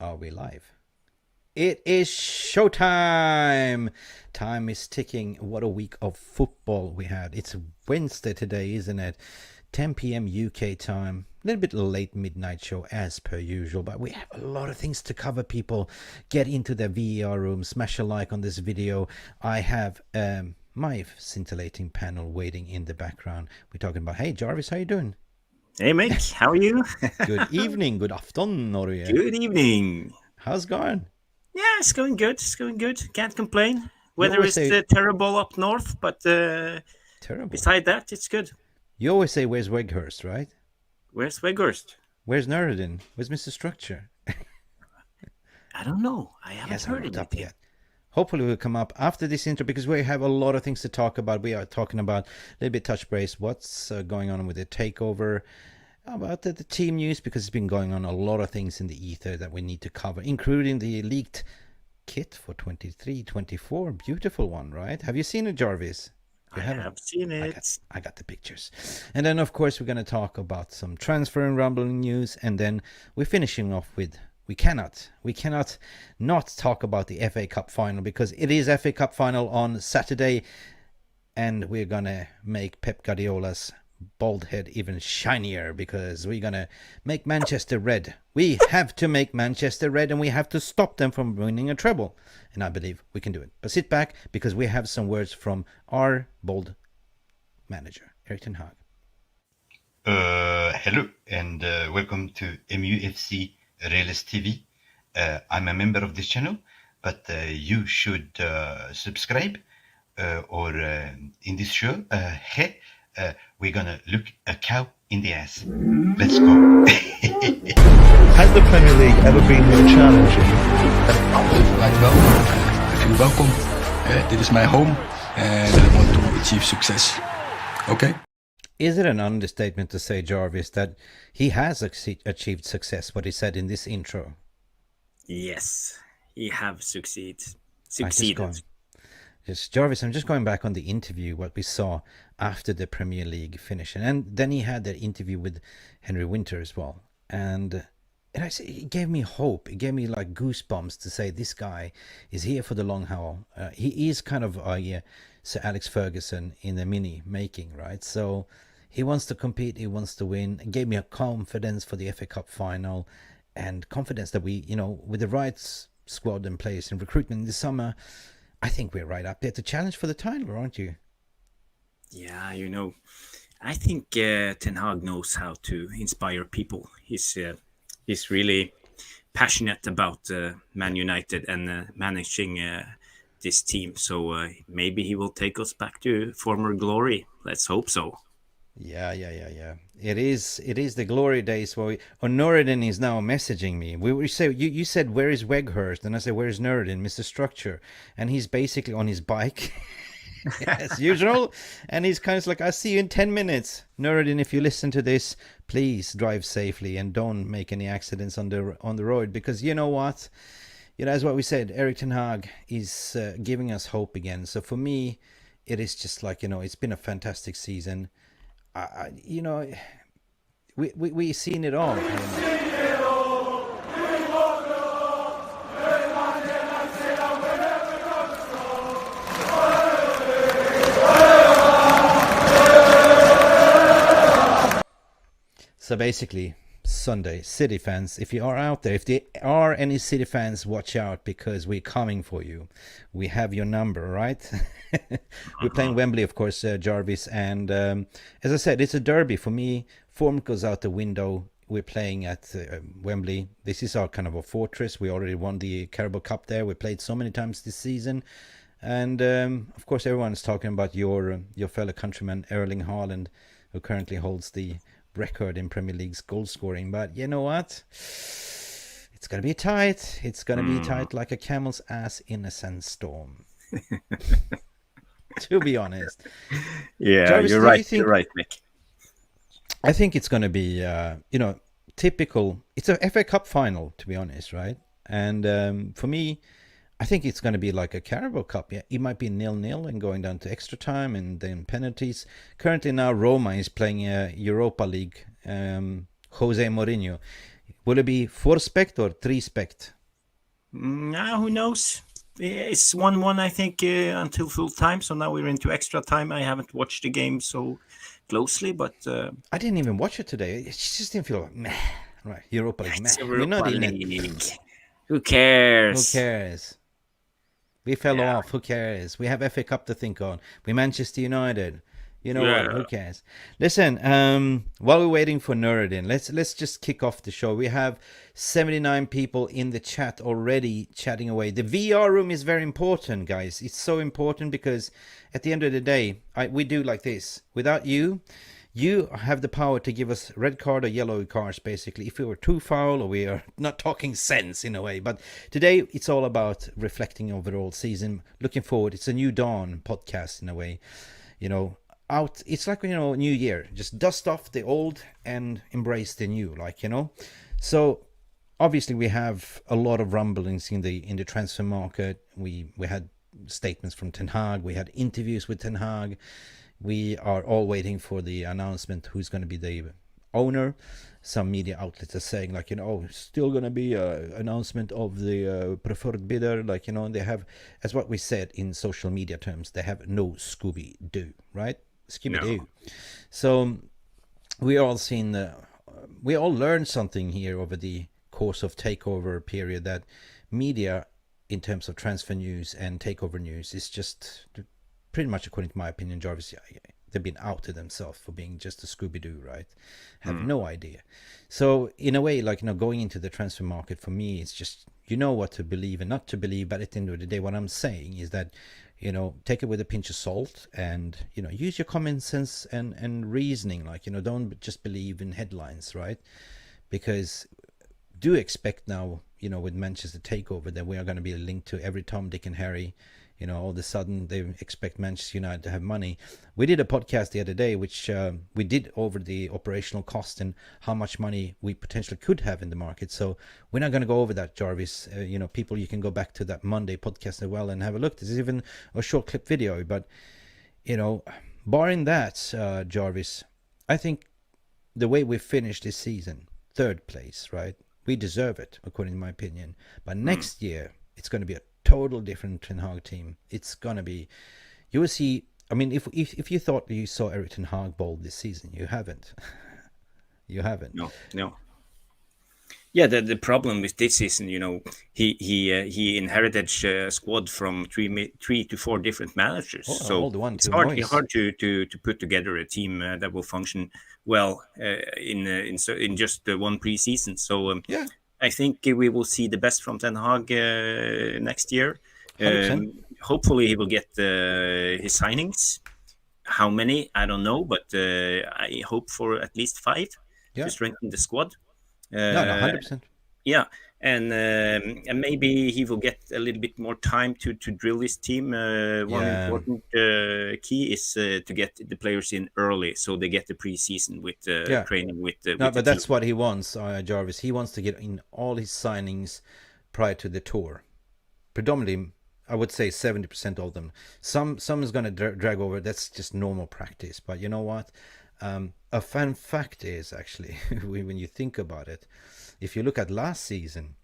Are we live? It is showtime! Time is ticking. What a week of football we had. It's Wednesday today, isn't it? 10 p.m. UK time. A little bit late midnight show as per usual, but we have a lot of things to cover, people. Get into the VAR room, smash a like on this video. I have my scintillating panel waiting in the background. We're talking about, hey Jarvis, how you doing? Hey Mick, how are you? Good evening, good afternoon, Norge. Good evening. How's it going? Yeah, it's going good. It's going good. Can't complain. You Weather always is say terrible up north, but terrible. beside that, it's good. You always say, where's Weghurst, right? Where's 𝒂𝒊𝒄𝒌 𝑹𝒖𝒃𝒚? Where's Nuradin? Where's Mr. Structure? I don't know. I haven't heard Up anything. yet. Hopefully we'll come up after this intro because we have a lot of things to talk about. We are talking about a little bit touch base, what's going on with the takeover, about the team news, because it's been going on a lot of things in the ether that we need to cover, including the leaked kit for 23-24. Beautiful one, right? Have you seen it, Jarvis? I have seen it. I got the pictures. And then, of course, we're going to talk about some transfer and rumbling news. And then we're finishing off with, we cannot not talk about the FA Cup final, because it is FA Cup final on Saturday. And we're going to make Pep Guardiola's bald head even shinier, because we're going to make Manchester red. We have to make Manchester red, and we have to stop them from winning a treble. And I believe we can do it. But sit back, because we have some words from our bold manager, Erik ten Hag. Hello and welcome to Mufc Realist TV. I'm a member of this channel, but you should subscribe or in this show, we're gonna look a cow in the ass. Let's go. Has the Premier League ever been more challenging? Welkom. Dit is mijn home and I want to achieve success. Okay? Is it an understatement to say, Jarvis, that he has achieved success, what he said in this intro? Yes, he have succeeded. Yes, Jarvis, I'm just going back on the interview, what we saw after the Premier League finish. And then he had that interview with Henry Winter as well. And it gave me hope. It gave me like goosebumps to say this guy is here for the long haul. He is kind of a Sir Alex Ferguson in the mini making, right? So he wants to compete. He wants to win. It gave me a confidence for the FA Cup final, and confidence that we, with the right squad and players and recruitment this summer, I think we're right up there to challenge for the title, aren't you? Yeah, I think Ten Hag knows how to inspire people. He's really passionate about Man United and managing this team. So maybe he will take us back to former glory. Let's hope so. Yeah. It is the glory days where Nuradin is now messaging me. We say you said, where is Weghurst? And I say, where is Nuradin, Mr. Structure? And he's basically on his bike as usual. And he's kind of like, I'll see you in 10 minutes. Nuradin, if you listen to this, please drive safely and don't make any accidents on the road, because you know what? As what we said, Erik ten Hag is giving us hope again. So for me, it is just like, it's been a fantastic season. We've seen it all. So basically, Sunday, City fans, if you are out there, if there are any City fans, watch out, because we're coming for you. We have your number, right? We're playing Wembley, of course, Jarvis. And as I said, it's a derby. For me, form goes out the window. We're playing at Wembley. This is our kind of a fortress. We already won the Carabao Cup there. We played so many times this season. And of course, everyone's talking about your fellow countryman, Erling Haaland, who currently holds the record in Premier League's goal scoring. But you know what? It's going to be tight. It's going to be tight like a camel's ass in a sandstorm. To be honest. Yeah, Jarvis, you're right, Mick. I think it's going to be, typical. It's a FA Cup final, to be honest, right? And for me, I think it's going to be like a Carabao Cup. Yeah, it might be 0-0 and going down to extra time and then penalties. Currently now Roma is playing a Europa League. Jose Mourinho Will it be 4-spect or 3-spect? Who knows? It's 1-1, I think, until full time. So now we're into extra time. I haven't watched the game so closely, but I didn't even watch it today. It just didn't feel like meh. Right, Europa League, meh. it's We're not Europa in it. League. Who cares? Who cares? We fell Yeah. off. Who cares? We have FA Cup to think on. We Manchester United. You know what? Who cares? Listen, while we're waiting for Nuradin, let's just kick off the show. We have 79 people in the chat already chatting away. The VR room is very important, guys. It's so important because at the end of the day, we do like this. Without you, you have the power to give us red card or yellow cards, basically, if we were too foul or we are not talking sense in a way. But today, it's all about reflecting overall season, looking forward. It's a new dawn podcast in a way, you know. Out, it's like, you know, new year, just dust off the old and embrace the new, like, you know. So obviously we have a lot of rumblings in the transfer market. We had statements from Ten Hag, we had interviews with Ten Hag. We are all waiting for the announcement who's going to be the owner. Some media outlets are saying, like, you know, oh, still going to be an announcement of the preferred bidder, like, you know. And they have, as what we said in social media terms, they have no Scooby-Doo, right? Scooby-Doo. No. So we all seen we all learned something here over the course of takeover period, that media in terms of transfer news and takeover news is just pretty much, according to my opinion, Jarvis, they've been out to themselves for being just a Scooby-Doo, right? Have no idea. So in a way, like, you know, going into the transfer market, for me, it's just, you know what to believe and not to believe. But at the end of the day, what I'm saying is that, you know, take it with a pinch of salt and, you know, use your common sense and reasoning. Like, you know, don't just believe in headlines, right? Because do expect now, you know, with Manchester takeover, that we are going to be linked to every Tom, Dick and Harry. You know, all of a sudden they expect Manchester United to have money. We did a podcast the other day, which we did over the operational cost and how much money we potentially could have in the market. So we're not going to go over that, Jarvis. You know, people, you can go back to that Monday podcast as well and have a look. There's even a short clip video. But, you know, barring that, Jarvis, I think the way we finished this season, 3rd place, right? We deserve it, according to my opinion. But next year, it's going to be a total different Ten Hag team. It's gonna be, you will see. I mean, if you thought you saw Erik Ten Hag bold this season, you haven't. You haven't. No. Yeah, the problem with this season, you know, he inherited a squad from 3 to 4 different managers. So it's hard to put together a team that will function well in just one preseason. So yeah. I think we will see the best from Ten Hag next year. Hopefully he will get his signings. How many? I don't know, but I hope for at least 5 to strengthen the squad. 100%. Yeah, and maybe he will get a little bit more time to drill his team. One important key is to get the players in early, so they get the preseason with training with. But that's what he wants, Jarvis. He wants to get in all his signings prior to the tour. Predominantly, I would say 70% of them. Some is going to drag over. That's just normal practice. But you know what? A fun fact is, actually, when you think about it, if you look at last season,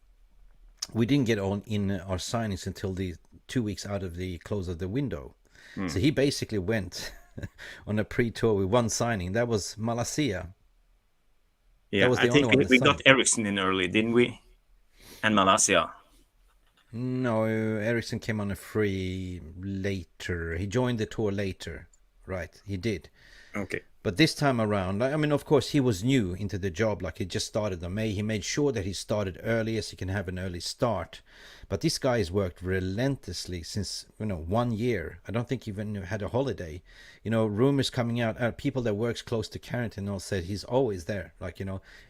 we didn't get on in our signings until the 2 weeks out of the close of the window. So he basically went on a pre-tour with one signing. That was Malacia. Yeah, I think we got Eriksson in early, didn't we? And Malacia. No, Eriksson came on a free later. He joined the tour later. Right, he did. Okay. But this time around, I mean, of course, he was new into the job. Like, he just started in May. He made sure that he started early as he can have an early start. But this guy has worked relentlessly since, 1 year. I don't think he even had a holiday. Rumors coming out. People that works close to Carrington all said he's always there. Like,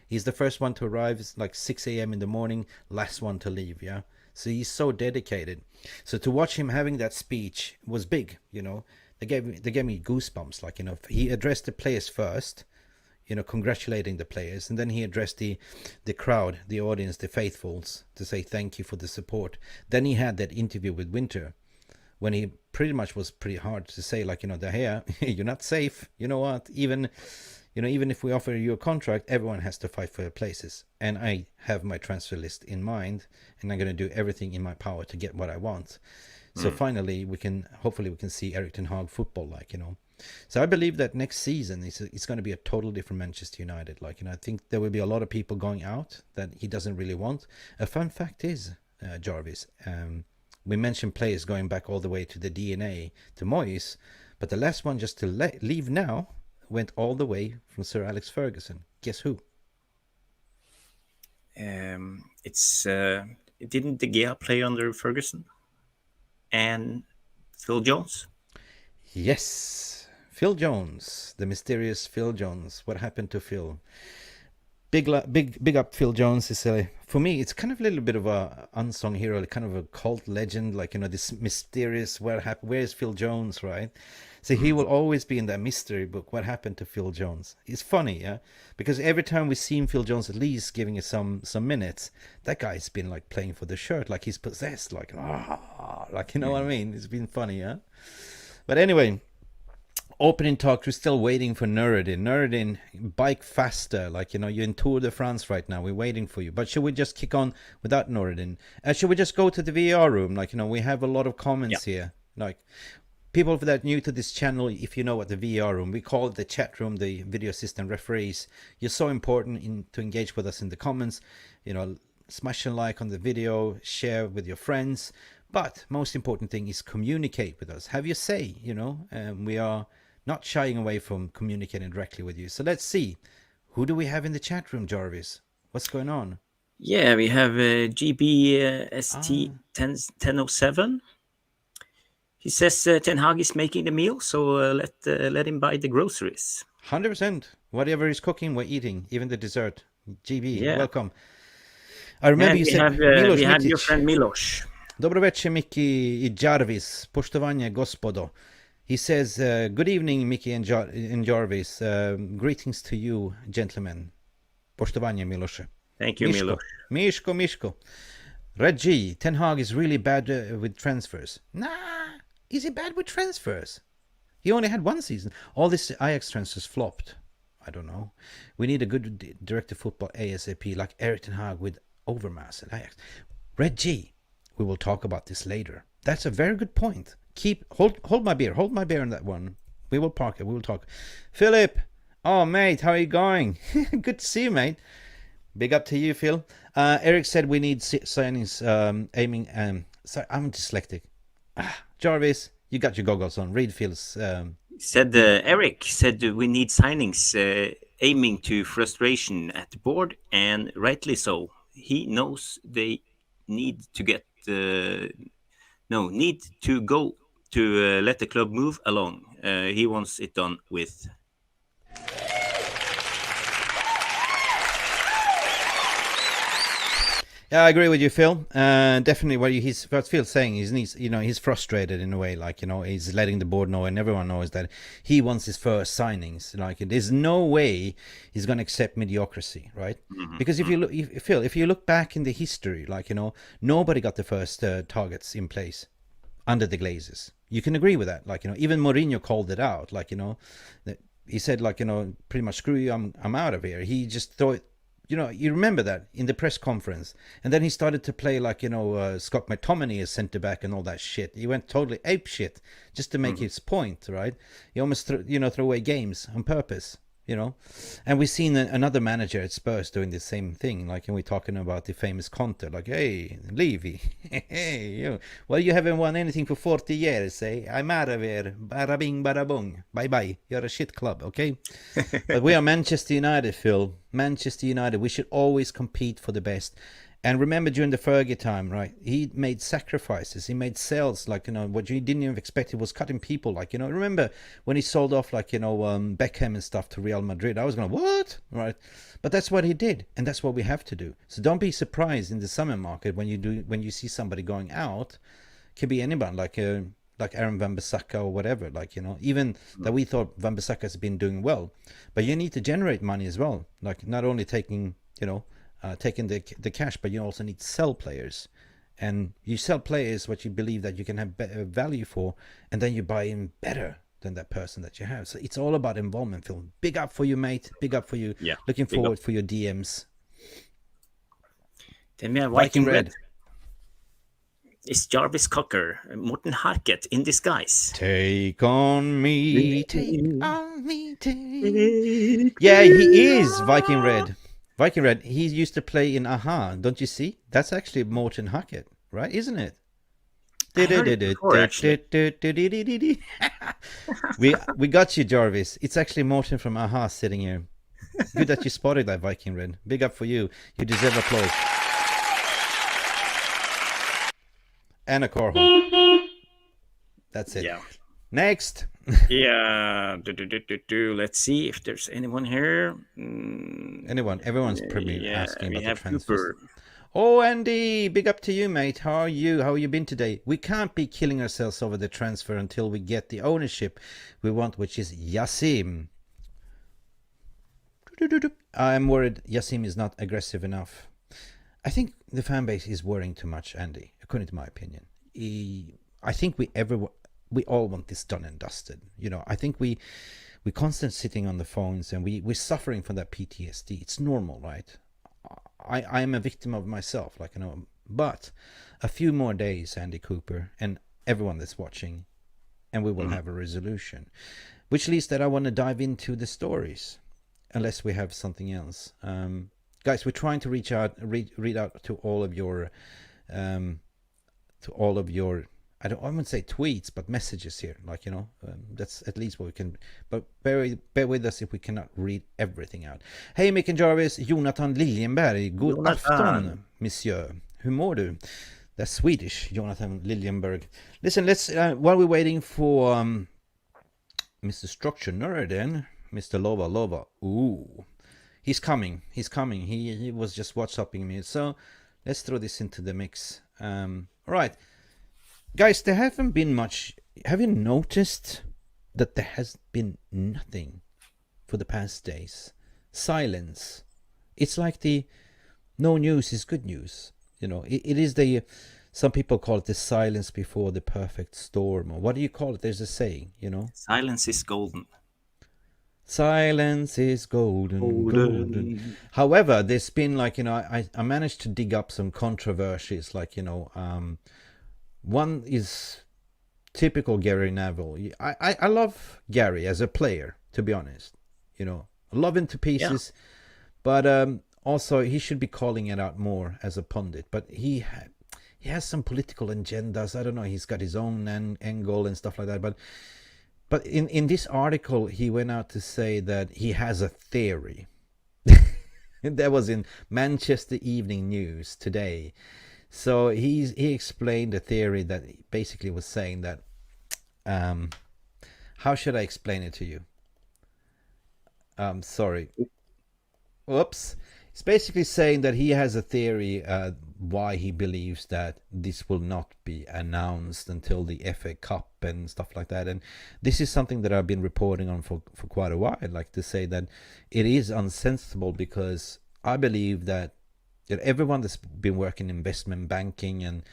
he's the first one to arrive. It's like 6 a.m. in the morning, last one to leave, yeah? So he's so dedicated. So to watch him having that speech was big, They gave me goosebumps. Like, he addressed the players first, congratulating the players, and then he addressed the crowd, the audience, the faithfuls, to say thank you for the support. Then he had that interview with Winter, when he pretty much was pretty hard to say, like, hey, you're not safe. You know what? Even you know, even if we offer you a contract, everyone has to fight for their places. And I have my transfer list in mind, and I'm going to do everything in my power to get what I want. So finally, hopefully we can see Erik ten Hag football, like, you know. So I believe that next season it's going to be a totally different Manchester United. Like, you know, I think there will be a lot of people going out that he doesn't really want. A fun fact is, Jarvis, we mentioned players going back all the way to the DNA, to Moyes, but the last one just to leave now went all the way from Sir Alex Ferguson. Guess who? Didn't De Gea play under Ferguson and Phil Jones? Yes, Phil Jones, the mysterious Phil Jones. What happened to Phil? Big up Phil Jones. Is for me, it's kind of a little bit of a unsung hero, kind of a cult legend, like, you know, this mysterious where's Phil Jones, right? So he will always be in that mystery book. What happened to Phil Jones? It's funny, yeah, because every time we see Phil Jones at least giving it some minutes, that guy's been like playing for the shirt, like he's possessed, like like, you know what I mean? It's been funny, yeah. But anyway, opening talk, we're still waiting for Nuradin. Nuradin, bike faster, like, you know, you're in Tour de France right now, we're waiting for you. But should we just kick on without Nuradin? Should we just go to the VR room? Like, you know, we have a lot of comments here, like people that are new to this channel. If you know what the VR room, we call it the chat room, the video assistant referees. You're so important to engage with us in the comments, you know, smash a like on the video, share with your friends, but most important thing is communicate with us, have your say, you know. We are not shying away from communicating directly with you. So let's see, who do we have in the chat room, Jarvis? What's going on? Yeah, we have GBST1007. He says Ten Hag is making the meal, so let him buy the groceries. 100%. Whatever he's cooking, we're eating, even the dessert. GB, welcome. I And remember you said we have your friend Miloš. 𝒊𝒄𝒌 𝑹𝒖𝒃𝒚 Jarvis, poštovanje gospodo. He says, good evening, Mickey and Jarvis. Greetings to you, gentlemen. Poštovanje, Miloše. Thank you, Miloš. Mishko. Reggie, Ten Hag is really bad with transfers. Nah, is he bad with transfers? He only had one season. All these Ajax transfers flopped. I don't know. We need a good director of football ASAP, like Erik ten Hag with overmass at Ajax. Reggie, we will talk about this later. That's a very good point. Hold my beer on that one. We will park it. We will talk. Philip, oh mate, how are you going? Good to see you, mate. Big up to you, Phil. Eric said we need signings aiming. Sorry, I'm dyslexic. Jarvis, you got your goggles on. Read Phil's. Eric said we need signings aiming to frustration at the board, and rightly so. He knows they need to go to let the club move along. He wants it done with. Yeah, I agree with you, Phil. Definitely what Phil's saying is, he's frustrated in a way, like, you know, he's letting the board know and everyone knows that he wants his first signings. Like, there's no way he's going to accept mediocrity, right? Mm-hmm. Because if you look back in the history, like, you know, nobody got the first targets in place under the Glazers. You can agree with that. Like, you know, even Mourinho called it out. Like, you know, he said, like, you know, pretty much, screw you, I'm out of here. He just thought, you know, you remember that in the press conference, and then he started to play, like, you know, Scott McTominay as centre back and all that shit. He went totally ape shit just to make his point, right? He almost threw away games on purpose, you know. And we've seen another manager at Spurs doing the same thing, like, and we're talking about the famous Cant, like, hey, Levy, hey, you, well, you haven't won anything for 40 years, eh? I'm out of here, bada bing, bada boom, bye bye, you're a shit club, okay? But we are Manchester United, Phil. Manchester United, we should always compete for the best. And remember, during the Fergie time, right, he made sacrifices, he made sales, like, you know, what you didn't even expect. He was cutting people, like, you know, remember when he sold off, like, you know, Beckham and stuff to Real Madrid? I was going, what? Right? But that's what he did, and that's what we have to do. So don't be surprised in the summer market when you see somebody going out. Could be anyone, like Aaron Wan-Bissaka or whatever, like, you know, even that we thought Wan-Bissaka has been doing well. But you need to generate money as well, like, not only taking, you know, taking the cash, but you also need to sell players. And you sell players what you believe that you can have better value for, and then you buy in better than that person that you have. So it's all about involvement, Phil. Big up for you, mate. Big up for you. Yeah. Looking forward for your DMs. Then we have Viking Red. It's Jarvis Cocker, Morten Harket in disguise. Take on me, take on me, take. Yeah, he is Viking Red. Viking Red, he used to play in Aha, don't you see? That's actually Morten Harket, right? Isn't it? We got you, Jarvis. It's actually Morten from Aha sitting here. Good that you spotted that, Viking Red. Big up for you. You deserve applause. And a car horn. That's it. Yeah. Next. Yeah. Let's see if there's anyone here. Anyone? Everyone's probably asking we about have the transfers. Cooper. Oh, Andy, big up to you, mate. How are you? How you been today? We can't be killing ourselves over the transfer until we get the ownership we want, which is Yassim. I'm worried Yassim is not aggressive enough. I think the fan base is worrying too much, Andy, according to my opinion. I think we all want this done and dusted. You know, I think we're constantly sitting on the phones and we're suffering from that PTSD. It's normal, right? I am a victim of myself, like, you know, but a few more days, Andy Cooper, and everyone that's watching, and we will have a resolution. Which leads that I want to dive into the stories, unless we have something else. Guys, we're trying to read out to all of your I wouldn't say tweets, but messages here. Like, you know, that's at least what we can. But bear with us if we cannot read everything out. Hey, Mick and Jarvis, Jonathan Liljenberg. God afton, monsieur. Hur mår du? That's Swedish, Jonathan Liljenberg. Listen, let's while we're waiting for Mr. Structure Nuradin, Mr. Lova. Ooh. He's coming. He was just WhatsApping me. So let's throw this into the mix. All right. Guys, there haven't been much. Have you noticed that there has been nothing for the past days? Silence. It's like the no news is good news. You know, it is the, some people call it the silence before the perfect storm. Or what do you call it? There's a saying, you know. Silence is golden. Silence is golden. However, there's been, like, you know, I managed to dig up some controversies, like, you know, one is typical Gary Neville. I love Gary as a player, to be honest. You know, I love him to pieces, but also he should be calling it out more as a pundit. But he has some political agendas. I don't know. He's got his own angle and stuff like that. But in this article, he went out to say that he has a theory. That was in Manchester Evening News today. So he explained a theory that basically was saying that, how should I explain it to you? Sorry. Whoops. It's basically saying that he has a theory why he believes that this will not be announced until the FA Cup and stuff like that. And this is something that I've been reporting on for quite a while, like to say that it is unsensible, because I believe that everyone that's been working in investment banking and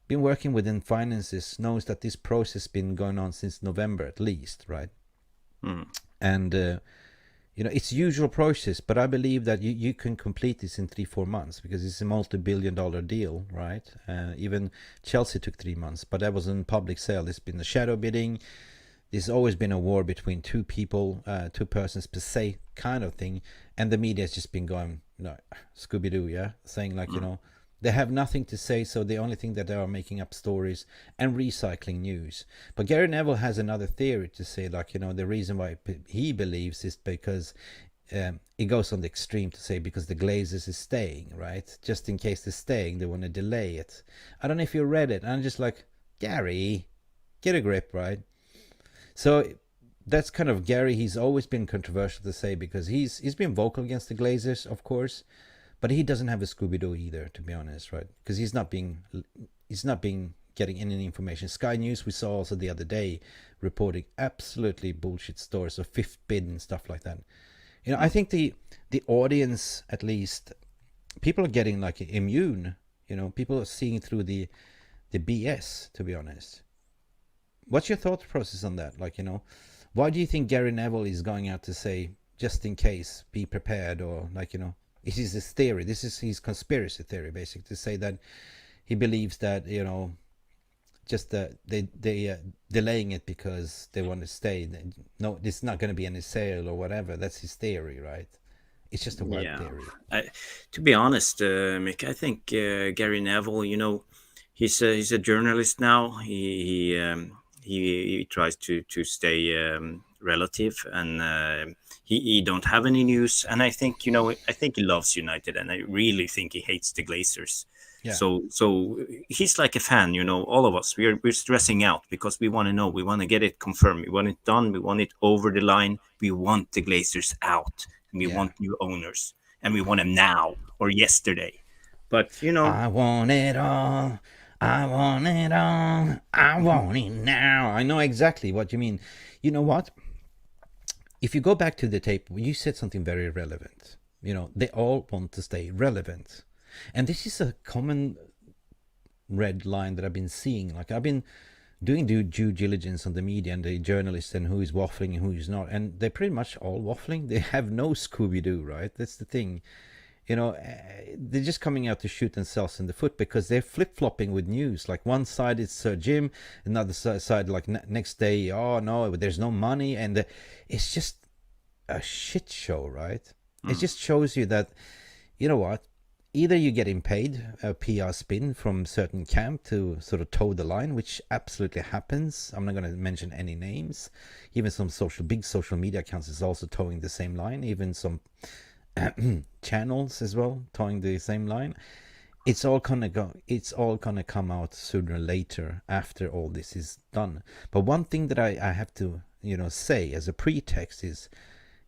been working within finances knows that this process has been going on since November at least, right? And you know, it's usual process, but I believe that you can complete this in 3-4 months, because it's a multi-billion-dollar deal, right? Even Chelsea took 3 months, but that was in public sale. There's been the shadow bidding. There's always been a war between two people, two persons per se, kind of thing, and the media has just been going, you know, Scooby-Doo, yeah, saying like, you know, they have nothing to say, so the only thing that they are making up stories and recycling news. But Gary Neville has another theory to say, like, you know, the reason why he believes is because it goes on the extreme to say because the Glazers is staying, right? Just in case they're staying, they want to delay it. I don't know if you read it. I'm just like, Gary, get a grip, right? So that's kind of Gary. He's always been controversial to say, because he's been vocal against the Glazers, of course. But he doesn't have a Scooby-Doo either, to be honest, right? Because he's not getting any information. Sky News, we saw also the other day, reporting absolutely bullshit stories of fifth bid and stuff like that. You know, I think the audience, at least, people are getting like immune. You know, people are seeing through the BS, to be honest. What's your thought process on that? Like, you know, Why do you think Gary Neville is going out to say, just in case, be prepared, or like, you know, this is his theory, this is his conspiracy theory, basically, to say that he believes that, you know, just they delaying it because they want to stay. No, there's not going to be any sale or whatever. That's his theory, right? It's just a word theory. To be honest, Mick, I think Gary Neville, you know, he's a journalist now. He tries to stay relative, and he don't have any news. And I think, you know, I think he loves United, and I really think he hates the Glazers. Yeah. So he's like a fan, you know. All of us, we're stressing out because we want to know, we want to get it confirmed, we want it done, we want it over the line, we want the Glazers out, and we want new owners, and we want them now or yesterday. But you know, I want it all. I want it all. I want it now. I know exactly what you mean. You know what? If you go back to the tape, you said something very relevant. You know, they all want to stay relevant. And this is a common red line that I've been seeing. Like, I've been doing due diligence on the media and the journalists and who is waffling and who is not. And they're pretty much all waffling. They have no Scooby-Doo, right? That's the thing. You know, they're just coming out to shoot themselves in the foot because they're flip-flopping with news. Like, one side is Sir Jim, another side, like, next day, oh, no, there's no money. And it's just a shit show, right? It just shows you that, you know what? Either you're getting paid a PR spin from certain camp to sort of toe the line, which absolutely happens. I'm not going to mention any names. Even some big social media accounts is also towing the same line. Even some channels as well towing the same line. It's all gonna come out sooner or later after all this is done. But one thing that I have to, you know, say as a pretext is,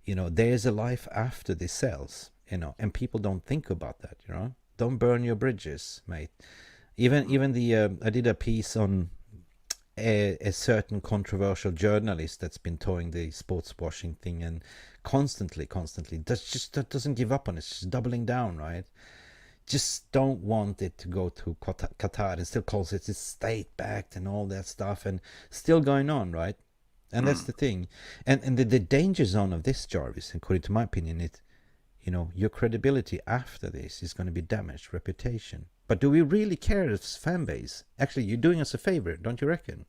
you know, there's a life after this sells. You know, and people don't think about that. You know, don't burn your bridges, mate. Even the I did a piece on a certain controversial journalist that's been towing the sports washing thing, and constantly that doesn't give up on it. It's just doubling down, right? Just don't want it to go to Qatar, and still calls it state backed and all that stuff, and still going on, right? And that's the thing. And the danger zone of this, Jarvis, according to my opinion, it, you know, your credibility after this is going to be damaged, reputation. But do we really care as fan base? Actually, you're doing us a favor, don't you reckon?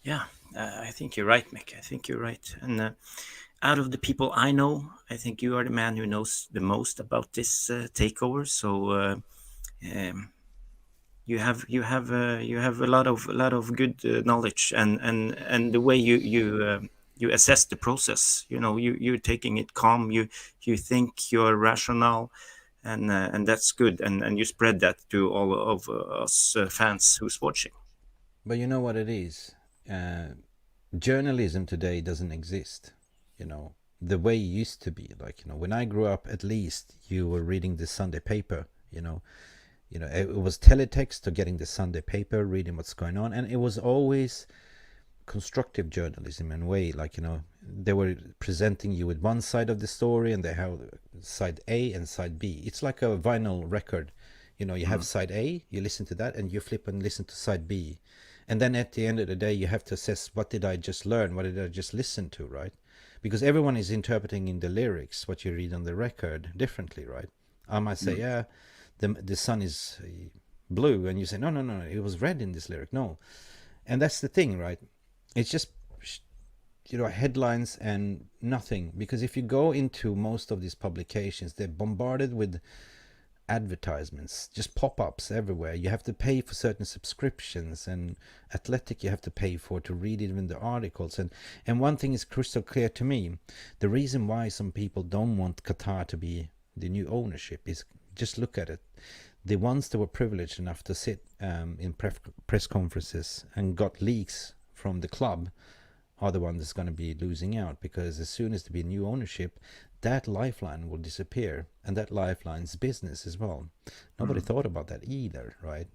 Yeah, I think you're right, Mick. I think you're right. And out of the people I know, I think you are the man who knows the most about this takeover. So you have a lot of good knowledge, and the way you assess the process. You know, you're taking it calm. You think you're rational, and that's good. And you spread that to all of us fans who's watching. But you know what it is? Journalism today doesn't exist. You know, the way it used to be. Like, you know, when I grew up, at least you were reading the Sunday paper. You know, it was teletext to getting the Sunday paper, reading what's going on, and it was always constructive journalism in a way. Like, you know, they were presenting you with one side of the story, and they have side A and side B. It's like a vinyl record. You know, you have side A, you listen to that, and you flip and listen to side B. And then at the end of the day, you have to assess, what did I just learn? What did I just listen to, right? Because everyone is interpreting in the lyrics what you read on the record differently, right? I might say, yeah, the sun is blue, and you say, no, it was red in this lyric. No. And that's the thing, right? It's just, you know, headlines and nothing. Because if you go into most of these publications, they're bombarded with advertisements, just pop-ups everywhere. You have to pay for certain subscriptions, and Athletic you have to pay for to read even the articles. And one thing is crystal clear to me: the reason why some people don't want Qatar to be the new ownership is, just look at it. The ones that were privileged enough to sit in press conferences and got leaks from the club are the ones that's going to be losing out, because as soon as there be new ownership, that lifeline will disappear, and that lifeline's business as well. Nobody thought about that either, right?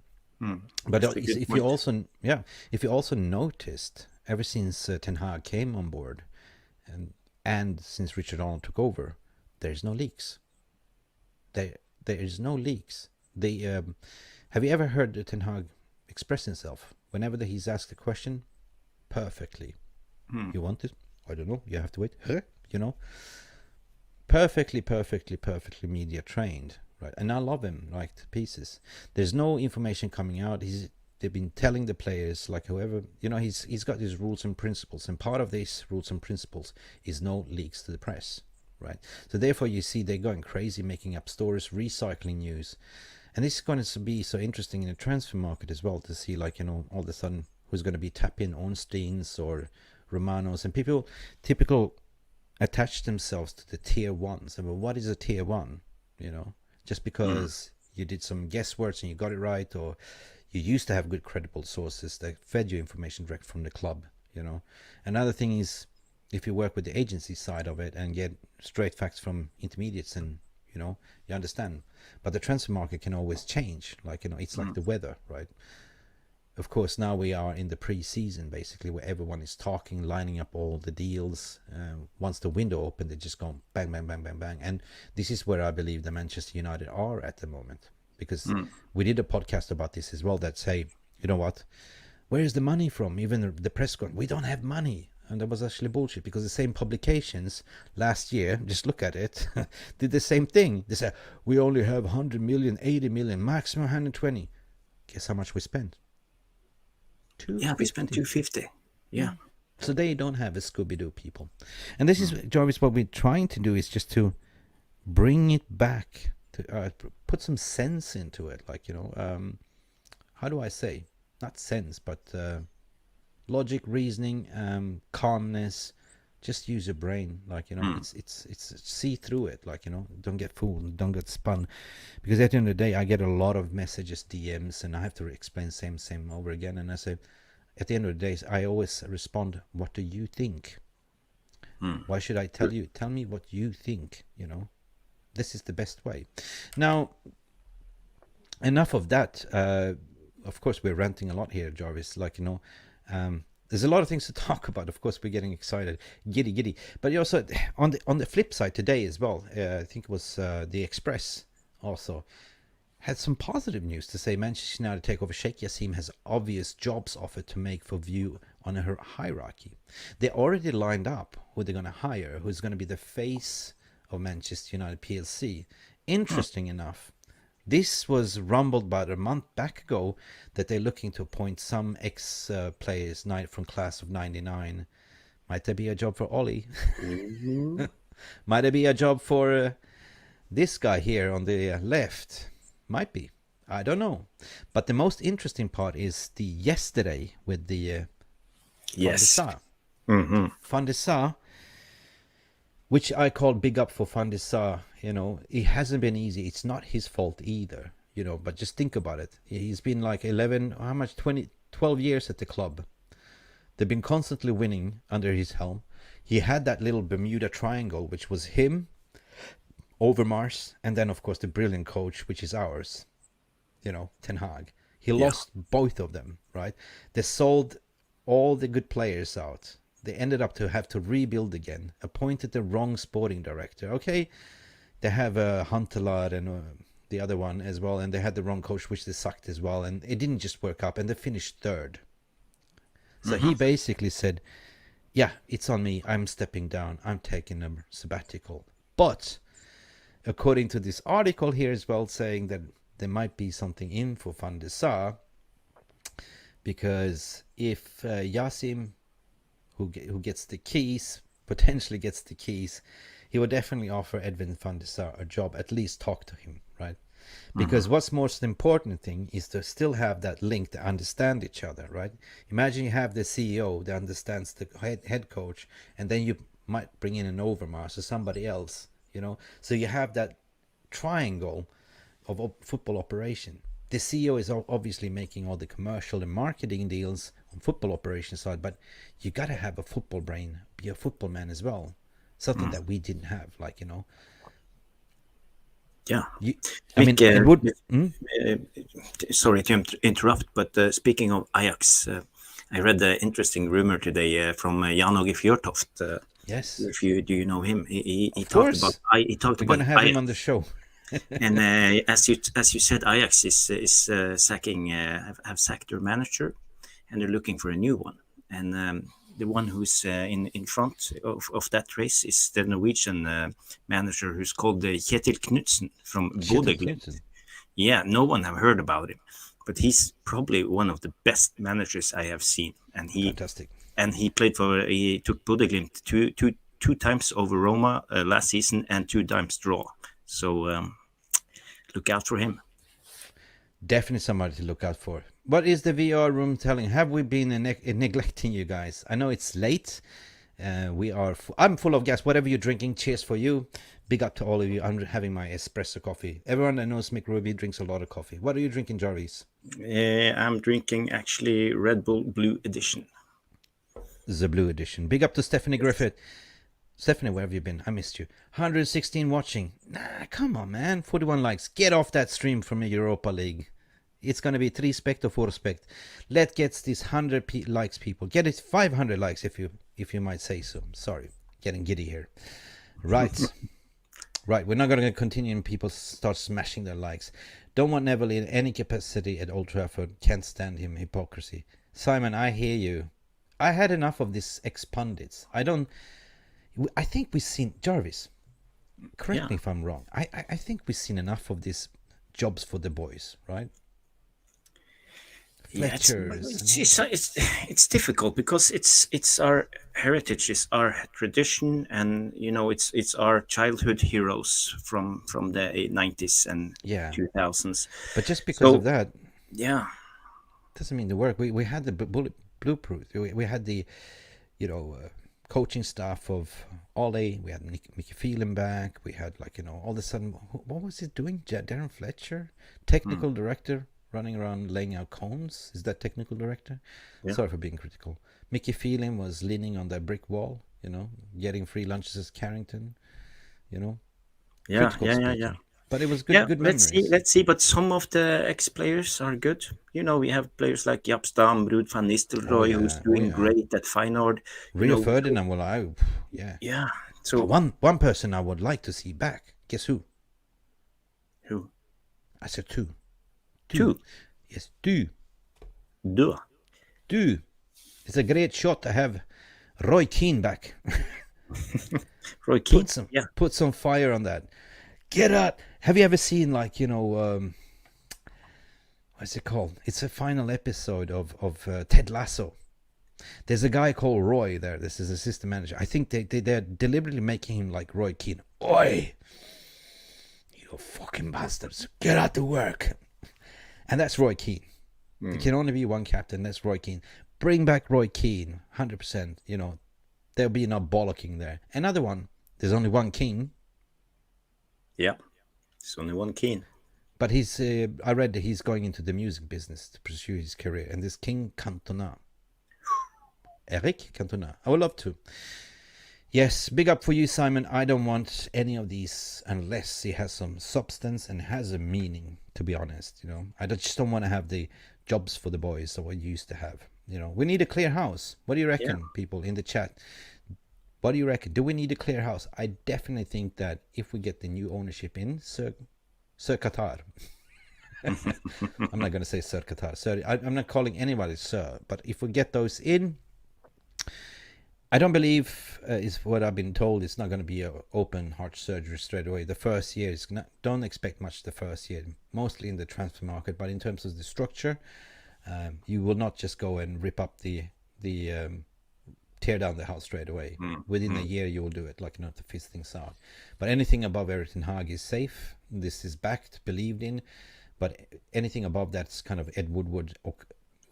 But if you also noticed, ever since Ten Hag came on board, and since Richard Arnold took over, there's no leaks. There is no leaks. Have you ever heard Ten Hag express himself? Whenever he's asked a question, perfectly. You want it? I don't know. You have to wait. Huh? You know, perfectly media trained, right? And I love him like to pieces. There's no information coming out. They've been telling the players, like whoever, you know, he's got his rules and principles, and part of these rules and principles is no leaks to the press, right? So therefore you see they're going crazy, making up stories, recycling news. And this is going to be so interesting in the transfer market as well, to see, like, you know, all of a sudden who's going to be tapping Ornsteins or Romanos, and people typical attach themselves to the tier ones. And well, what is a tier one? You know, just because you did some guessworks and you got it right, or you used to have good credible sources that fed you information direct from the club, you know. Another thing is, if you work with the agency side of it and get straight facts from intermediates, and you know, you understand. But the transfer market can always change, like, you know, it's like the weather, right? Of course, now we are in the pre-season, basically, where everyone is talking, lining up all the deals. Once the window opened, they just go bang, bang, bang, bang, bang. And this is where I believe the Manchester United are at the moment. Because we did a podcast about this as well, that say, you know what, where is the money from? Even the press going, we don't have money. And that was actually bullshit, because the same publications last year, just look at it, did the same thing. They said, we only have 100 million, 80 million, maximum 120. Guess how much we spent? Yeah, we spent 250. Yeah. So they don't have a Scooby-Doo, people. And this is, Jarvis, what we're trying to do is just to bring it back, to put some sense into it. Like, you know, how do I say? Not sense, but logic, reasoning, calmness. Just use your brain. Like, you know, it's see through it. Like, you know, don't get fooled, don't get spun. Because at the end of the day, I get a lot of messages, DMs, and I have to explain same over again. And I say, at the end of the day, I always respond, what do you think? Why should I tell you? Tell me what you think, you know. This is the best way. Now, enough of that. Of course, we're ranting a lot here, Jarvis. Like, you know, there's a lot of things to talk about. Of course, we're getting excited, giddy. But you also, on the flip side today as well, I think it was the Express also had some positive news to say Manchester United takeover Sheikh Yassim has obvious jobs offered to make for view on her hierarchy. They already lined up who they're going to hire, who's going to be the face of Manchester United PLC. Interesting enough, this was rumbled about a month back ago that they're looking to appoint some ex-players from class of 99. Might there be a job for Ollie? Might there be a job for this guy here on the left? Might be. I don't know. But the most interesting part is the yesterday with the Van der Sar, which I call big up for Van der Sar. You know, it hasn't been easy. It's not his fault either, you know, but just think about it. He's been like 12 years at the club. They've been constantly winning under his helm. He had that little Bermuda Triangle, which was him, Overmars, and then, of course, the brilliant coach, which is ours, you know, Ten Hag. He lost both of them, right? They sold all the good players out. They ended up to have to rebuild again, appointed the wrong sporting director. Okay, they have Huntelaar and the other one as well, and they had the wrong coach, which they sucked as well, and it didn't just work up, and they finished third. So he basically said, yeah, it's on me. I'm stepping down. I'm taking a sabbatical. But according to this article here as well, saying that there might be something in for Van der Sar, because if Yassim, who gets the keys, potentially gets the keys, he would definitely offer Edwin van der Sar a job, at least talk to him, right? Because what's most important thing is to still have that link to understand each other, right? Imagine you have the CEO that understands the head coach, and then you might bring in an Overmars or somebody else, you know? So you have that triangle of football operation. The CEO is obviously making all the commercial and marketing deals on football operation side, but you got to have a football brain, be a football man as well. Something that we didn't have, like, you know. Yeah. Mick, it would... sorry to interrupt, but speaking of Ajax, I read the interesting rumor today from Jan-Åge Fjørtoft. Yes. Do you know him? He talked about. He talked We're about. Going to have him on the show. And as you said, Ajax is sacking have sacked their manager, and they're looking for a new one. And the one who's in front of that race is the Norwegian manager who's called Kjetil Knutsen from Bodø/Glimt. Yeah, no one have heard about him, but he's probably one of the best managers I have seen. And Fantastic. And he took Bodø/Glimt two times over Roma last season and 2 times draw. So look out for him. Definitely somebody to look out for. What is the VR room telling? Have we been neglecting you guys? I know it's late. I'm full of gas. Whatever you're drinking, cheers for you. Big up to all of you. I'm having my espresso coffee. Everyone that knows Mick Ruby drinks a lot of coffee. What are you drinking, Jarvis? I'm drinking actually Red Bull Blue Edition. The Blue Edition. Big up to Stephanie Griffith. Stephanie, where have you been? I missed you. 116 watching. Nah, come on, man. 41 likes. Get off that stream from the Europa League. It's going to be 3 spect or 4 spect. Let's get these 100 likes, people. Get it 500 likes if you might say so. Sorry, getting giddy here. Right. Right, we're not going to continue and people start smashing their likes. Don't want Neville in any capacity at Old Trafford. Can't stand him. Hypocrisy. Simon, I hear you. I had enough of this ex-pundits. I think we've seen... Jarvis, correct me if I'm wrong. I think we've seen enough of these jobs for the boys, right? It's difficult because it's our heritage, it's our tradition, and it's our childhood heroes from the 90s and 2000s. But just because of that, doesn't mean the work. We had the blueprint. We had the coaching staff of Ole. We had Mickey Phelan back. We had all of a sudden, what was he doing? Darren Fletcher, technical director, running around laying out cones. Is that technical director? Sorry for being critical. Mickey Phelan was leaning on that brick wall, getting free lunches at Carrington, Yeah. But it was good memories. Let's see. But some of the ex-players are good. We have players like Jaap Stam, Ruud van Nistelrooy, who's doing great at Feyenoord. Rio Ferdinand, Yeah. So one person I would like to see back. Guess who? Who? I said two. Two? Yes, two. Two. It's a great shot to have Roy Keane back. Roy Keane? Put some fire on that. Get out. Have you ever seen what's it called? It's a final episode of Ted Lasso. There's a guy called Roy there. This is assistant manager. I think they're deliberately making him like Roy Keane. Oi! You fucking bastards. Get out to work. And that's Roy Keane. There can only be one captain. That's Roy Keane. Bring back Roy Keane. 100%. There'll be no bollocking there. Another one. There's only one king. Yeah. There's only one king. But I read that he's going into the music business to pursue his career. And this King Cantona. Eric Cantona. I would love to. Yes, big up for you, Simon. I don't want any of these unless he has some substance and has a meaning, to be honest. I just don't want to have the jobs for the boys that we used to have. We need a clear house. What do you reckon, people in the chat? What do you reckon? Do we need a clear house? I definitely think that if we get the new ownership in, Sir Qatar. I'm not going to say Sir Qatar. Sir, I'm not calling anybody Sir. But if we get those in, I don't believe, is what I've been told, it's not going to be an open heart surgery straight away. The first year, don't expect much the first year, mostly in the transfer market. But in terms of the structure, you will not just go and rip up tear down the house straight away. Within a year, you will do it, to fix things out. But anything above Ten Hag is safe. This is backed, believed in. But anything above that's kind of Ed Woodward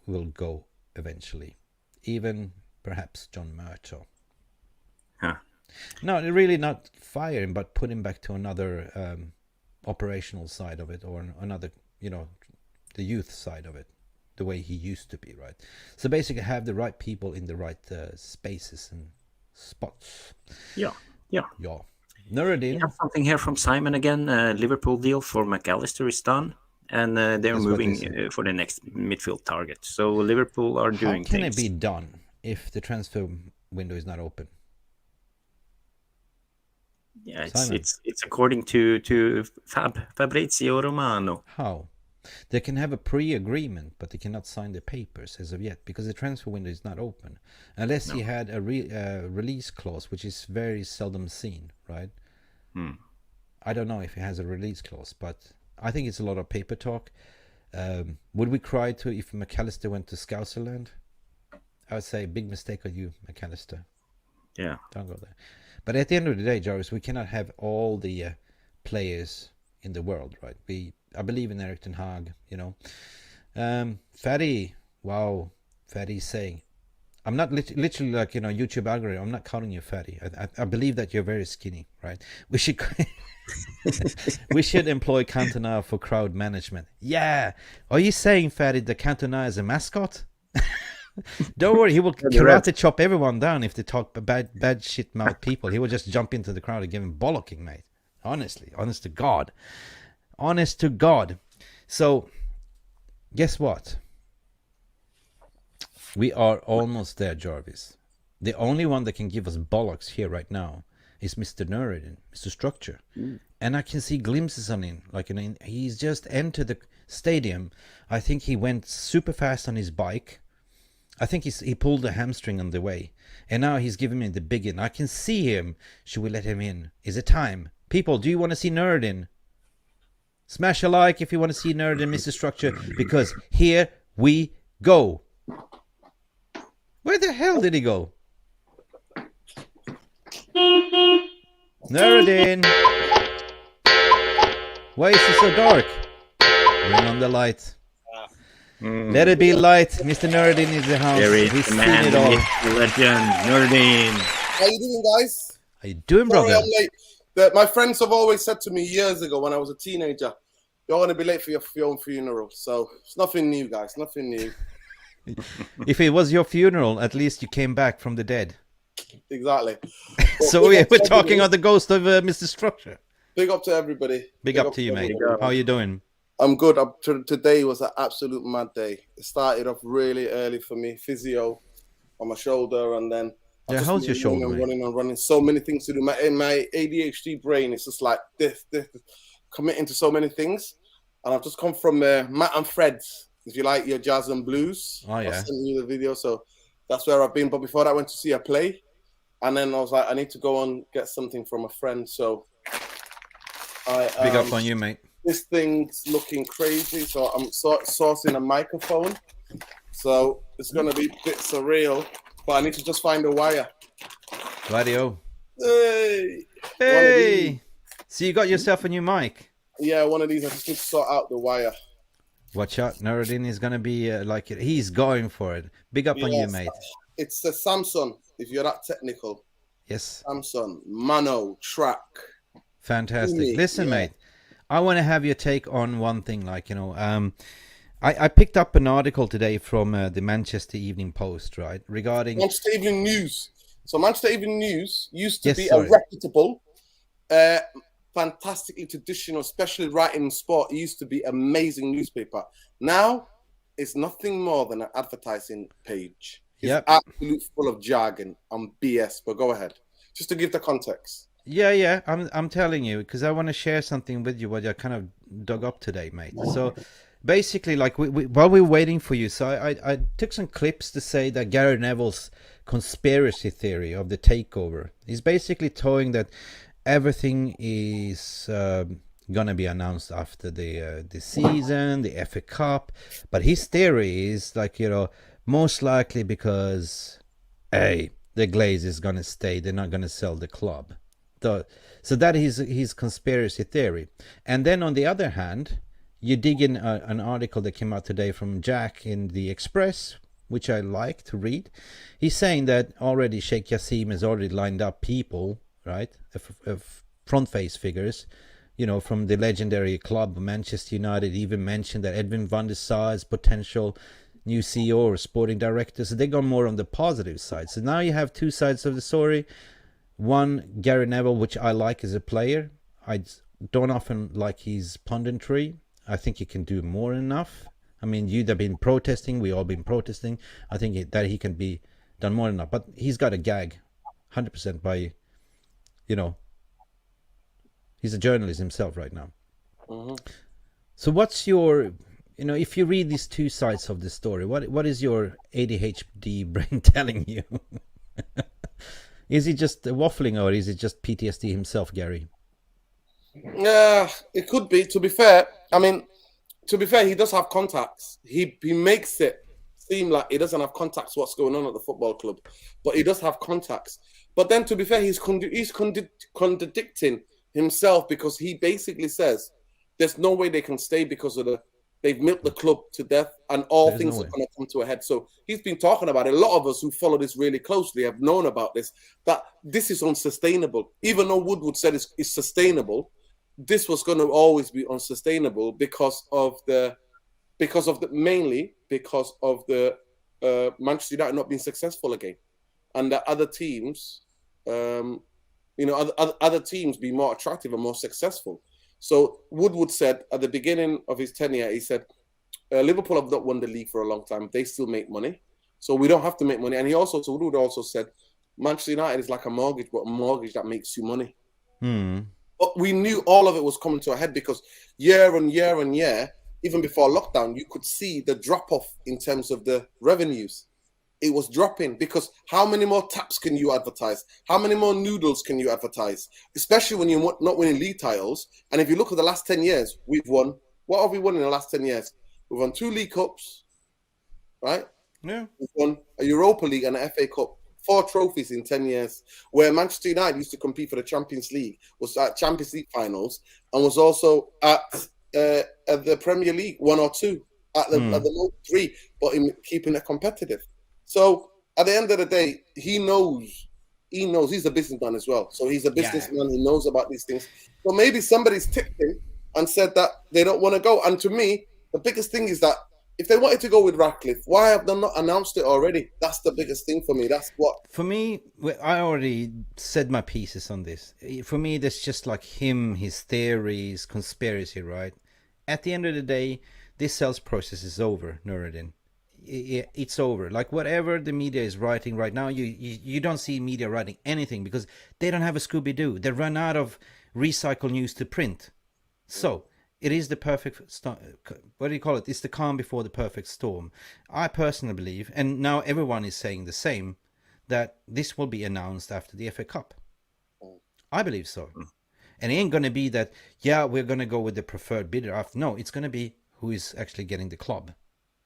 will go eventually. Even perhaps John Murto. No, really not fire him, but put him back to another operational side of it, or another, the youth side of it, the way he used to be, right? So basically have the right people in the right spaces and spots. Yeah. Nuradin. We have something here from Simon again. Liverpool deal for McAllister is done. And they're moving for the next midfield target. So Liverpool are doing things. How can it be done if the transfer window is not open? Yeah, it's according to Fabrizio Romano. How? They can have a pre-agreement, but they cannot sign the papers as of yet because the transfer window is not open, unless he had a release clause, which is very seldom seen, right? I don't know if he has a release clause, but I think it's a lot of paper talk. Would we cry to if McAllister went to Scouserland? I would say big mistake of you, McAllister. Yeah. Don't go there. But at the end of the day, Jarvis, we cannot have all the players in the world, right? I believe in Erik tenhag, you know. Fatty, wow, Fatty's saying, I'm not literally like, you know, YouTube algorithm. I'm not calling you fatty. I believe that you're very skinny, right? We should we should employ Cantona for crowd management. Yeah. Are you saying, Fatty, that Cantona is a mascot? Don't worry, he will karate chop everyone down if they talk bad shit mouth people. He will just jump into the crowd and give him bollocking, mate. Honestly, honest to God. Honest to God. So, guess what? We are almost there, Jarvis. The only one that can give us bollocks here right now is Mr. Nuradin, Mr. Structure. And I can see glimpses on him. Like, you know, he's just entered the stadium. I think he went super fast on his bike. I think he pulled a hamstring on the way. And now he's giving me the big in. I can see him. Should we let him in? Is it time? People, do you want to see Nuradin? Smash a like if you want to see Nuradin, Mr. Structure. Because here we go. Where the hell did he go? Nuradin! Why is it so dark? Bring on the light. Let it be light. Mr. Nuradin is the house. He's seen it all. The legend, Nuradin. How you doing, guys? How you doing, brother? Sorry, I'm late. My friends have always said to me years ago when I was a teenager, you're going to be late for your own funeral. So it's nothing new, guys. Nothing new. If it was your funeral, at least you came back from the dead. Exactly. So we're talking on the ghost of Mr. Structure. Big up to everybody. Big up to you, mate. How are you doing? I'm good. Today was an absolute mad day. It started off really early for me. Physio on my shoulder, and then how's your shoulder? Running. So many things to do. My ADHD brain is just like this, committing to so many things. And I've just come from Matt and Fred's. If you like your jazz and blues, oh yeah, I'll send you the video. So that's where I've been. But before that, I went to see a play, and then I was like, I need to go and get something from a friend. So big up on you, mate. This thing's looking crazy, so I'm sourcing a microphone. So it's gonna be a bit surreal, but I need to just find a wire. Radio. Hey! So you got yourself a new mic? Yeah, one of these. I just need to sort out the wire. Watch out, Nuradin is gonna be like it. He's going for it. Big up on you, mate. It's a Samsung. If you're that technical. Yes. Samsung Mono Track. Fantastic. Listen, mate. I want to have your take on one thing, like, you know, I picked up an article today from the Manchester Evening Post, right, regarding Manchester Evening News. So Manchester Evening News used to be a reputable, fantastically traditional, especially writing sport. It used to be amazing newspaper. Now it's nothing more than an advertising page. It's absolute full of jargon and BS. But go ahead, just to give the context. Yeah, I'm telling you, because I want to share something with you what I kind of dug up today, mate. So basically, like, while we're waiting for you, so I took some clips to say that Gary Neville's conspiracy theory of the takeover is basically towing that everything is gonna be announced after the season, the FA Cup. But his theory is, like, you know, most likely because the Glaze is gonna stay, they're not gonna sell the club. So that is his conspiracy theory. And then on the other hand, you dig in an article that came out today from Jack in the Express, which I like to read. He's saying that already Sheikh Yassim has already lined up people, right, front face figures, you know, from the legendary club Manchester United. Even mentioned that Edwin van der Sar is potential new CEO or sporting director. So they go more on the positive side. So now you have two sides of the story. One, Gary Neville, which I like as a player. I don't often like his punditry. I think he can do more than enough. I mean, you'd have been protesting. We all been protesting. I think that he can be done more than enough. But he's got a gag, 100% by, you know, he's a journalist himself right now. So what's your You know, if you read these two sides of the story, what is your ADHD brain telling you? Is he just waffling, or is it just PTSD himself, Gary? Yeah, it could be. To be fair, I mean, to be fair, he does have contacts. He makes it seem like he doesn't have contacts. What's going on at the football club, but he does have contacts. But then, to be fair, he's contradicting himself, because he basically says there's no way they can stay because of they've milked the club to death, and all things are going to come to a head. So he's been talking about it. A lot of us who follow this really closely have known about this, that this is unsustainable. Even though Woodward said it's sustainable, this was going to always be unsustainable because of the Manchester United not being successful again, and that other teams, other teams be more attractive and more successful. So Woodward said at the beginning of his tenure, he said, Liverpool have not won the league for a long time. They still make money, so we don't have to make money. And Woodward also said, Manchester United is like a mortgage, but a mortgage that makes you money. But we knew all of it was coming to a head, because year on year on year, even before lockdown, you could see the drop-off in terms of the revenues. It was dropping, because how many more taps can you advertise? How many more noodles can you advertise? Especially when you're not winning league titles. And if you look at the last 10 years, we've won. What have we won in the last 10 years? We've won 2 League Cups, right? Yeah. We've won a Europa League and an FA Cup. 4 trophies in 10 years, where Manchester United used to compete for the Champions League, was at Champions League finals, and was also at the Premier League 1 or 2, at the most 3, but in keeping it competitive. So at the end of the day, he knows he's a businessman as well. So he's a businessman, he knows about these things. So maybe somebody's tipped him and said that they don't want to go. And to me, the biggest thing is that if they wanted to go with Ratcliffe, why have they not announced it already? That's the biggest thing for me. That's what... For me, I already said my pieces on this. For me, that's just like him, his theories, conspiracy, right? At the end of the day, this sales process is over, Nuradin. It's over. Like whatever the media is writing right now, you don't see media writing anything, because they don't have a Scooby-Doo. They run out of recycled news to print. So... it is the perfect storm. What do you call it? It's the calm before the perfect storm. I personally believe, and now everyone is saying the same, that this will be announced after the FA Cup. I believe so. And it ain't going to be that, yeah, we're going to go with the preferred bidder. No, it's going to be who is actually getting the club.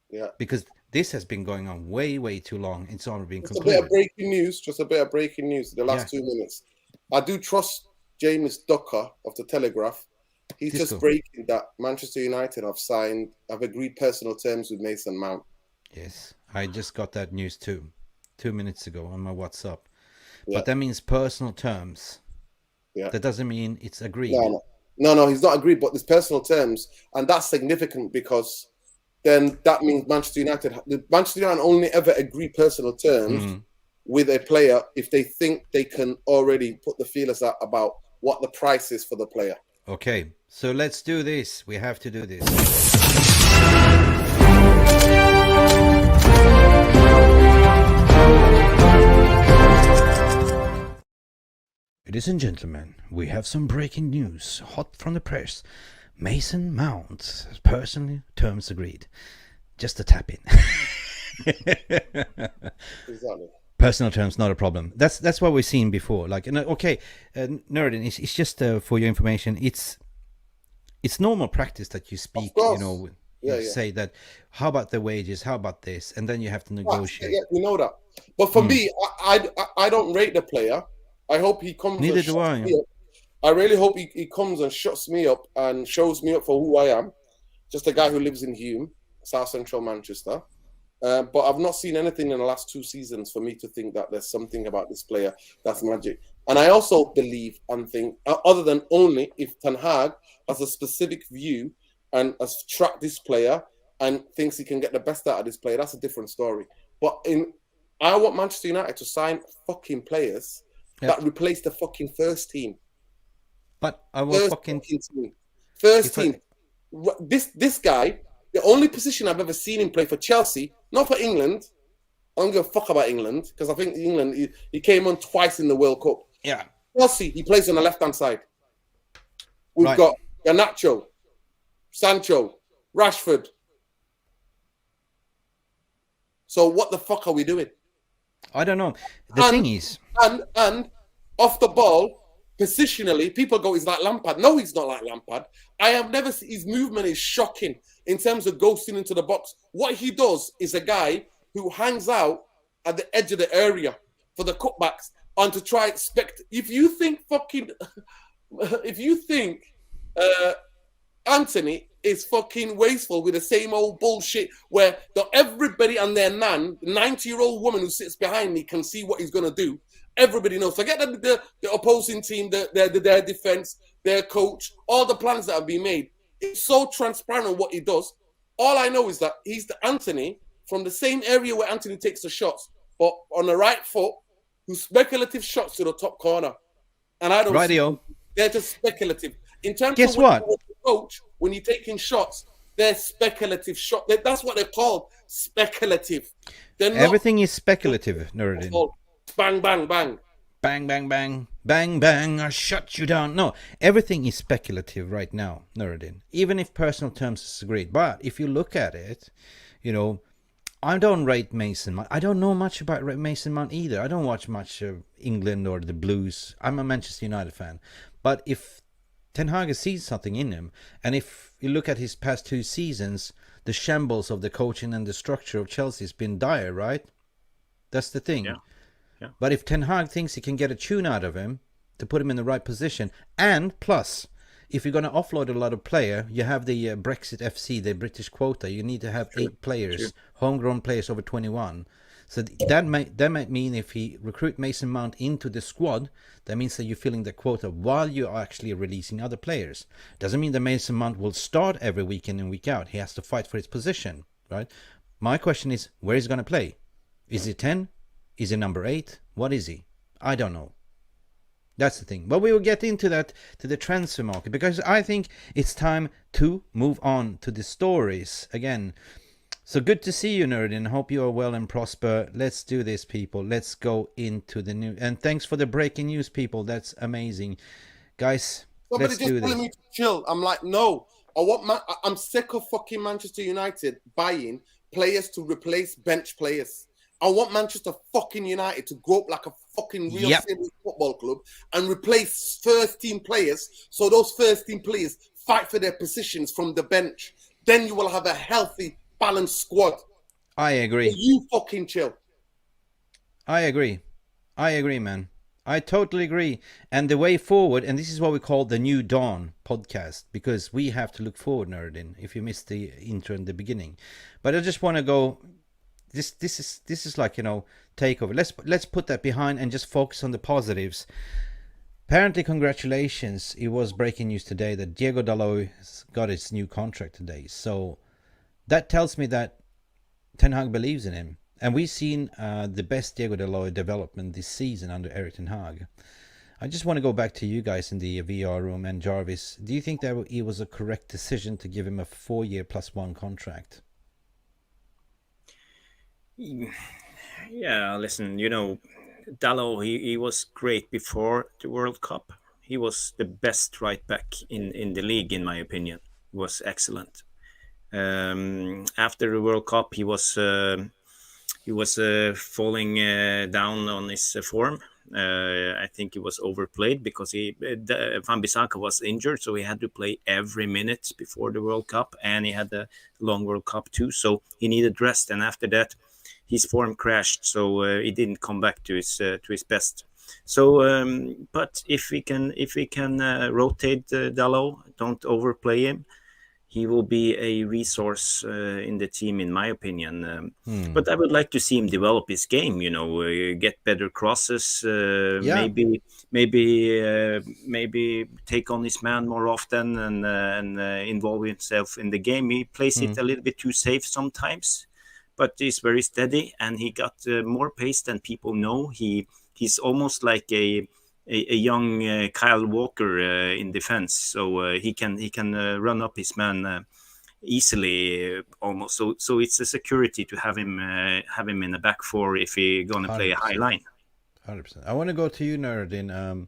Yeah. Because this has been going on way, way too long. It's already been Just concluded. a bit of breaking news. Just a bit of breaking news. The last 2 minutes. I do trust James Ducker of the Telegraph. He's just breaking that Manchester United have agreed personal terms with Mason Mount. Yes, I just got that news too, 2 minutes ago on my WhatsApp. Yeah. But that means personal terms. Yeah. That doesn't mean it's agreed. No, he's not agreed, but there's personal terms. And that's significant, because then that means Manchester United only ever agree personal terms with a player if they think they can already put the feelers out about what the price is for the player. Okay, so let's do this. We have to do this. Ladies and gentlemen, we have some breaking news, hot from the press. Mason Mount, personally, terms agreed. Just a tap in. Exactly. Personal terms, not a problem. That's what we've seen before. Like, okay, Nuradin, it's just for your information. It's normal practice that you speak. Say that. How about the wages? How about this? And then you have to negotiate. Yeah, we know that. But for me, I don't rate the player. I hope he comes. Neither do I. I really hope he comes and shuts me up and shows me up for who I am. Just a guy who lives in Hume, South Central Manchester. But I've not seen anything in the last 2 seasons for me to think that there's something about this player that's magic. And I also believe and think, other than only if Tenhag has a specific view and has tracked this player and thinks he can get the best out of this player, that's a different story. But I want Manchester United to sign fucking players that replace the fucking first team. But I will first team. This guy, the only position I've ever seen him play for Chelsea, not for England. I don't give a fuck about England, because I think England, he came on twice in the World Cup. Yeah. Chelsea, he plays on the left-hand side. We've got Garnacho, Sancho, Rashford, So what the fuck are we doing? I don't know. The thing is, and off the ball, positionally, people go, he's like Lampard. No, he's not like Lampard. I have never seen, his movement is shocking in terms of ghosting into the box. What he does is a guy who hangs out at the edge of the area for the cutbacks and to try expect. If you think Anthony is fucking wasteful with the same old bullshit where everybody and their 90-year-old woman who sits behind me can see what he's going to do. Everybody knows. Forget the opposing team, their defense, their coach, all the plans that have been made. It's so transparent on what he does. All I know is that he's the Anthony from the same area where Anthony takes the shots, but on the right foot, who's speculative shots to the top corner. And I don't Radio. They're just speculative. In terms Guess of what? Coach, when you're taking shots, they're speculative shots. That's what they're called, speculative. They're not everything is speculative, Nuradin. bang, bang, bang. Bang, bang, bang, bang, bang, I shut you down. No, everything is speculative right now, Nuradin. Even if personal terms is great. But if you look at it, you know, I don't rate Mason Mount. I don't know much about Mason Mount either. I don't watch much of England or the Blues. I'm a Manchester United fan. But if Ten Hag sees something in him, and if you look at his past 2 seasons, the shambles of the coaching and the structure of Chelsea has been dire, right? That's the thing. Yeah. Yeah. But if Ten Hag thinks he can get a tune out of him to put him in the right position, and plus, if you're going to offload a lot of player, you have the Brexit FC, the British quota. You need to have 8 players, homegrown players over 21. So that might mean if he recruit Mason Mount into the squad, that means that you're filling the quota while you're actually releasing other players. Doesn't mean that Mason Mount will start every week in and week out. He has to fight for his position, right? My question is, where is he going to play? Is he 10? Is he number 8? What is he? I don't know. That's the thing. But we will get into that, to the transfer market, because I think it's time to move on to the stories again. So good to see you, Nuradin. Hope you are well and prosper. Let's do this, people. Let's go into the new. And thanks for the breaking news, people. That's amazing, guys. Somebody let's just do telling this. me to chill. I'm like, no. I'm sick of fucking Manchester United buying players to replace bench players. I want Manchester fucking United to grow up like a fucking real serious football club and replace first-team players so those first-team players fight for their positions from the bench. Then you will have a healthy, balanced squad. I agree. So you fucking chill. I agree. I agree, man. I totally agree. And the way forward, and this is what we call the New Dawn podcast, because we have to look forward, Nuradin, if you missed the intro in the beginning. But I just want to go... This is like, you know, takeover. Let's put that behind and just focus on the positives. Apparently, congratulations. It was breaking news today that Diogo Dalot got his new contract today. So that tells me that Ten Hag believes in him. And we've seen the best Diogo Dalot development this season under Erik Ten Hag. I just want to go back to you guys in the VR room and Jarvis. Do you think that it was a correct decision to give him a 4-year +1 contract? Yeah, listen, you know, Dalot, he was great before the World Cup. He was the best right back in the league, in my opinion. He was excellent. After the World Cup, he was falling down on his form. I think he was overplayed because Wan-Bissaka was injured, so he had to play every minute before the World Cup, and he had a long World Cup too, so he needed rest. And after that, his form crashed, so he didn't come back to his best. So, but if we can rotate Dalot, don't overplay him, he will be a resource in the team, in my opinion. But I would like to see him develop his game. You know, get better crosses. Maybe take on his man more often and involve himself in the game. He plays it a little bit too safe sometimes, but he's very steady, and he got more pace than people know. He's almost like a young Kyle Walker in defense, so he can run up his man easily, almost. So it's a security to have him in the back four if he's gonna play a high line. 100%. I want to go to you, Nuradin.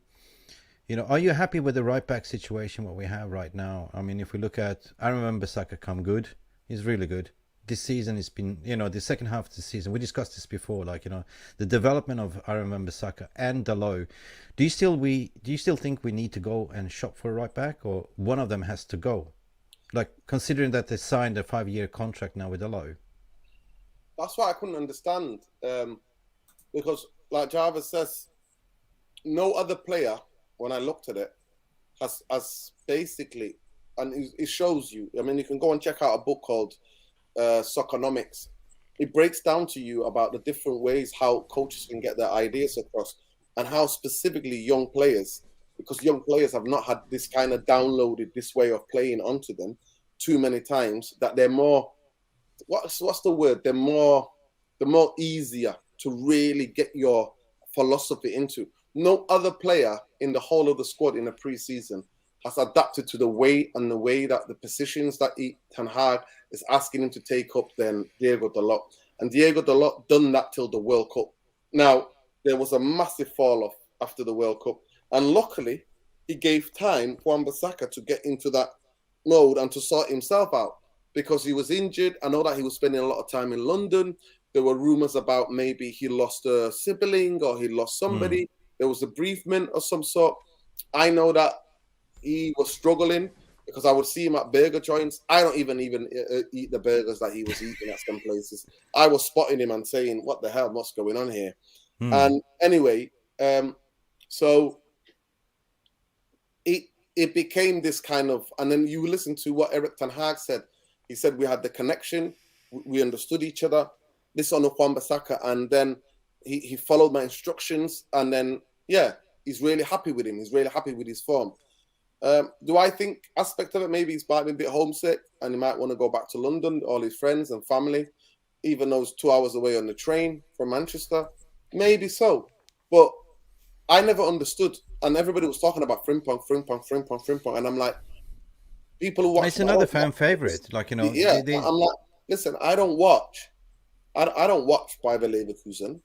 You know, are you happy with the right back situation what we have right now? I mean, if we look at, I remember Saka come good. He's really good. this season has been, the second half of the season. We discussed this before, like, the development of Aaron Wan-Bissaka and Dalot. Do you still think we need to go and shop for a right back, or one of them has to go? Like, considering that they signed a 5-year contract now with Dalot. That's why I couldn't understand, because, like Jarvis says, no other player, when I looked at it, has basically, and it shows you. I mean, you can go and check out a book called Soccernomics. It breaks down to you about the different ways how coaches can get their ideas across, and how specifically young players, because young players have not had this kind of downloaded this way of playing onto them too many times, that they're more, what's the word? They're more easier to really get your philosophy into. No other player in the whole of the squad in the pre-season has adapted to the way that the positions that tenhag is asking him to take up than Diogo Dalot. And Diogo Dalot done that till the World Cup. Now, there was a massive fall-off after the World Cup. And luckily, he gave time for Wan-Bissaka to get into that mode and to sort himself out, because he was injured. I know that he was spending a lot of time in London. There were rumors about maybe he lost a sibling or he lost somebody. There was a bereavement of some sort. I know that he was struggling, because I would see him at burger joints. I don't even eat the burgers that he was eating at some places. I was spotting him and saying, what the hell, what's going on here? And anyway, so it became this kind of, and then you listen to what Erik ten Hag said. He said we had the connection, we understood each other. This on Wan-Bissaka, and then he followed my instructions, and then he's really happy with him. He's really happy with his form. Do I think aspect of it, maybe he's might be a bit homesick and he might want to go back to London, all his friends and family, even though it's 2 hours away on the train from Manchester? Maybe so. But I never understood, and everybody was talking about Frimpong, and I'm like, people who watch... It's another fan favorite, like, I'm like, listen, I don't watch 𝒖𝒊𝒄𝒌 𝒍𝒊𝒔𝒉.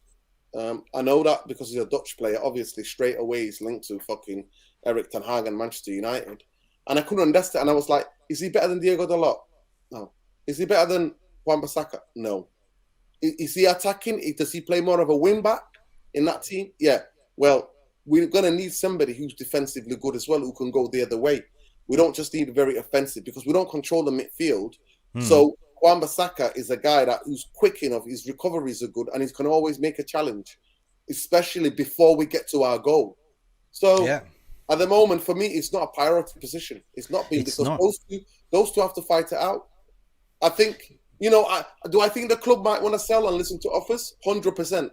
I know that because he's a Dutch player. Obviously, straight away he's linked to fucking Erik ten Hag and Manchester United. And I couldn't understand. And I was like, is he better than Diogo Dalot? No. Is he better than Wan-Bissaka? No. Is he attacking? Does he play more of a wing back in that team? Yeah. Well, we're going to need somebody who's defensively good as well, who can go the other way. We don't just need very offensive, because we don't control the midfield. So Wan-Bissaka is a guy who's quick enough, his recoveries are good, and he can always make a challenge, especially before we get to our goal. So at the moment, for me, it's not a priority position. It's not been, because those two have to fight it out. I think, do I think the club might want to sell and listen to offers? 100%.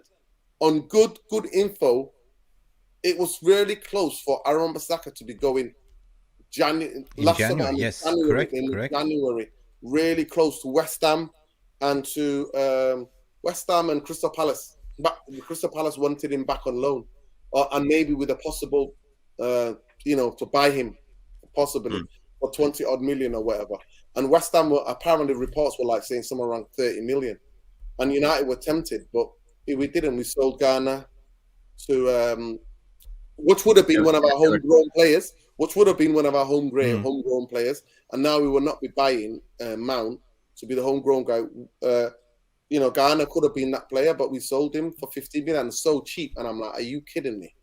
On good info, it was really close for Aaron Wan-Bissaka to be going January. Yes, correct. January. Really close to West Ham and to West Ham and Crystal Palace. But Crystal Palace wanted him back on loan, and maybe with a possible, to buy him possibly for 20 odd million or whatever. And West Ham were, apparently reports were like saying somewhere around 30 million, and United were tempted, but we didn't. We sold Ghana to which would have been one of our homegrown players. Homegrown players, and now we will not be buying Mount to be the homegrown guy. Ghana could have been that player, but we sold him for 50 million, and so cheap. And I'm like, are you kidding me?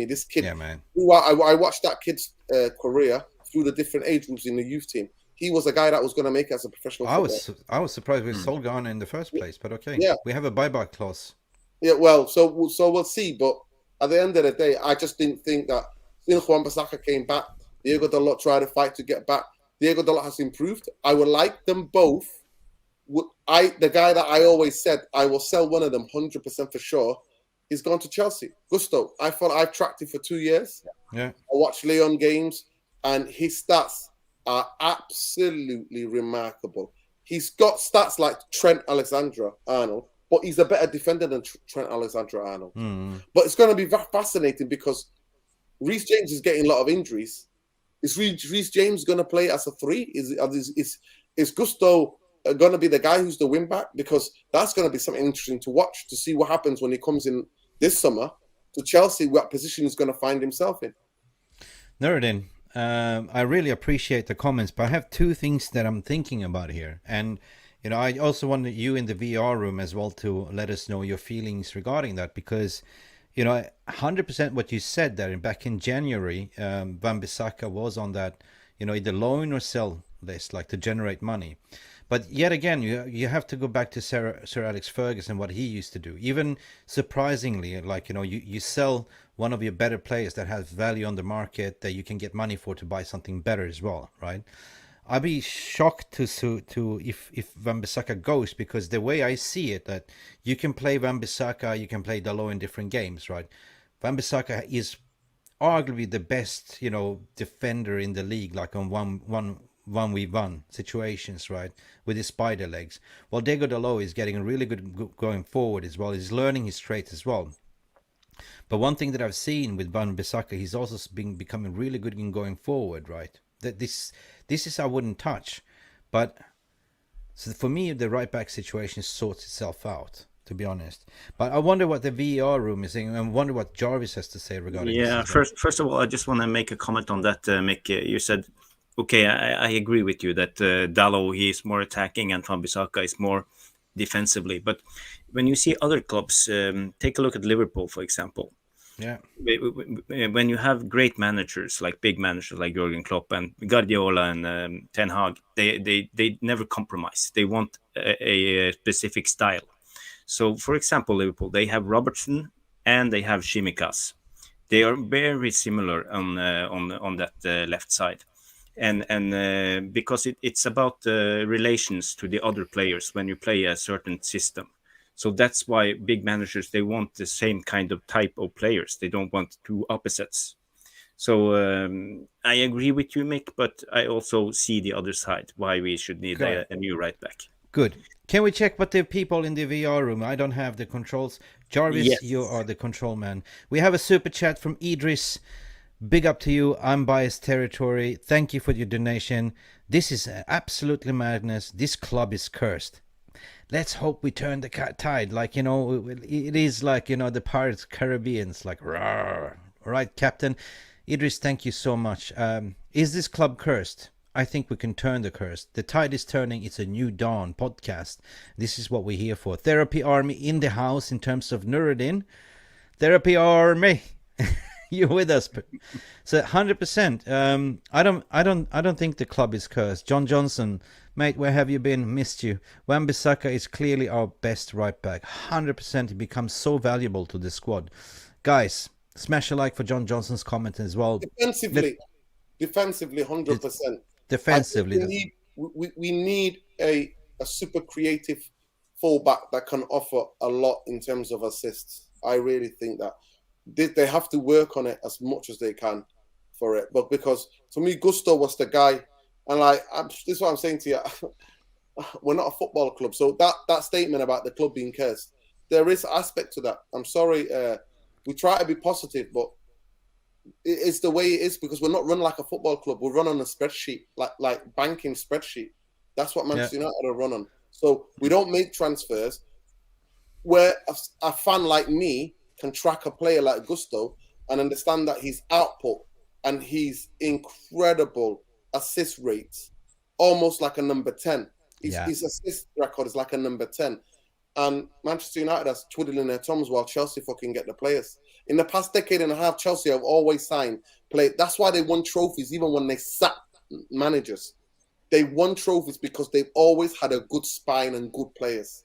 This kid, man. I watched that kid's career through the different age groups in the youth team. He was a guy that was going to make it as a professional footballer. I was surprised we sold Ghana in the first place, but okay. We have a buyback clause. Yeah, well, so we'll see. But at the end of the day, I just didn't think that. Since Wan-Bissaka came back, Diogo Dalot tried to fight to get back. Diogo Dalot has improved. I would like them both. The guy that I always said I will sell one of them 100% for sure, he's gone to Chelsea. Gusto. I've tracked him for 2 years. Yeah. I watched Leon games, and his stats are absolutely remarkable. He's got stats like Trent Alexander-Arnold, but he's a better defender than Trent Alexander-Arnold. But it's going to be fascinating, because Reece James is getting a lot of injuries. Is Reece James going to play as a 3? Is Gusto going to be the guy who's the wing back? Because that's going to be something interesting to watch, to see what happens when he comes in this summer to Chelsea, what position he's going to find himself in. Nuradin, I really appreciate the comments, but I have two things that I'm thinking about here. And You know, I also want you in the VR room as well to let us know your feelings regarding that, because, you know, 100% what you said there back in January, Wan-Bissaka was on that, you know, either loan or sell list, like to generate money. But yet again, you have to go back to Sir Alex Ferguson, what he used to do. Even surprisingly, like, you know, you sell one of your better players that has value on the market that you can get money for to buy something better as well, right? I'd be shocked to if Wan-Bissaka goes, because the way I see it, that you can play Wan-Bissaka, you can play Dalot in different games, right? Wan-Bissaka is arguably the best, you know, defender in the league, like on 1v1 situations, right, with his spider legs. Well, Diego Dalot is getting really good going forward as well. He's learning his traits as well. But one thing that I've seen with Wan-Bissaka, he's also becoming really good in going forward, right? That this is I wouldn't touch. But so for me, the right back situation sorts itself out, to be honest. But I wonder what the VAR room is saying, and I wonder what Jarvis has to say regarding this. Yeah, first of all, I just want to make a comment on that, Mick. You said, okay, I agree with you that Dalot, he is more attacking and Wan-Bissaka is more defensively. But when you see other clubs, take a look at Liverpool, for example. Yeah. When you have great managers, like big managers like Jurgen Klopp and Guardiola and Ten Hag, they never compromise. They want a specific style. So, for example, Liverpool, they have Robertson and they have Tsimikas. They are very similar on that left side, and because it's about relations to the other players when you play a certain system. So that's why big managers, they want the same kind of type of players. They don't want two opposites. So I agree with you, Mick, but I also see the other side, why we should need a new right back. Good. Can we check what the people in the VR room? I don't have the controls. Jarvis, yes. You are the control man. We have a super chat from Idris. Big up to you. I'm biased territory. Thank you for your donation. This is absolutely madness. This club is cursed. Let's hope we turn the tide. Like, you know, it is like, you know, the Pirates Caribbeans, like, rawr. All right, Captain. Idris, thank you so much. Is this club cursed? I think we can turn the curse. The tide is turning. It's a new dawn podcast. This is what we're here for. Therapy Army in the house in terms of Nuradin. Therapy Army. You're with us. So 100%. I don't think the club is cursed. John Johnson, mate, where have you been? Missed you. Wan-Bissaka is clearly our best right back. 100%. He becomes so valuable to the squad. Guys, smash a like for John Johnson's comment as well. Defensively, 100%. Defensively, we need a super creative fullback that can offer a lot in terms of assists. I really think that they have to work on it as much as they can for it. But because to me, Gusto was the guy, and this is what I'm saying to you. We're not a football club, so that statement about the club being cursed, there is aspect to that. I'm sorry, we try to be positive, but it's the way it is because we're not run like a football club. We run on a spreadsheet, like banking spreadsheet. That's what Manchester United are run on. So we don't make transfers where a fan like me can track a player like Gusto and understand that his output and his incredible assist rates, almost like a number 10. His assist record is like a number 10. And Manchester United has twiddling their thumbs while Chelsea fucking get the players. In the past decade and a half, Chelsea have always signed players. That's why they won trophies even when they sacked managers. They won trophies because they've always had a good spine and good players.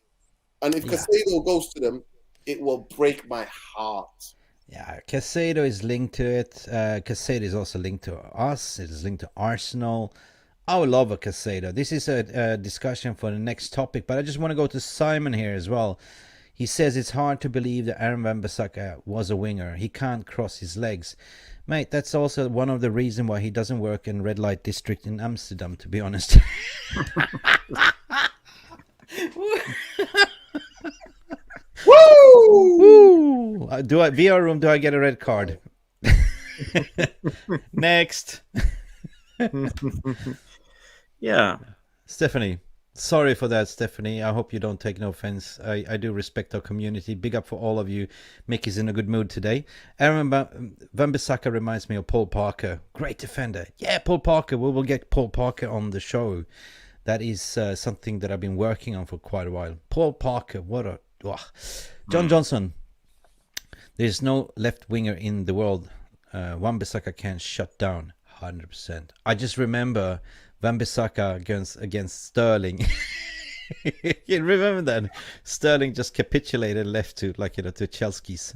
And if Caicedo goes to them, it will break my heart. Yeah, Caicedo is linked to it. Caicedo is also linked to us. It is linked to Arsenal. I would love a Caicedo. This is a discussion for the next topic, but I just want to go to Simon here as well. He says it's hard to believe that Aaron Wan-Bissaka was a winger. He can't cross his legs. Mate, that's also one of the reasons why he doesn't work in red light district in Amsterdam, to be honest. Woo! VR room, do I get a red card? Next. Yeah. Stephanie. Sorry for that, Stephanie. I hope you don't take no offense. I do respect our community. Big up for all of you. Mick is in a good mood today. Aaron Wan-Bissaka reminds me of Paul Parker. Great defender. Yeah, Paul Parker. We will get Paul Parker on the show. That is something that I've been working on for quite a while. Paul Parker, what a... John Johnson. There's no left winger in the world Wan-Bissaka can shut down 100%. I just remember Wan-Bissaka against Sterling. You remember that? Sterling just capitulated, left to to Chelsea's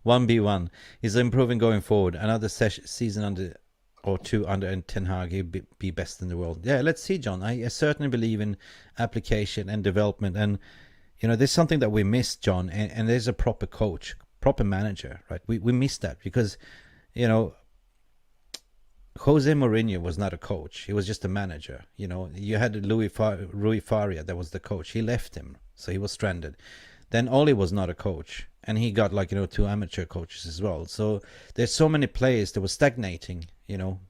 1v1. He's improving going forward. Another season under or two under tenhag, he'll be best in the world. Yeah, let's see, John. I certainly believe in application and development, and there's something that we missed, John, and there's a proper coach, proper manager, right? We missed that because Jose Mourinho was not a coach. He was just a manager. You had Rui Faria, that was the coach. He left him, so he was stranded. Then Oli was not a coach, and he got 2 amateur coaches as well. So there's so many players that were stagnating,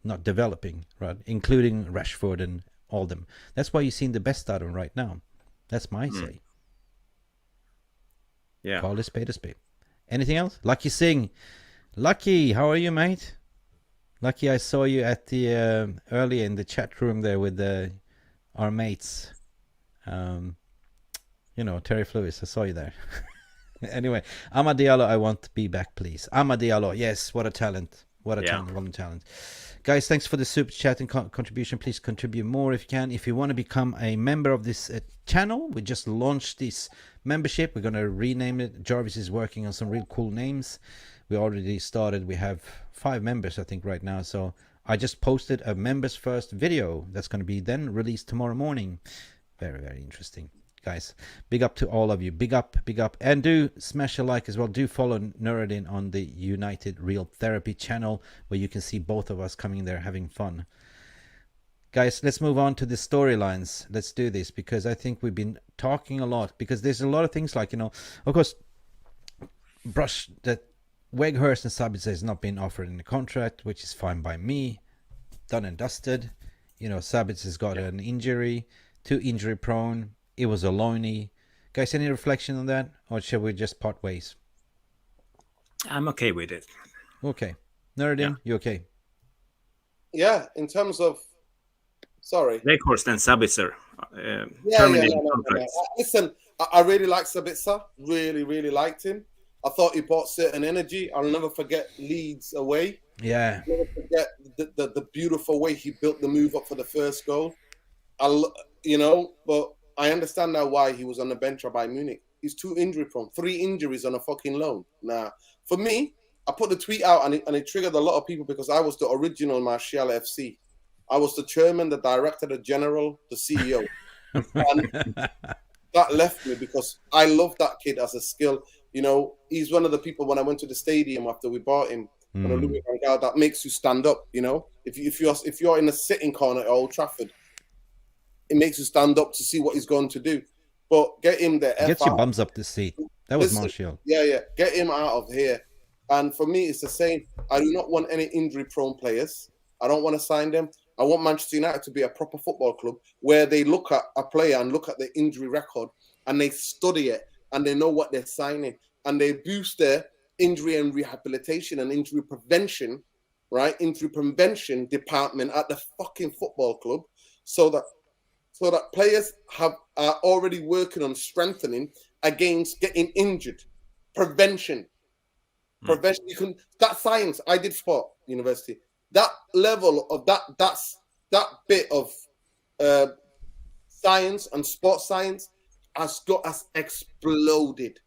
not developing, right? Including Rashford and all them. That's why you're seeing the best out of them right now. That's my say. Yeah. Call a spade a spade. Anything else? Lucky Singh. Lucky, how are you, mate? Lucky, I saw you at the earlier in the chat room there with our mates. Terry Lewis, I saw you there. Anyway, Amad Diallo, I want to be back, please. Amad Diallo, yes, what a talent. What a talent. Guys, thanks for the super chat and contribution. Please contribute more if you can. If you want to become a member of this channel, we just launched this membership. We're going to rename it. Jarvis is working on some real cool names. We already started. We have 5 members, I think, right now. So I just posted a members first video that's going to be then released tomorrow morning. Very, very interesting. Guys, big up to all of you. Big up. And do smash a like as well. Do follow Nuradin on the United Real Therapy channel, where you can see both of us coming there having fun. Guys, let's move on to the storylines. Let's do this, because I think we've been talking a lot, because there's a lot of things like, of course, brush that Weghorst and Sabitzer has not been offered in the contract, which is fine by me. Done and dusted. Sabitzer's got an injury, too injury prone. It was a loanee. Guys, any reflection on that? Or shall we just part ways? I'm okay with it. Okay. Nuradin, you okay? Yeah, in terms of... Sorry. Weghorst and Sabitzer. No. Listen, I really like Sabitzer. Really, really liked him. I thought he brought certain energy. I'll never forget Leeds away. Yeah. I'll never forget the beautiful way he built the move up for the first goal. But I understand now why he was on the bench by Munich. He's too injury prone. 3 injuries on a fucking loan. Nah. For me, I put the tweet out and it triggered a lot of people, because I was the original Martial FC. I was the chairman, the director, the general, the CEO. And that left me, because I love that kid as a skill. He's one of the people, when I went to the stadium after we bought him, Louis van Gaal, that makes you stand up. If you're in a sitting corner at Old Trafford, it makes you stand up to see what he's going to do. But get him there. Gets your bums up the seat. That was Martial. Yeah. Get him out of here. And for me, it's the same. I do not want any injury-prone players. I don't want to sign them. I want Manchester United to be a proper football club where they look at a player and look at the injury record and they study it and they know what they're signing and they boost their injury and rehabilitation and injury prevention, right? Injury prevention department at the fucking football club, so that players are already working on strengthening against getting injured. Prevention. That science. I did sport university. That level of that bit of science and sports science has exploded.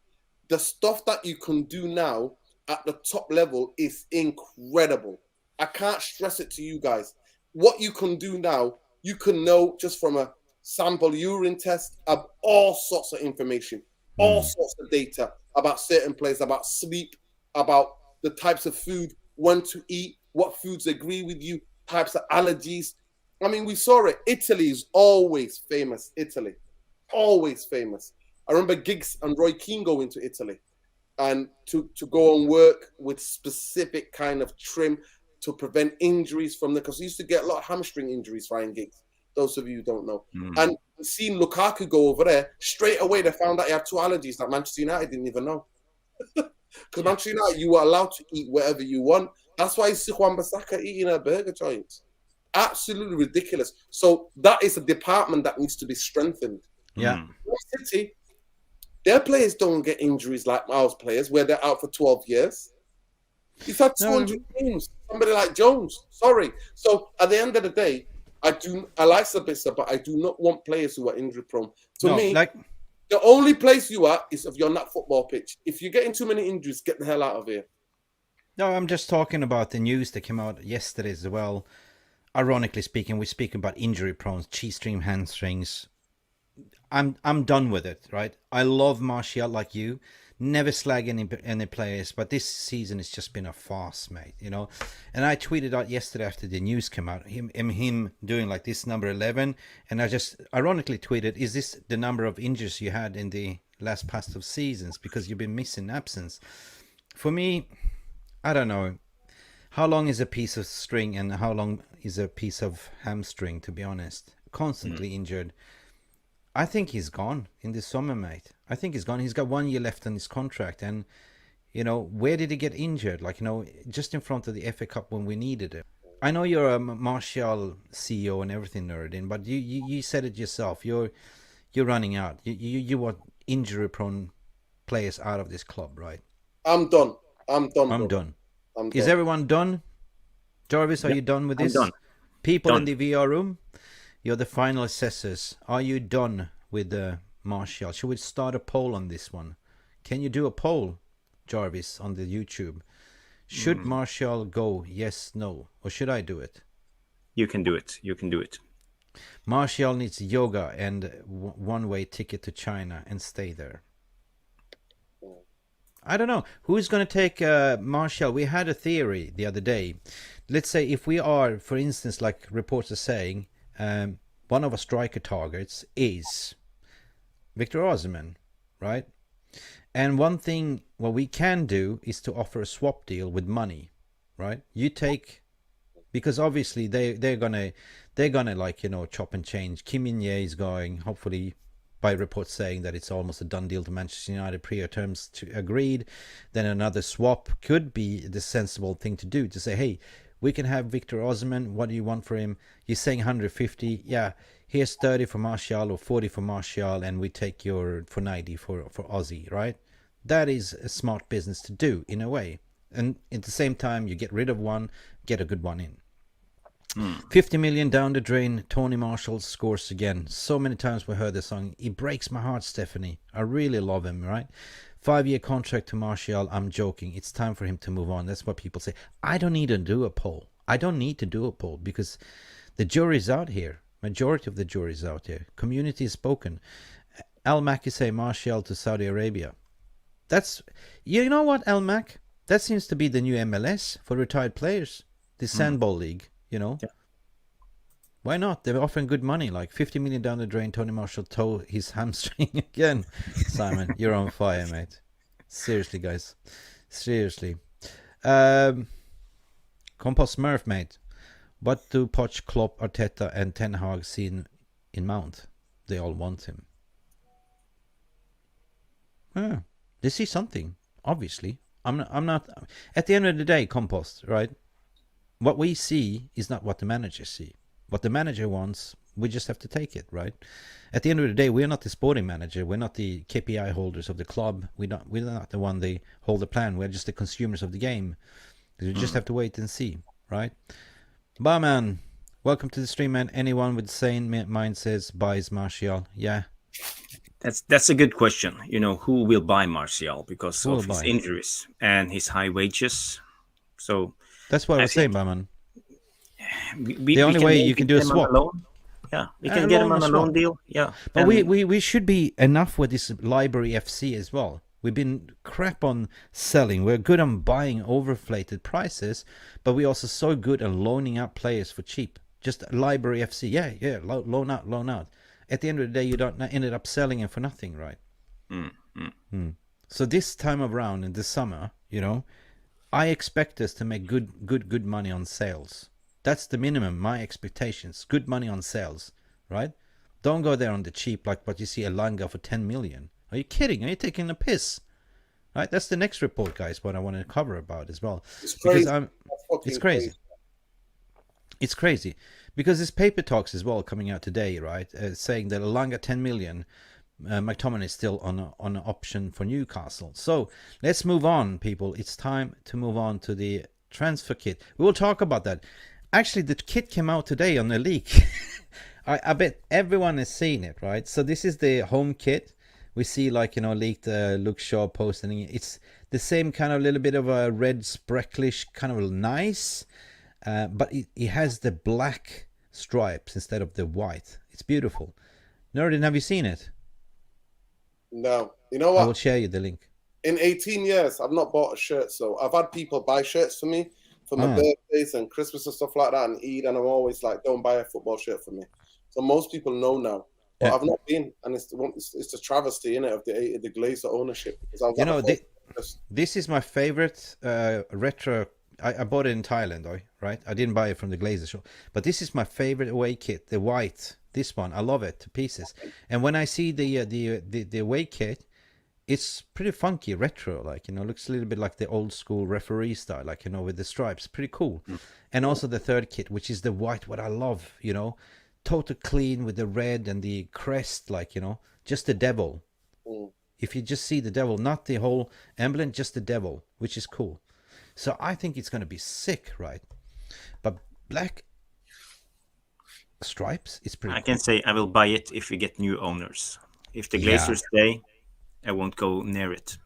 The stuff that you can do now at the top level is incredible. I can't stress it to you guys. What you can do now, you can know just from a sample urine test of all sorts of information, all sorts of data about certain players, about sleep, about the types of food, when to eat, what foods agree with you, types of allergies. I mean, we saw it. Italy is always famous. Italy, always famous. I remember Giggs and Roy Keane going to Italy and to go and work with specific kind of trim to prevent injuries from because he used to get a lot of hamstring injuries, Ryan Giggs. Those of you who don't know. And seeing Lukaku go over there, straight away they found out he had 2 allergies that Manchester United didn't even know. Because Manchester United, you were allowed to eat whatever you want. That's why you see Wan-Bissaka eating a burger joint. Absolutely ridiculous. So that is a department that needs to be strengthened. Yeah. City, their players don't get injuries like Miles players, where they're out for 12 years. He's had 200 games. Somebody like Jones. Sorry. So at the end of the day, I like Sabitzer, but I do not want players who are injury prone. To me, the only place you are is if you're not football pitch. If you're getting too many injuries, get the hell out of here. No, I'm just talking about the news that came out yesterday as well. Ironically speaking, we speak about injury prone, G-string, hamstrings. I'm done with it, right? I love Martial like you. Never slag any players, but this season it's just been a farce, mate, you know. And I tweeted out yesterday after the news came out, him doing like this number 11, and I just ironically tweeted, is this the number of injuries you had in the last past of seasons, because you've been missing absence? For me, I don't know. How long is a piece of string and how long is a piece of hamstring, to be honest? Constantly injured. I think he's gone in the summer, mate. I think he's gone. He's got 1 year left on his contract. And, you know, where did he get injured? Like, you know, just in front of the FA Cup when we needed it. I know you're a Martial CEO and everything, Nuradin, but you said it yourself. You're running out. You want injury-prone players out of this club, right? I'm done. I'm done. Is everyone done? Jarvis, are you done with this? I'm done. People in the VR room, you're the final assessors. Are you done with Martial? Should we start a poll on this one? Can you do a poll, Jarvis, on the YouTube? Should Martial go? Yes, no. Or should I do it? You can do it. You can do it. Martial needs yoga and one-way ticket to China and stay there. I don't know. Who's going to take Martial? We had a theory the other day. Let's say if we are, for instance, like reports are saying, one of our striker targets is Victor Osimhen, right? And one thing what we can do is to offer a swap deal with money, right? You take, because obviously they're gonna like, you know, chop and change. Kim Min-jae is going, hopefully, by reports saying that it's almost a done deal to Manchester United, prior terms agreed. Then another swap could be the sensible thing to do, to say, hey, we can have Victor Osimhen. What do you want for him? You're saying 150. Yeah, here's 30 for Martial or 40 for Martial, and we take your for 90 for Aussie, right? That is a smart business to do in a way. And at the same time, you get rid of one, get a good one in. 50 million down the drain. Tony Marshall scores again. So many times we heard the song. He breaks my heart, Stephanie. I really love him, right? 5-year contract to Martial. I'm joking. It's time for him to move on. That's what people say. I don't need to do a poll. I don't need to do a poll because the jury's out here. Majority of the jury's out here. Community is spoken. 𝒊𝒄𝒌 say Martial to Saudi Arabia. That's, you know what, 𝒊𝒄𝒌? That seems to be the new MLS for retired players. The Sandball League. You know, why not? They're offering good money, like 50 million down the drain. Tony Marshall tore his hamstring again. Simon, you're on fire, mate. Seriously, guys. Seriously. Compost Smurf, mate. What do Poch, Klopp, Arteta, and tenhag see in Mount? They all want him. They see something, obviously. I'm not. At the end of the day, Compost, right? What we see is not what the manager see. What the manager wants, we just have to take it, right? At the end of the day, we're not the sporting manager. We're not the KPI holders of the club. We're not the one they hold the plan. We're just the consumers of the game. We just have to wait and see, right? Barman, welcome to the stream, man. Anyone with sane mind says buys Martial. Yeah. That's a good question. You know, who will buy Martial because of his injuries and his high wages? So that's what I was saying, Barman. The only way you can do a swap. Yeah, we can get him on a loan deal. Yeah, but we should be enough with this library FC as well. We've been crap on selling. We're good on buying overflated prices, but we're also so good at loaning out players for cheap. Just library FC, yeah, loan out. At the end of the day, you don't ended up selling him for nothing, right? So this time around in the summer, you know, I expect us to make good money on sales. That's the minimum, my expectations. Good money on sales, right? Don't go there on the cheap like what you see Elanga for 10 million. Are you kidding? Are you taking a piss? Right? That's the next report, guys, what I want to cover about as well. It's crazy. It's crazy. It's crazy. Because there's paper talks as well coming out today, right? Saying that Elanga 10 million, McTominay is still on an option for Newcastle. So let's move on, people. It's time to move on to the transfer kit. We will talk about that. Actually, the kit came out today on the leak. I bet everyone has seen it, right? So this is the home kit. We see, like, you know, leaked Luke Shaw posting. It's the same kind of little bit of a red sprecklish, kind of nice. But it has the black stripes instead of the white. It's beautiful. Nuradin, have you seen it? No. You know what? I will share you the link. In 18 years, I've not bought a shirt. So I've had people buy shirts for me for my birthdays and Christmas and stuff like that and Eid. And I'm always like, don't buy a football shirt for me. So most people know now. But yeah. I've not been. And it's a travesty, innit, of the Glazer ownership. You know, this is my favorite retro. I bought it in Thailand, right? I didn't buy it from the Glazer shop. But this is my favorite away kit, the white. This one, I love it to pieces. And when I see the away kit, it's pretty funky, retro, like, you know, looks a little bit like the old school referee style, like, you know, with the stripes, pretty cool. And also the third kit, which is the white, what I love, you know, total clean with the red and the crest, like, you know, just the devil. If you just see the devil, not the whole emblem, just the devil, which is cool. So I think it's going to be sick, right? But black stripes is pretty I can say I will buy it if we get new owners. If the Glazers stay, I won't go near it.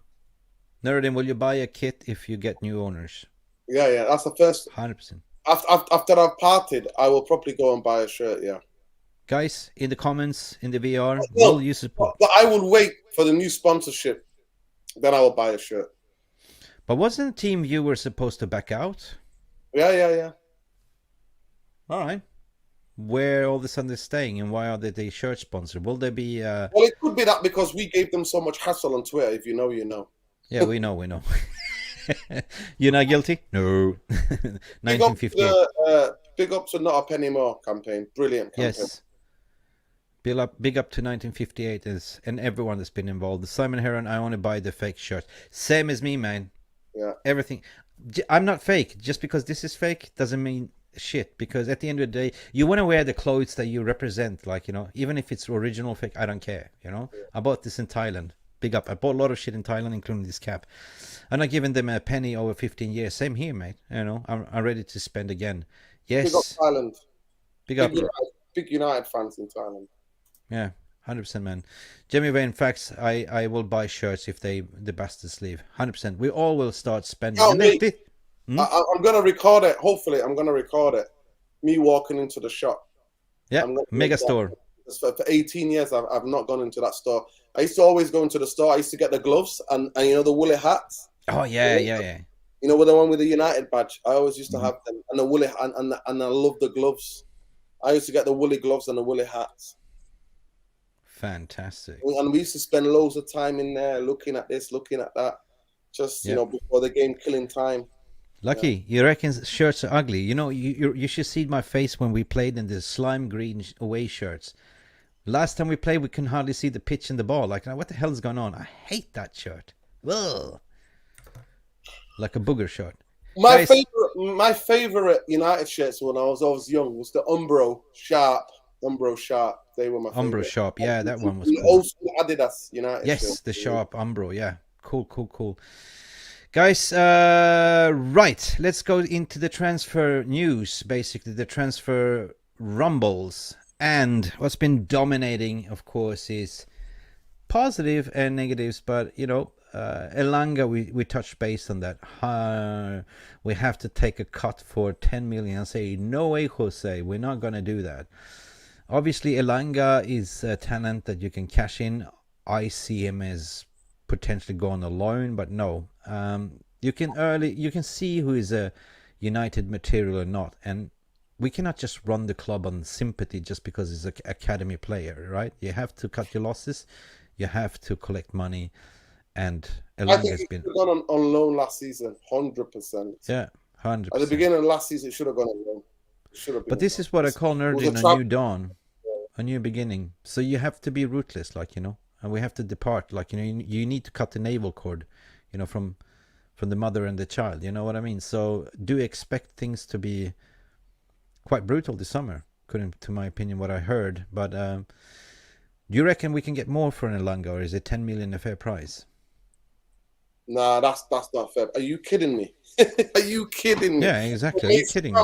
Nuradin, will you buy a kit if you get new owners? Yeah, that's the first. 100%. After I've parted, I will probably go and buy a shirt, yeah. Guys, in the comments, in the VR, will you support? But I will wait for the new sponsorship. Then I will buy a shirt. But wasn't Team Viewer supposed to back out? Yeah. All right. Where all of a sudden they're staying and why are they the shirt sponsor? Will there be... Well, it could be that because we gave them so much hassle on Twitter. If you know, you know. Yeah, we know. You're not guilty? No. 1958. Big up to Not a Penny More campaign. Brilliant campaign. Yes. Big up to 1958 and everyone that's been involved. Simon Heron, I want to buy the fake shirt. Same as me, man. Yeah. Everything. I'm not fake. Just because this is fake doesn't mean shit. Because at the end of the day, you want to wear the clothes that you represent. Like, you know, even if it's original fake, I don't care. You know, I bought this in Thailand. Big up. I bought a lot of shit in Thailand, including this cap. I'm not giving them a penny over 15 years. Same here, mate. You know, I'm ready to spend again. Yes. Big up Thailand. Big up. Big United fans in Thailand. Yeah. 100%, man. Jimmy Wayne, facts. I will buy shirts if the bastards leave. 100%. We all will start spending. Oh, I'm gonna record it. Hopefully, I'm gonna record it. Me walking into the shop. Yeah, mega store. For 18 years, I've not gone into that store. I used to always go into the store. I used to get the gloves and you know the woolly hats. Oh yeah. You know, with the one with the United badge. I always used to have them and the woolly and I love the gloves. I used to get the woolly gloves and the woolly hats. Fantastic. And we used to spend loads of time in there looking at this, looking at that, just you know, before the game, killing time. Lucky, you reckon shirts are ugly? You know, you should see my face when we played in the slime green away shirts. Last time we played, we couldn't hardly see the pitch and the ball. Like, what the hell is going on? I hate that shirt. Ugh. Like a booger shirt. My favorite United shirts when I was young was the Umbro Sharp. They were my favorite. Umbro Sharp, yeah, that one was the cool. old school Adidas United. Yes, shirt. the Sharp Umbro, yeah. Cool. Guys, right, let's go into the transfer news, basically the transfer rumbles. And what's been dominating, of course, is positive and negatives, but, you know, Elanga, we touched base on that. We have to take a cut for 10 million and say, no way, Jose, we're not going to do that. Obviously, Elanga is a talent that you can cash in. I see him as potentially going alone, but no. You can see who is a United material or not, and we cannot just run the club on sympathy just because he's an academy player, right? You have to cut your losses. You have to collect money. And Elanga has been gone on loan last season, 100%. Yeah, 100%. At the beginning of last season, it should have gone on loan. But this is what I call Nuradin a new dawn, a new beginning. So you have to be ruthless, like, you know, and we have to depart, like, you know, you need to cut the navel cord, you know, from the mother and the child. You know what I mean? So do expect things to be quite brutal this summer. according to my opinion, what I heard. But do you reckon we can get more for an Elanga, or is it 10 million a fair price? Nah, that's not fair. Are you kidding me? Are you kidding me? Yeah, exactly. Are you kidding me?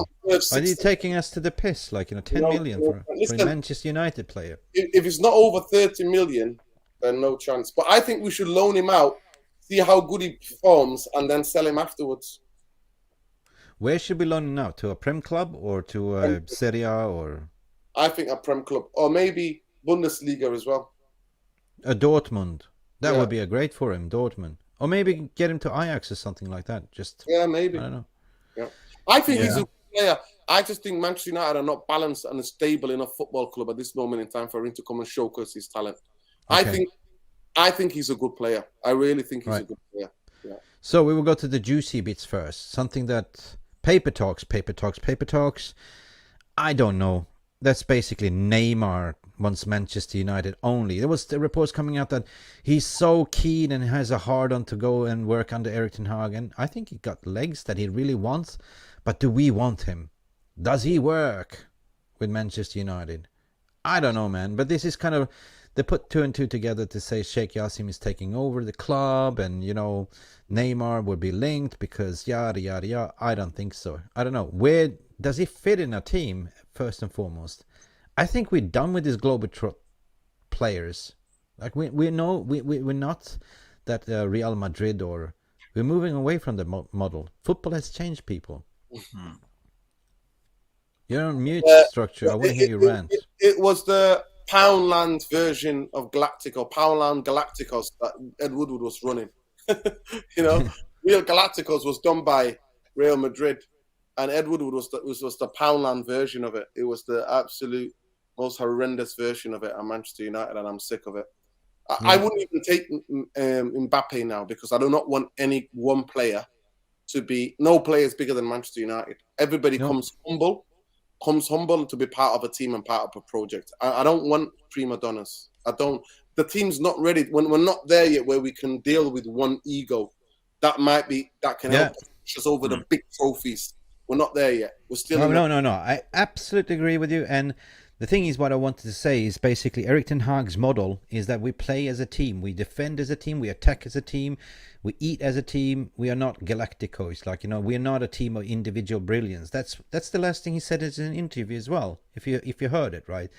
Are you taking us to the piss? Like, 10 million for a Manchester United player? If it's not over 30 million, then no chance. But I think we should loan him out, see how good he performs, and then sell him afterwards. Where should we loan him now? To a Prem club or to a Serie A, or? I think a Prem club, or maybe Bundesliga as well. A Dortmund. That would be a great for him, Dortmund. Or maybe get him to Ajax or something like that. Just maybe. I don't know. Yeah, I think he's a good player. I just think Manchester United are not balanced and stable enough football club at this moment in time for him to come and showcase his talent. Okay. I think he's a good player. I really think he's a good player. Yeah. So we will go to the juicy bits first. Something that paper talks. I don't know. That's basically Neymar wants Manchester United only. There was the reports coming out that he's so keen and has a hard-on to go and work under Erik ten Hag. And I think he got legs that he really wants. But do we want him? Does he work with Manchester United? I don't know, man. But this is kind of... They put 2 and 2 together to say Sheikh Yassim is taking over the club and, Neymar would be linked because yada, yada, yada. I don't think so. I don't know. Where does he fit in a team, first and foremost? I think we're done with these global players. Like, we're not that Real Madrid, or we're moving away from the model. Football has changed people. You're on mute, Structure. I want to hear you rant. It was the Poundland version of Galactic, or Poundland Galacticos, that Ed Woodward was running. Real Galacticos was done by Real Madrid, and Ed Woodward was the Poundland version of it. It was the absolute most horrendous version of it at Manchester United, and I'm sick of it. I wouldn't even take Mbappe now, because I do not want any one player to be... No player is bigger than Manchester United. Everybody comes humble to be part of a team and part of a project. I don't want prima donnas. The team's not ready. When we're not there yet where we can deal with one ego, that can help push us over the big trophies. We're not there yet. We're still... No. I absolutely agree with you. And the thing is, what I wanted to say is basically Erik ten Hag's model is that we play as a team. We defend as a team. We attack as a team. We eat as a team. We are not Galacticos. We're not a team of individual brilliance. That's the last thing he said in an interview as well, if you heard it, right?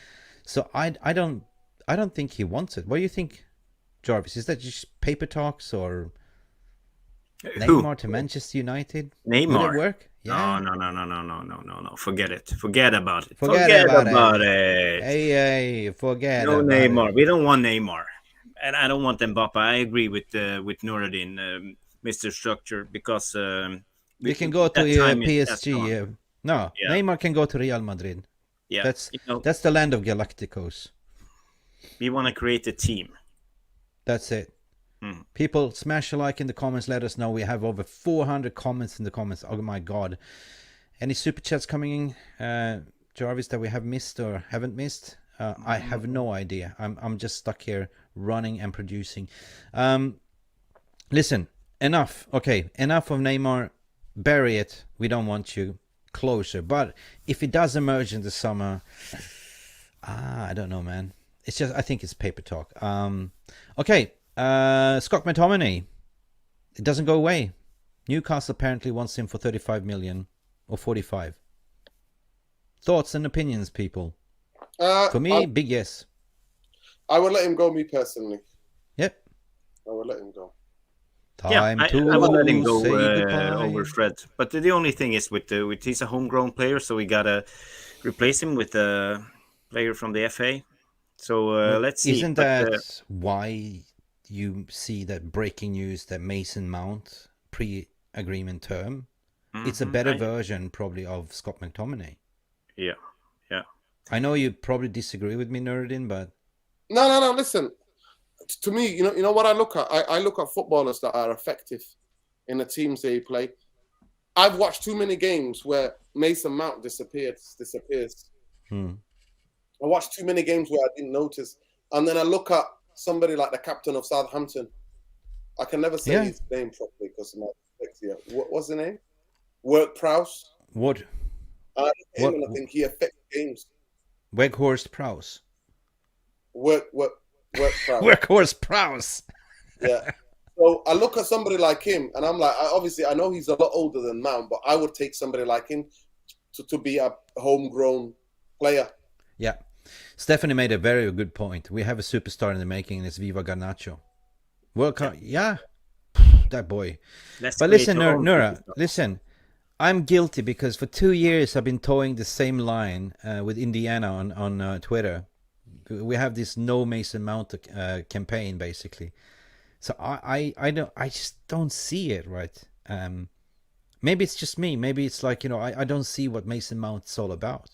So I don't think he wants it. What do you think, Jarvis? Is that just paper talks, or Neymar to Manchester United? Neymar? Would it work? Yeah. No. Forget it. Forget about it. Forget about it. Hey, forget no about Neymar. it. We don't want Neymar. And I don't want Mbappe. I agree with Nuradin, Mr. Structure, because... we can go to PSG. Neymar can go to Real Madrid. Yeah, that's the land of Galacticos. We want to create a team. That's it. People, smash a like in the comments. Let us know. We have over 400 comments in the comments. Oh my god. Any super chats coming in, Jarvis, that we have missed or haven't missed? I have no idea. I'm just stuck here running and producing. Listen, enough. Okay, enough of Neymar. Bury it. We don't want you closer. But if it does emerge in the summer, I don't know, man. It's just, I think it's paper talk. Okay. 𝒂𝒏 𝑹𝒖𝒃𝒚, it doesn't go away. Newcastle apparently wants him for 35 million or 45. Thoughts and opinions, people? For me, big yes. I would let him go, me personally. Yep. I would let him go. I would let him go over Fred. But the only thing is with he's a homegrown player, so we gotta replace him with a player from the FA. So let's see. Isn't that why you see that breaking news that Mason Mount pre-agreement term? It's a better version probably of 𝒂𝒏 𝑹𝒖𝒃𝒚. Yeah. I know you probably disagree with me, Nuradin, but no. Listen, to me, you know what I look at. I look at footballers that are effective in the teams they play. I've watched too many games where Mason Mount disappears. I watched too many games where I didn't notice, and then I look at somebody like the captain of Southampton. I can never say his name properly because of my dyslexia. What's the name? 𝒊𝒄𝒌 𝑹𝒆𝒂𝒏𝒅𝒊𝒔𝒉. what? And I think he affects games. Weghorst Prowse. Workhorse Prowse. Yeah. So I look at somebody like him, and I'm like, obviously, I know he's a lot older than Mount, but I would take somebody like him to be a homegrown player. Yeah. Stephanie made a very good point. We have a superstar in the making, and it's Viva Garnacho. World Cup, yeah. That boy. But listen, Nura, listen. I'm guilty because for 2 years I've been towing the same line with Indiana on Twitter. We have this no Mason Mount campaign basically. So I just don't see it, right? Maybe it's just me. Maybe it's like, I don't see what Mason Mount's all about.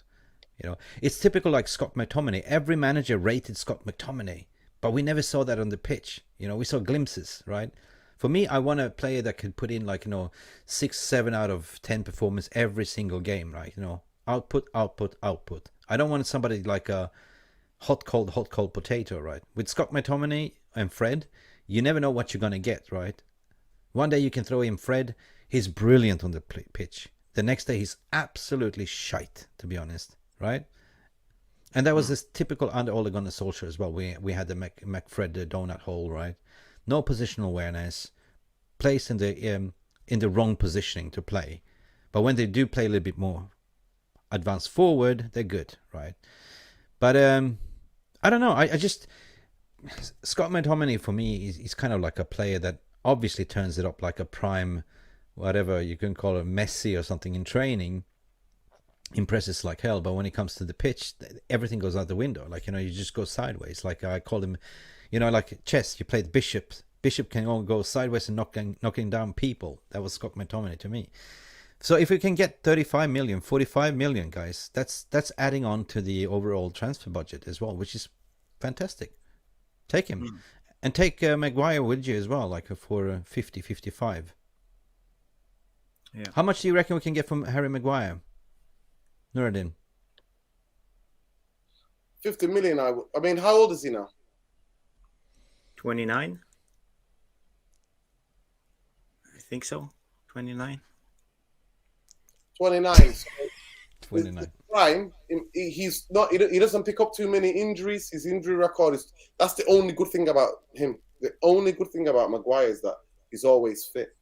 It's typical like Scott McTominay. Every manager rated Scott McTominay, but we never saw that on the pitch. We saw glimpses, right? For me, I want a player that could put in like, 6, 7 out of 10 performance every single game, right? Output, output, output. I don't want somebody like a hot, cold potato, right? With Scott McTominay and Fred, you never know what you're going to get, right? One day you can throw in Fred. He's brilliant on the pitch. The next day he's absolutely shite, to be honest, right? And that was this typical under Ole Gunnar Solskjaer as well. We had the McFred donut hole, right? No positional awareness, placed in the wrong positioning to play. But when they do play a little bit more advanced forward, they're good, right? But I don't know. I just Scott McTominay for me is kind of like a player that obviously turns it up like a prime, whatever you can call it, Messi or something in training. Impresses like hell, but when it comes to the pitch, everything goes out the window. Like, you just go sideways. Like I call him, like chess, you played bishop. Bishop can all go sideways and knocking down people. That was Scott McTominay to me. So if we can get 35 million, 45 million, guys, that's adding on to the overall transfer budget as well, which is fantastic. Take him. And take Maguire with you as well, like for 50, 55. Yeah. How much do you reckon we can get from Harry Maguire? Nuradin? 50 million, I mean, how old is he now? 29? I think so. 29. 29. So 29. Prime, he's not. He doesn't pick up too many injuries. His injury record that's the only good thing about him. The only good thing about Maguire is that he's always fit.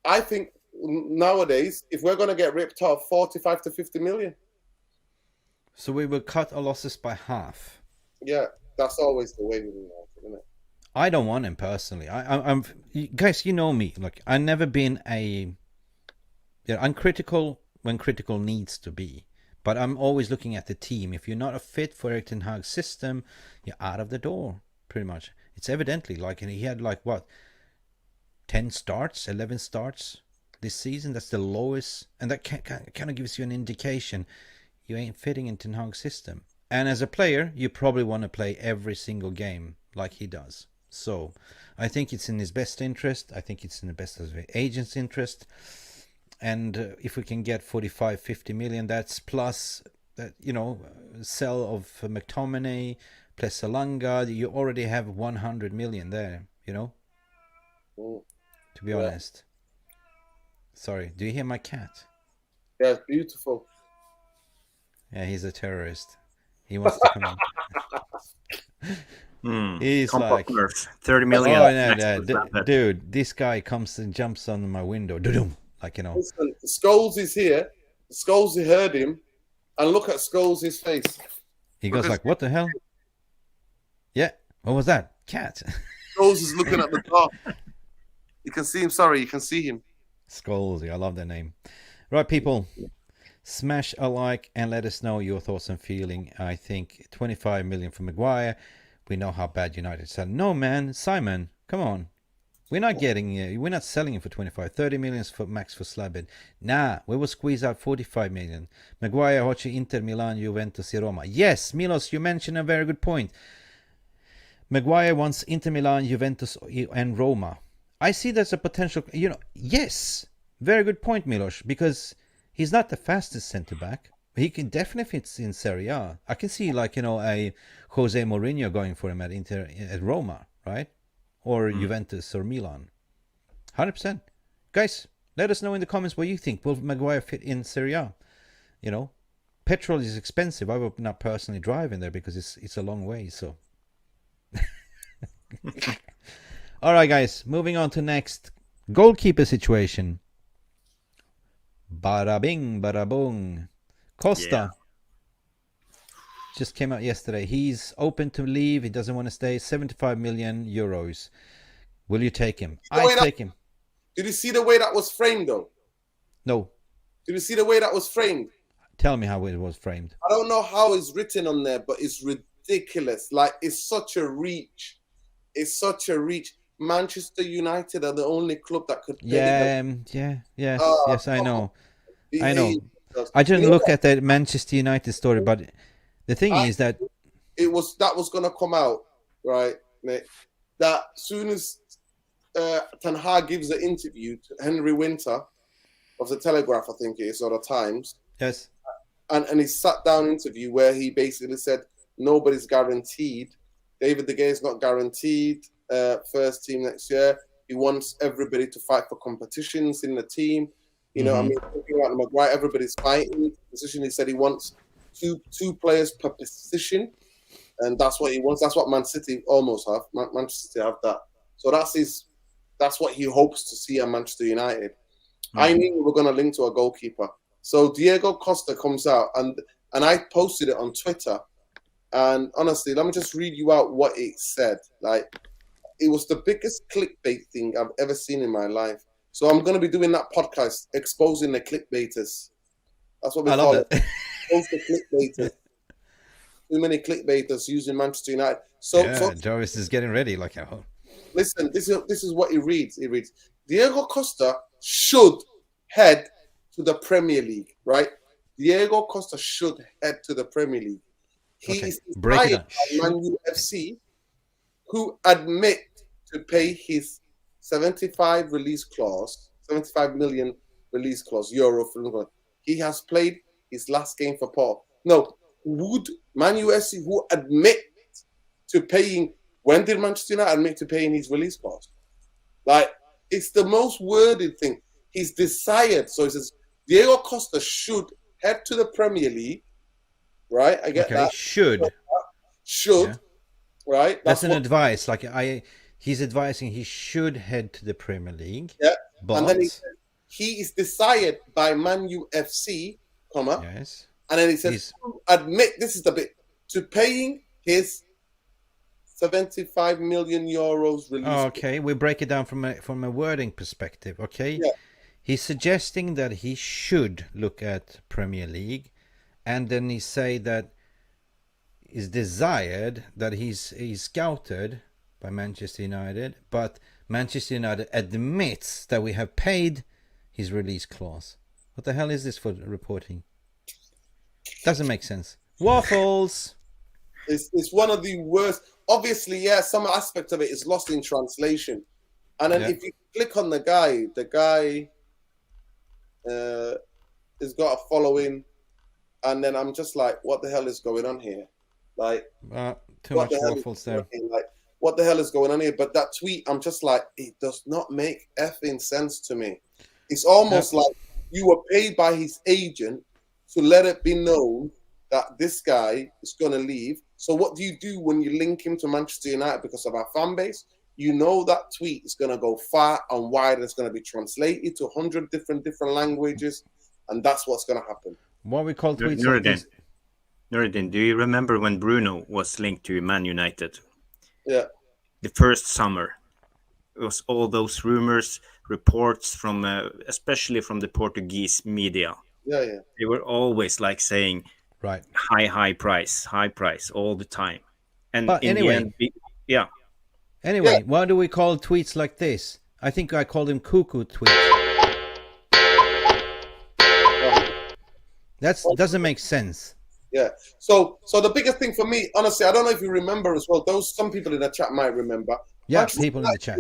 I think nowadays, if we're going to get ripped off, 45 to 50 million. So we will cut our losses by half. Yeah, that's always the way we do it, isn't it? I don't want him personally. I'm guys, you know me. Like, I've never been I'm critical when critical needs to be, but I'm always looking at the team. If you're not a fit for Erik ten Hag's system, you're out of the door, pretty much. It's evidently like, and he had like what, 10 starts, 11 starts this season. That's the lowest, and that kind of gives you an indication you ain't fitting in ten Hag's system. And as a player, you probably want to play every single game like he does. So I think it's in his best interest. I think it's in the best of the agent's interest. And if we can get 45, 50 million, that's plus that, sell of McTominay, plus Salanga, you already have 100 million there, to be honest. Sorry, do you hear my cat? Yeah, it's beautiful. Yeah, he's a terrorist. He wants to come in. He's like 30 million. Oh, no, dude, this guy comes and jumps on my window. Like, Listen, Scholes is here. Scholes heard him, and look at Scholes' face. He goes like, "What the hell?" Yeah, what was that? Cat. Scholes is looking at the door. You can see him. Sorry, you can see him. Scholes, I love that name. Right, people, smash a like and let us know your thoughts and feeling. I think 25 million for Maguire. We know how bad United said. No, man, Simon, come on. We're not selling him for 25. 30 million for max for Slabin. Nah, we will squeeze out 45 million. Maguire, Hoci, Inter, Milan, Juventus, Roma. Yes, Milos, you mentioned a very good point. Maguire wants Inter Milan, Juventus, and Roma. I see there's a potential, yes, very good point, Milos, because he's not the fastest centre-back. He can definitely fit in Serie A. I can see, like, a Jose Mourinho going for him at Roma, right? Or Juventus or Milan. 100%. Guys, let us know in the comments what you think. Will Maguire fit in Serie A? petrol is expensive. I would not personally drive in there because it's a long way. So, all right, guys, moving on to next goalkeeper situation. Bada bing, bada boom. Costa just came out yesterday. He's open to leave. He doesn't want to stay. 75 million euros. Will you take him? I take him. Did you see the way that was framed, though? No. Did you see the way that was framed? Tell me how it was framed. I don't know how it's written on there, but it's ridiculous. Like, it's such a reach. It's such a reach. Manchester United are the only club that could. Yes, I know. I didn't look at that Manchester United story, but the thing is that that was gonna come out, right, Mick? That soon as tenhag gives an interview to Henry Winter of the Telegraph, I think it is, or the Times. Yes. And he sat down interview where he basically said nobody's guaranteed. David De Gea is not guaranteed first team next year. He wants everybody to fight for competitions in the team. You know, I mean, talking about Maguire, everybody's fighting position. He said he wants two players per position, and that's what he wants. That's what Man City almost have. Manchester City have that. So that's what he hopes to see at Manchester United. I knew we were going to link to a goalkeeper. So Diego Costa comes out, and I posted it on Twitter. And honestly, let me just read you out what it said. Like, it was the biggest clickbait thing I've ever seen in my life. So I'm going to be doing that podcast, exposing the clickbaiters. That's what we call it. Expose the clickbaiters. Too many clickbaiters using Manchester United. So Jarvis is getting ready. Like, listen, this is what he reads. He reads, Diego Costa should head to the Premier League, right? Diego Costa should head to the Premier League. He is inspired by Man UFC, who admit to pay his 75 million release clause, euro. He has played his last game for Paul. No, would Man UFC, who admit to paying, when did Manchester United admit to paying his release clause? Like, it's the most worded thing. He's desired. So he says, Diego Costa should head to the Premier League, right? I get that. Should, yeah. Right? That's an advice. Like, he's advising he should head to the Premier League. Yeah. But and then he says, he is desired by Man UFC, yes. And then he says, admit, this is the bit, to paying his 75 million euros release. Okay, we break it down from a wording perspective. Okay, he's suggesting that he should look at Premier League, and then he say that is desired that he's scouted by Manchester United, but Manchester United admits that we have paid his release clause. What the hell is this for reporting? Doesn't make sense. Waffles. It's one of the worst. Obviously, some aspect of it is lost in translation. And then if you click on the guy has got a following, and then I'm just like, what the hell is going on here? Like, too much waffles there. Like, what the hell is going on here? But that tweet, I'm just like, it does not make effing sense to me. It's almost like you were paid by his agent to let it be known that this guy is going to leave. So what do you do when you link him to Manchester United because of our fan base? You know that tweet is going to go far and wide. It's going to be translated to 100 different languages, and that's what's going to happen. What we call tweets. Nuradin, do you remember when Bruno was linked to Man United? Yeah. The first summer. It was all those rumors, reports from, especially from the Portuguese media. Yeah. They were always like saying, right, high price all the time. And but in anyway, the end, Anyway, why do we call tweets like this? I think I call them cuckoo tweets. That doesn't make sense. Yeah. So the biggest thing for me, honestly, I don't know if you remember as well. Some people in the chat might remember. Yeah, people in the chat.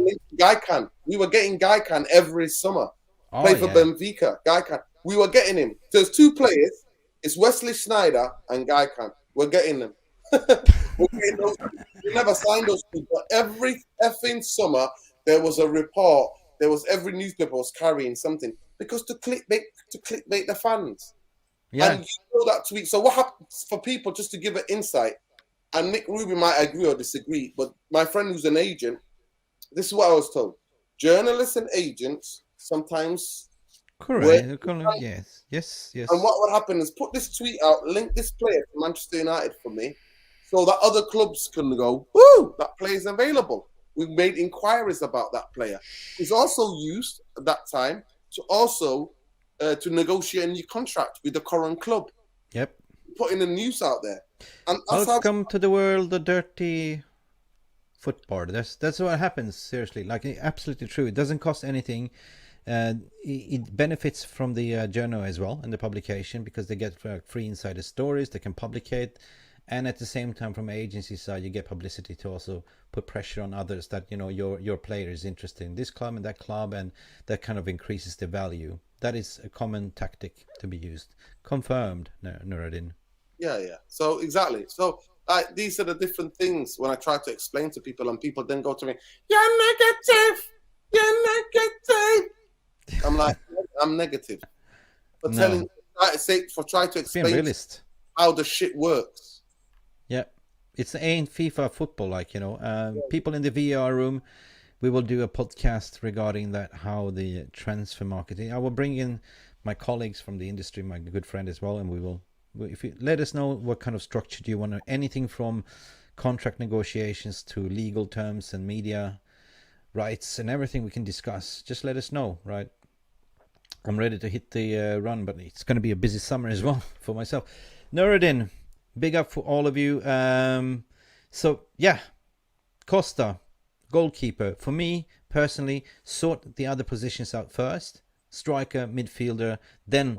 Kane. We were getting Kane every summer. Play for Benfica. Kane. We were getting him. There's two players. It's Wesley Sneijder and Kane. We're getting them. We're getting those. We never signed those people. Every effing summer there was a report. Every newspaper was carrying something because to clickbait the fans. Yeah. And you know that tweet. So what happens for people, just to give an insight, and Mick Ruby might agree or disagree, but my friend who's an agent, this is what I was told. Journalists and agents sometimes Correct. Yes. And what would happen is put this tweet out, link this player to Manchester United for me, so that other clubs can go, woo, that player is available. We've made inquiries about that player. It's also used at that time to also to negotiate a new contract with the current club. Yep. Putting the news out there. And welcome to the world of dirty football. That's what happens. Seriously, like absolutely true. It doesn't cost anything. It benefits from the journal as well and the publication, because they get free insider stories. They can publicate, and at the same time, from agency side, you get publicity to also put pressure on others that your player is interested in this club and that kind of increases the value. That is a common tactic to be used. Confirmed, Nuradin. Yeah. So exactly. So these are the different things when I try to explain to people, and people then go to me, "You're negative. You're negative." I'm like, I'm negative. But try to explain how the shit works. Yeah, it's ain't FIFA football, like people in the VR room. We will do a podcast regarding that, how the transfer marketing. I will bring in my colleagues from the industry, my good friend as well, and we will. If you let us know what kind of structure do you want, anything from contract negotiations to legal terms and media rights and everything we can discuss. Just let us know, right? I'm ready to hit the run, but it's going to be a busy summer as well for myself. Nuradin, big up for all of you. So yeah, Costa, goalkeeper. For me personally, sort the other positions out first. Striker, midfielder, then.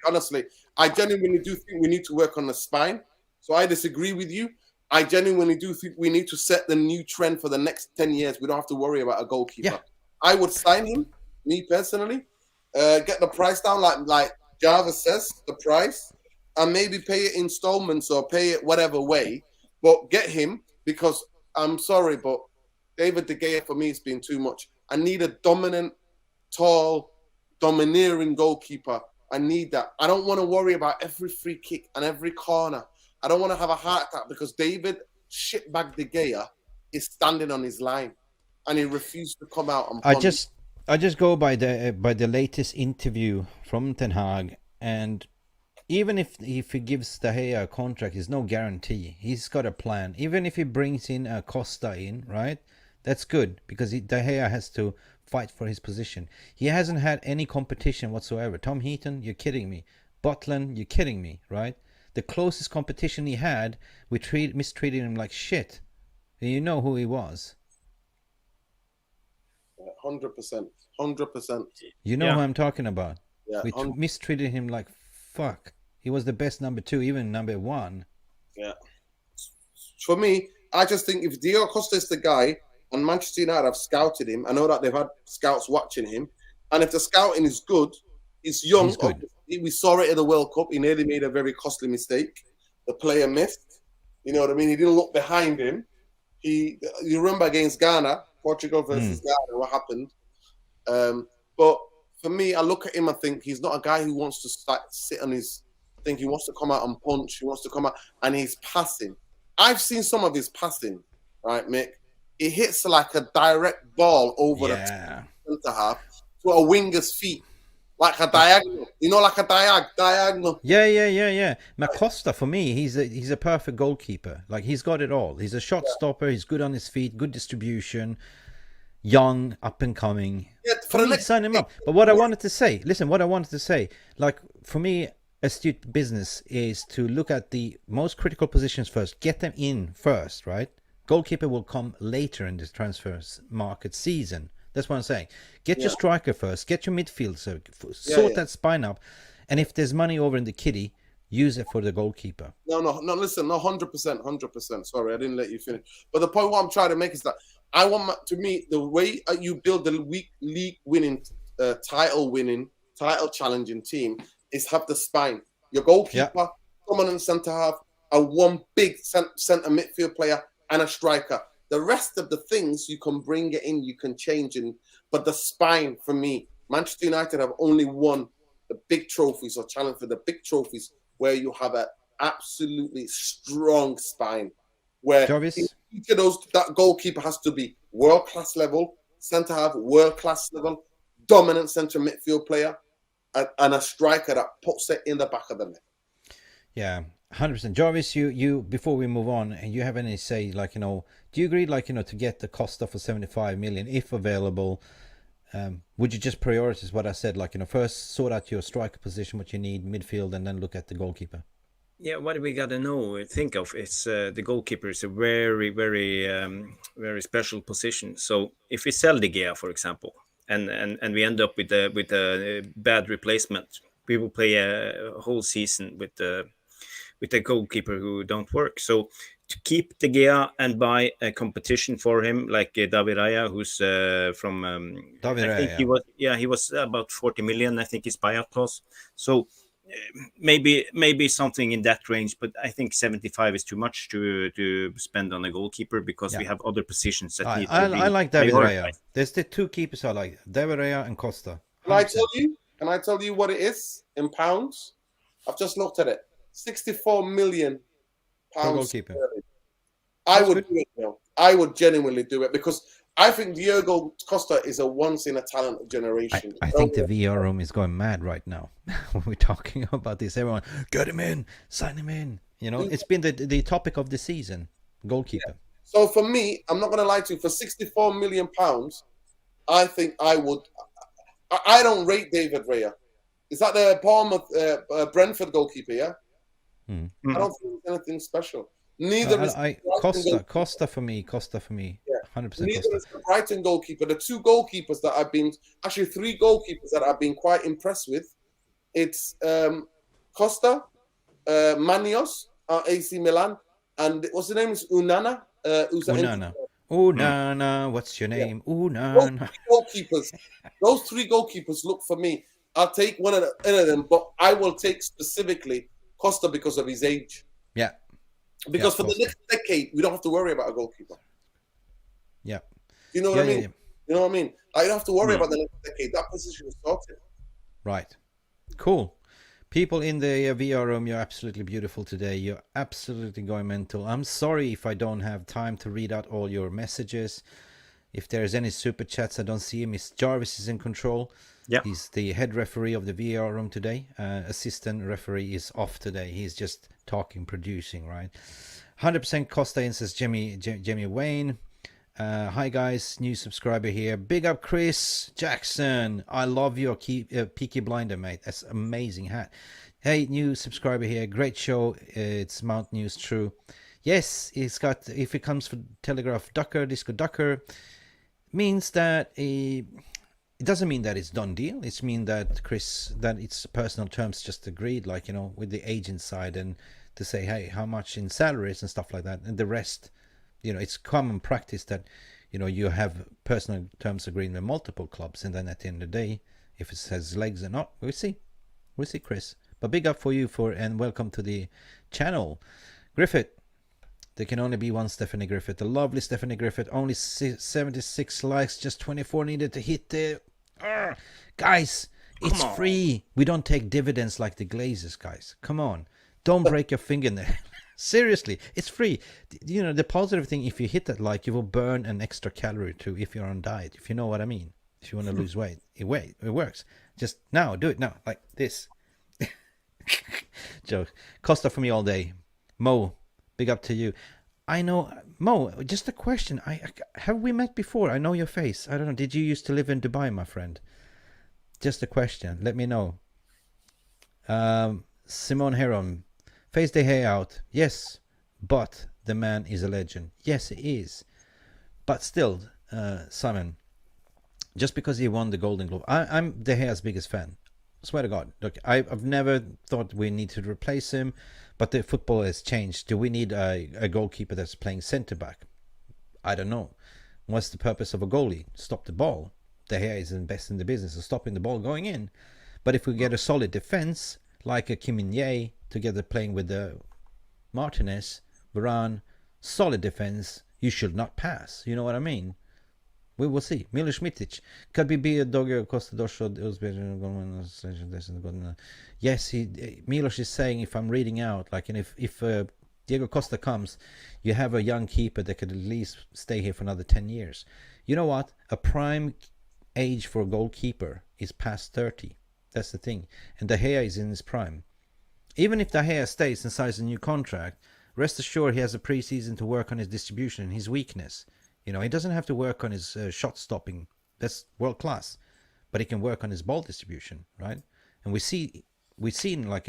Honestly, I genuinely do think we need to work on the spine. So I disagree with you. I genuinely do think we need to set the new trend for the next 10 years. We don't have to worry about a goalkeeper. Yeah. I would sign him, me personally, get the price down like Jarvis says, the price, and maybe pay it installments or pay it whatever way, but get him, because I'm sorry, but David De Gea for me has been too much. I need a dominant, tall, domineering goalkeeper. I need that. I don't want to worry about every free kick and every corner. I don't want to have a heart attack because David shitbag De Gea is standing on his line and he refused to come out and punch. I just go by the latest interview from Tenhag, and even if he gives De Gea a contract, there's no guarantee. He's got a plan. Even if he brings in Costa in, right? That's good, because De Gea has to fight for his position. He hasn't had any competition whatsoever. Tom Heaton, you're kidding me. Butland, you're kidding me, right? The closest competition he had, we mistreated him like shit. And you know who he was. 100%. 100%. You know who I'm talking about. Yeah, we mistreated him like fuck. He was the best number 2, even number 1. Yeah. For me, I just think if Diego Costa is the guy, and Manchester United have scouted him, I know that they've had scouts watching him, and if the scouting is good, he's young. He's good. We saw it at the World Cup. He nearly made a very costly mistake. The player missed. You know what I mean? He didn't look behind him. You remember against Ghana, Portugal versus Ghana, what happened? But for me, I look at him, I think he's not a guy who wants to sit on his thing. He wants to come out and punch. He wants to come out, and he's passing. I've seen some of his passing, right, Mick? It hits like a direct ball over the centre half to a winger's feet, like a diagonal. You know, like a diagonal. Yeah. Costa, for me, he's a perfect goalkeeper. Like, he's got it all. He's a shot stopper. He's good on his feet. Good distribution. Young, up and coming. Yeah, for me, sign him up. But what I wanted to say, like, for me, astute business is to look at the most critical positions first. Get them in first, right? Goalkeeper will come later in this transfer market season. That's what I'm saying. Get your striker first. Get your midfield. Sort that spine up. And if there's money over in the kitty, use it for the goalkeeper. No, listen, 100%. Sorry, I didn't let you finish. But the point what I'm trying to make is that I want, to me, the way you build the league-winning, title-challenging team is have the spine. Your goalkeeper, dominant centre-half, and one big centre midfield player, and a striker. The rest of the things you can bring it in, you can change in. But the spine, for me, Manchester United have only one the big trophies or challenge for the big trophies where you have an absolutely strong spine. Where Jarvis? each of those, that goalkeeper has to be world-class level, centre half, world-class level, dominant centre midfield player, and a striker that puts it in the back of the net. Yeah, 100%. Jarvis, you before we move on, and you have any say, like, you know, do you agree, like, you know, to get the Costa for 75 million if available? Would you just prioritize what I said, like, you know, first sort out your striker position, what you need, midfield, and then look at the goalkeeper? Yeah, what we got to think of is the goalkeeper is a very, very, very special position. So if we sell 𝒂𝒊𝒄, for example, and we end up with a bad replacement, we will play a whole season with a goalkeeper who don't work. So to keep 𝒂𝒊𝒄 and buy a competition for him, like David Raya, who's from David I think Raya. he was about 40 million, I think, his buyout clause. So maybe something in that range, but I think 75 is too much to spend on a goalkeeper, because we have other positions that need to be I like David Raya. prioritized. There's the two keepers I like, David Raya and Costa. 100%. Can I tell you what it is in pounds? I've just looked at it. 64 million pounds. goalkeeper. I would do it, you know. I would genuinely do it, because I think Diogo Costa is a once in a talent generation. I think the VR room is going mad right now when we're talking about this. Everyone, get him in, sign him in. You know, it's been the topic of the season, goalkeeper. Yeah. So for me, I'm not going to lie to you, for 64 million pounds, I think I would. I don't rate David Raya. Is that the Bournemouth, Brentford goalkeeper? Yeah. I don't think it's anything special. Neither is Costa for me. 100% Neither Costa. is the Brighton goalkeeper. The two goalkeepers that I've been, actually three goalkeepers that I've been quite impressed with. It's Costa, Manios, AC Milan, and what's the name? Is Unana? Unana, what's your name? Unana. Those three goalkeepers look for me. I'll take one of them, but I will take specifically Costa because of his age. Yeah. Because for the next decade, we don't have to worry about a goalkeeper. Yeah. You know what I mean? Yeah. You know what I mean? I don't have to worry about the next decade. That position is sorted. Right. Cool. People in the VR room, you're absolutely beautiful today. You're absolutely going mental. I'm sorry if I don't have time to read out all your messages. If there's any super chats, I don't see him. Miss Jarvis is in control. Yeah. He's the head referee of the VR room today. Assistant referee is off today. He's just talking, producing, right? 100% Costa in, says Jamie Wayne. Hi guys, new subscriber here. Big up Chris Jackson. I love your Peaky Blinder, mate. That's amazing hat. Hey, new subscriber here. Great show. It's Mount News True. Yes, it's got, if it comes for Telegraph Ducker, Disco Ducker, means that it doesn't mean that it's done deal. It's mean that that it's personal terms just agreed, like, you know, with the agent side, and to say, hey, how much in salaries and stuff like that, and the rest, you know, it's common practice that, you know, you have personal terms agreed with multiple clubs, and then at the end of the day, if it has legs or not, we'll see, Chris. But big up for you and welcome to the channel. Griffith, there can only be one Stephanie Griffith, the lovely Stephanie Griffith. Only 76 likes, just 24 needed to hit the guys, it's free. We don't take dividends like the Glazers, guys. Come on, don't break your fingernail. Seriously, it's free. You know, the positive thing, if you hit that like, you will burn an extra calorie too if you're on diet, if you know what I mean. If you want to lose weight, it works. Just now, do it now, like this. Joke. Costa for me all day. Mo, big up to you. I know, Mo, just a question. Have we met before? I know your face. I don't know. Did you used to live in Dubai, my friend? Just a question. Let me know. Simone Heron. Face the hair out. Yes, but the man is a legend. Yes, he is. But still, Simon, just because he won the Golden Globe, I'm De Gea's biggest fan. Swear to God. Look, I've never thought we need to replace him, but the football has changed. Do we need a goalkeeper that's playing centre back? I don't know. What's the purpose of a goalie? Stop the ball. De Gea is the best in the business of stopping the ball going in. But if we get a solid defense, like a Kim Min-jae, together playing with the Martinez, Varane, solid defense, you should not pass. You know what I mean? We will see. Miloš Mitic. Kad bi bio Dogio Costa došao yes, Miloš is saying, if I'm reading out, like, and if Diego Costa comes, you have a young keeper that could at least stay here for another 10 years. You know what? A prime age for a goalkeeper is past 30. That's the thing. And De Gea is in his prime. Even if De Gea stays and signs a new contract, rest assured he has a preseason to work on his distribution, his weakness. You know, he doesn't have to work on his shot stopping. That's world class. But he can work on his ball distribution, right? And we've seen like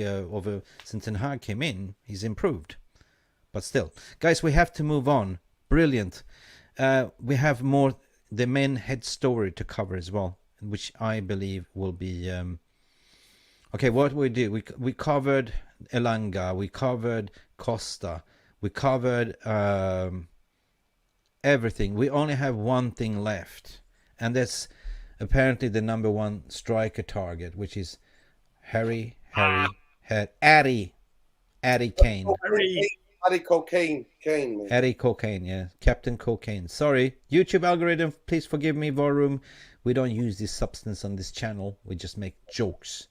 since Ten Hag came in, he's improved. But still, guys, we have to move on. Brilliant. We have more the men head story to cover as well, which I believe will be okay. What we do, we covered Elanga, we covered Costa, we covered everything. We only have one thing left, and that's apparently the number one striker target, which is Adi Kane. Adi Cocaine, yeah. Captain Cocaine. Sorry. YouTube algorithm, please forgive me, Warroom. We don't use this substance on this channel. We just make jokes.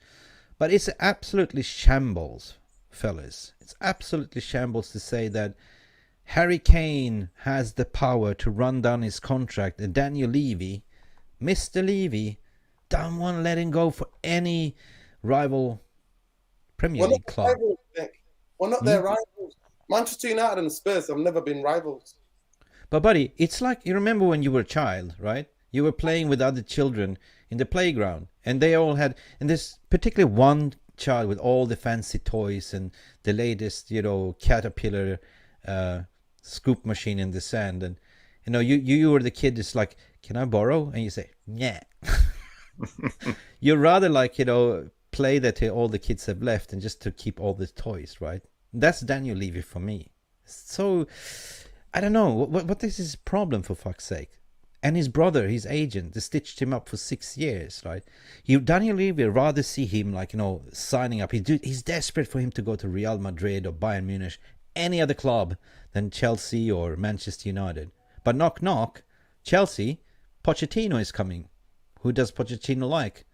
But it's absolutely shambles, fellas. It's absolutely shambles to say that Harry Kane has the power to run down his contract, and Daniel Levy, Mr. Levy, don't want to let him go for any rival Premier League club. Rivals, Nick. We're not their rivals. Manchester United and Spurs have never been rivals. But buddy, it's like, you remember when you were a child, right? You were playing with other children in the playground, and they all had, and there's particularly one child with all the fancy toys and the latest, you know, Caterpillar scoop machine in the sand, and you know, you were the kid that's like, can I borrow? And you say, yeah. You'd rather, like, you know, play that all the kids have left and just to keep all the toys, right? That's Daniel Levy for me. So I don't know what is his problem, for fuck's sake. And his brother, his agent, they stitched him up for 6 years, right? Daniel Levy would rather see him, like, you know, signing up. He's desperate for him to go to Real Madrid or Bayern Munich, any other club than Chelsea or Manchester United. But knock knock, Chelsea, Pochettino is coming. Who does Pochettino like?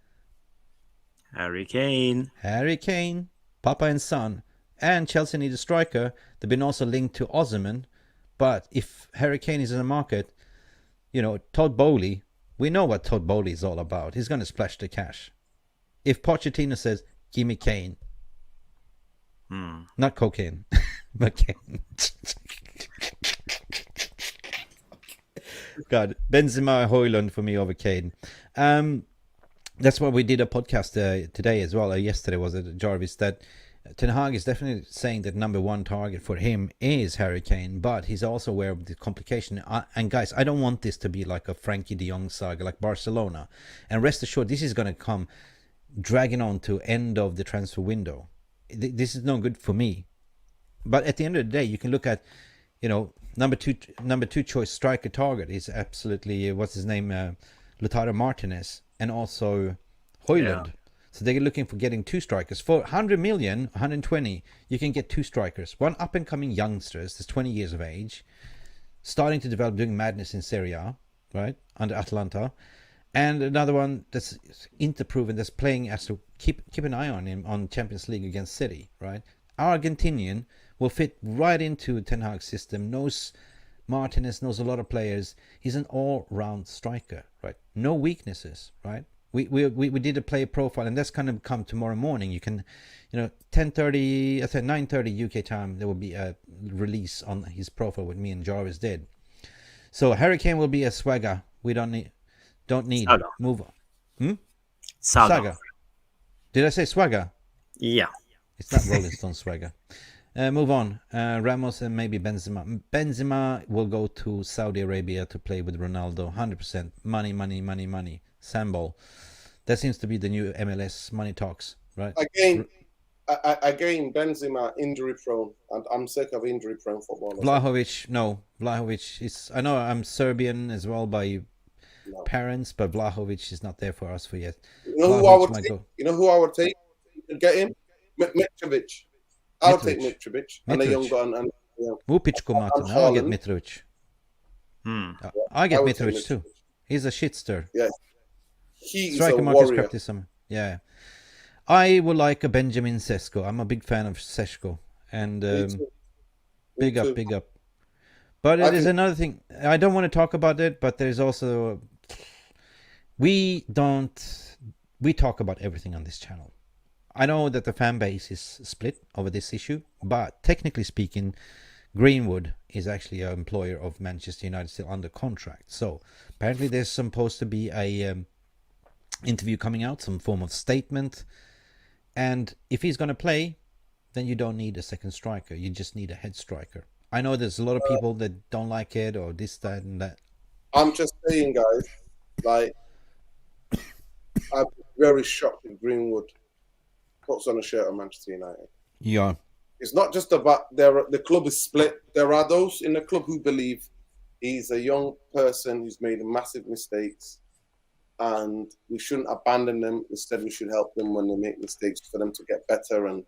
Harry Kane. Harry Kane, Papa and son. And Chelsea need a striker. They've been also linked to Osimhen. But if Harry Kane is in the market, you know, Todd Bowley, we know what Todd Bowley is all about. He's going to splash the cash. If Pochettino says, give me Kane. Not cocaine, but Kane. God, Benzema, Højlund for me over Kane. That's why we did a podcast today as well. Yesterday was it, Jarvis, that Ten Hag is definitely saying that number one target for him is Harry Kane, but he's also aware of the complication. And guys, I don't want this to be like a Frankie de Jong saga like Barcelona. And rest assured, this is going to come dragging on to end of the transfer window. This is no good for me. But at the end of the day, you can look at, you know, number two choice striker target is absolutely, what's his name, Lautaro Martinez, and also Højlund. Yeah. So they're looking for getting two strikers. For 100 million, 120, you can get two strikers. One up-and-coming youngsters that's 20 years of age, starting to develop, doing madness in Serie A, right, under Atalanta. And another one that's interproven, that's playing as to keep an eye on him on Champions League against City, right? Argentinian will fit right into Ten Hag's system, knows Martinez, knows a lot of players. He's an all-round striker, right? No weaknesses, right? We did a player profile, and that's going to come tomorrow morning. You can, you know, 10:30, I think 9:30 UK time, there will be a release on his profile with me and Jarvis did. So Harry Kane will be a swagger. We don't need Saga. Move on. Saga. Did I say swagger? Yeah. It's not Rolling Stone swagger. Move on. Ramos and maybe Benzema. Benzema will go to Saudi Arabia to play with Ronaldo. 100%. Money. Sambol. That seems to be the new MLS money talks, right? Again, Benzema injury prone, and I'm sick of injury prone football. Vlahovic, no. Vlahovic is. I know I'm Serbian as well by parents, but Vlahovic is not there for us for yet. You know who I would take? You know who I would take to get him? Mitrovic. I'll take Mitrovic. And a young gun. And I'll get Mitrovic. I get Mitrovic too. He's a shitster. Yeah, he is a Striker Marcus warrior. Baptism. Yeah. I would like a Benjamin Sesko. I'm a big fan of Sesko. And Me too. big too. up, big up. But I it is think- another thing. I don't want to talk about it, but there's also... We talk about everything on this channel. I know that the fan base is split over this issue, but technically speaking, Greenwood is actually an employer of Manchester United, still under contract. So apparently there's supposed to be a interview coming out, some form of statement. And if he's going to play, then you don't need a second striker. You just need a head striker. I know there's a lot of people that don't like it or this, that, and that. I'm just saying, guys, like, I'm very shocked if Greenwood puts on a shirt of Manchester United. Yeah. It's not just about the club is split. There are those in the club who believe he's a young person who's made massive mistakes and we shouldn't abandon them. Instead, we should help them when they make mistakes for them to get better.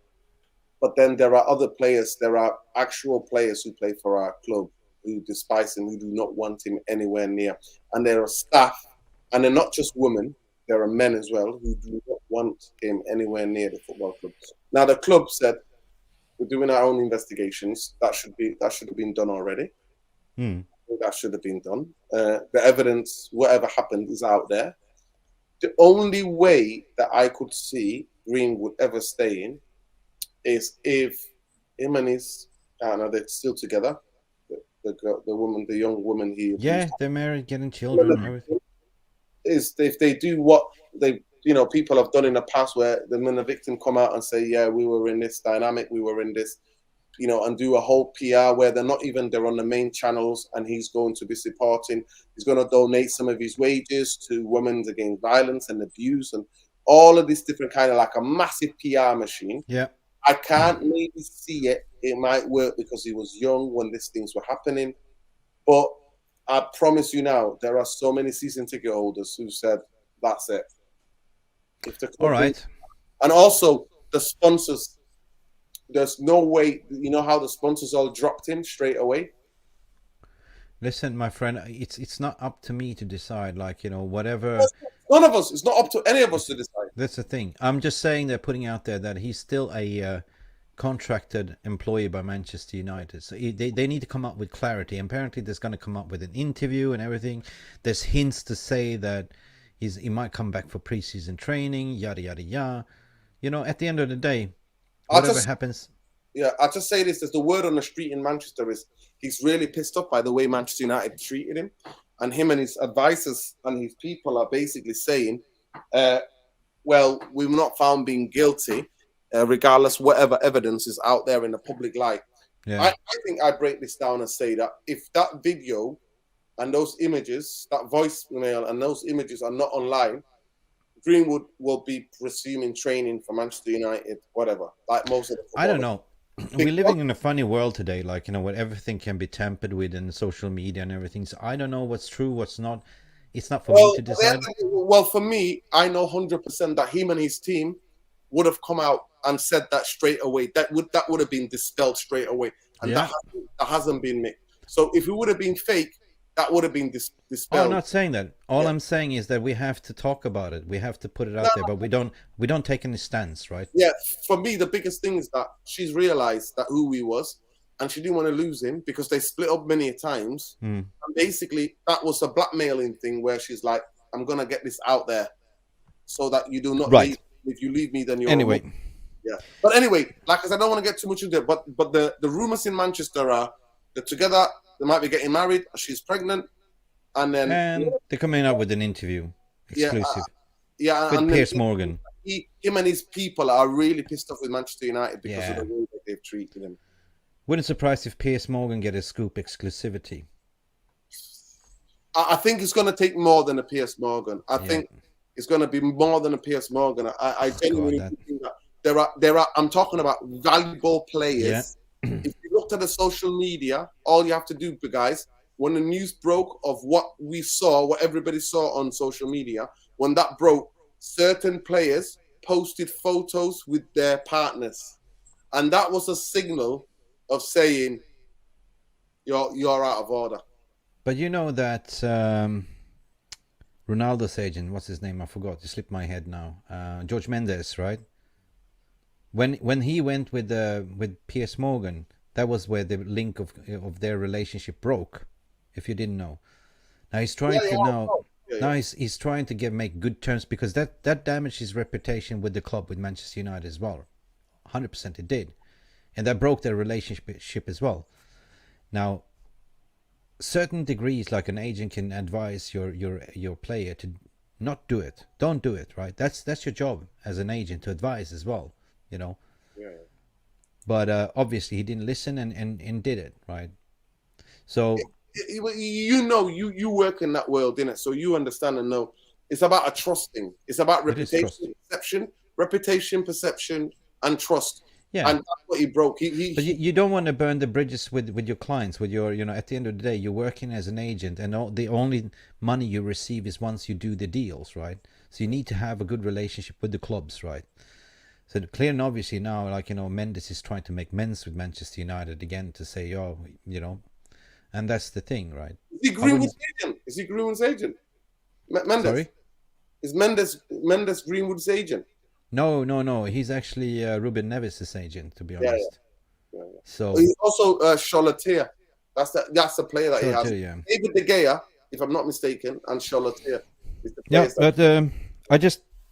But then there are other players. There are actual players who play for our club who despise him, who do not want him anywhere near. And there are staff, and they're not just women. There are men as well who do not want him anywhere near the football club. Now the club said we're doing our own investigations. That should have been done already. That should have been done. The evidence, whatever happened, is out there. The only way that I could see Greenwood ever staying is if him and his partner, they're still together. The young woman he Yeah, they're married, getting children and everything. Is if they do what they people have done in the past, where when the victim come out and say, yeah, we were in this dynamic, we were in this, and do a whole PR where they're on the main channels, and he's going to be supporting, he's going to donate some of his wages to Women Against Violence and Abuse and all of this different kind of like a massive PR machine. Yeah. I can't maybe see it. It might work because he was young when these things were happening. But I promise you now, there are so many season ticket holders who said, that's it. If the All right. And also the sponsors, there's no way, how the sponsors all dropped him straight away? Listen, my friend, it's not up to me to decide, whatever. None of us. It's not up to any of us to decide. That's the thing. I'm just saying they're putting out there that he's still a contracted employee by Manchester United. So they need to come up with clarity. Apparently, there's going to come up with an interview and everything. There's hints to say that he might come back for preseason training, yada, yada, yada. At the end of the day, whatever happens. Yeah, I'll just say this. There's the word on the street in Manchester is he's really pissed off by the way Manchester United treated him. And him and his advisors and his people are basically saying, well, we've not found being guilty, regardless whatever evidence is out there in the public light. Yeah. I think I break this down and say that if that video and those images, that voicemail and those images are not online, Greenwood will be resuming training for Manchester United, whatever, like most of the football. I don't know. We're living in a funny world today, where everything can be tampered with in social media and everything. So I don't know what's true, what's not. It's not for me to decide. Well, for me, I know 100% that him and his team would have come out and said that straight away. That would have been dispelled straight away, and that hasn't been made. So if it would have been fake, that would have been dispelled. I'm not saying that. All I'm saying is that we have to talk about it. We have to put it out there, but we don't take any stance, right? Yeah, for me, the biggest thing is that she's realized that who he was, and she didn't want to lose him because they split up many times. And basically, that was a blackmailing thing where she's like, I'm going to get this out there so that you do not leave. If you leave me, then you're... Anyway. Yeah. But anyway, like I said, I don't want to get too much into it, but the rumors in Manchester are they're together, they might be getting married, she's pregnant, and then... And they're coming up with an interview, exclusive. With Piers Morgan. Him and his people are really pissed off with Manchester United because of the way that they've treated him. Wouldn't surprise if Piers Morgan get a scoop exclusivity. I think it's going to take more than a Piers Morgan. I think it's going to be more than a Piers Morgan. I genuinely think that there are. I'm talking about valuable players. Yeah. If you looked at the social media, all you have to do, guys, when the news broke of what we saw, what everybody saw on social media, when that broke, certain players posted photos with their partners, and that was a signal of saying you're out of order. But you know that Ronaldo's agent, what's his name? I forgot. It slipped my head now. George Mendes, right? When he went with Piers Morgan, that was where the link of their relationship broke. If you didn't know, now he's trying he's trying to make good terms, because that damaged his reputation with the club, with Manchester United as well. 100% it did, and that broke their relationship as well. Now, certain degrees, like an agent can advise your player to not do it, don't do it, right? That's your job as an agent, to advise as well, you know. Yeah. But obviously he didn't listen and did it, right? So you know, you work in that world, innit? So you understand and know it's about a trust thing. It's about reputation, perception, and trust. Yeah, and that's what he broke. But you don't want to burn the bridges with your clients, with your, you know, at the end of the day, you're working as an agent, and the only money you receive is once you do the deals, right? So you need to have a good relationship with the clubs, right? So clear and obviously now, like, you know, Mendes is trying to make amends with Manchester United again, to say, oh, you know, and that's the thing, right? Is he Greenwood's agent? Is he Greenwood's agent? Mendes? Sorry? Is Mendes Greenwood's agent? No. He's actually Ruben Neves' agent, to be honest. Yeah. So he's also Charlotte. That's the player that he has. Yeah. David De Gea, if I'm not mistaken, and Charlotte is the player. Yeah, but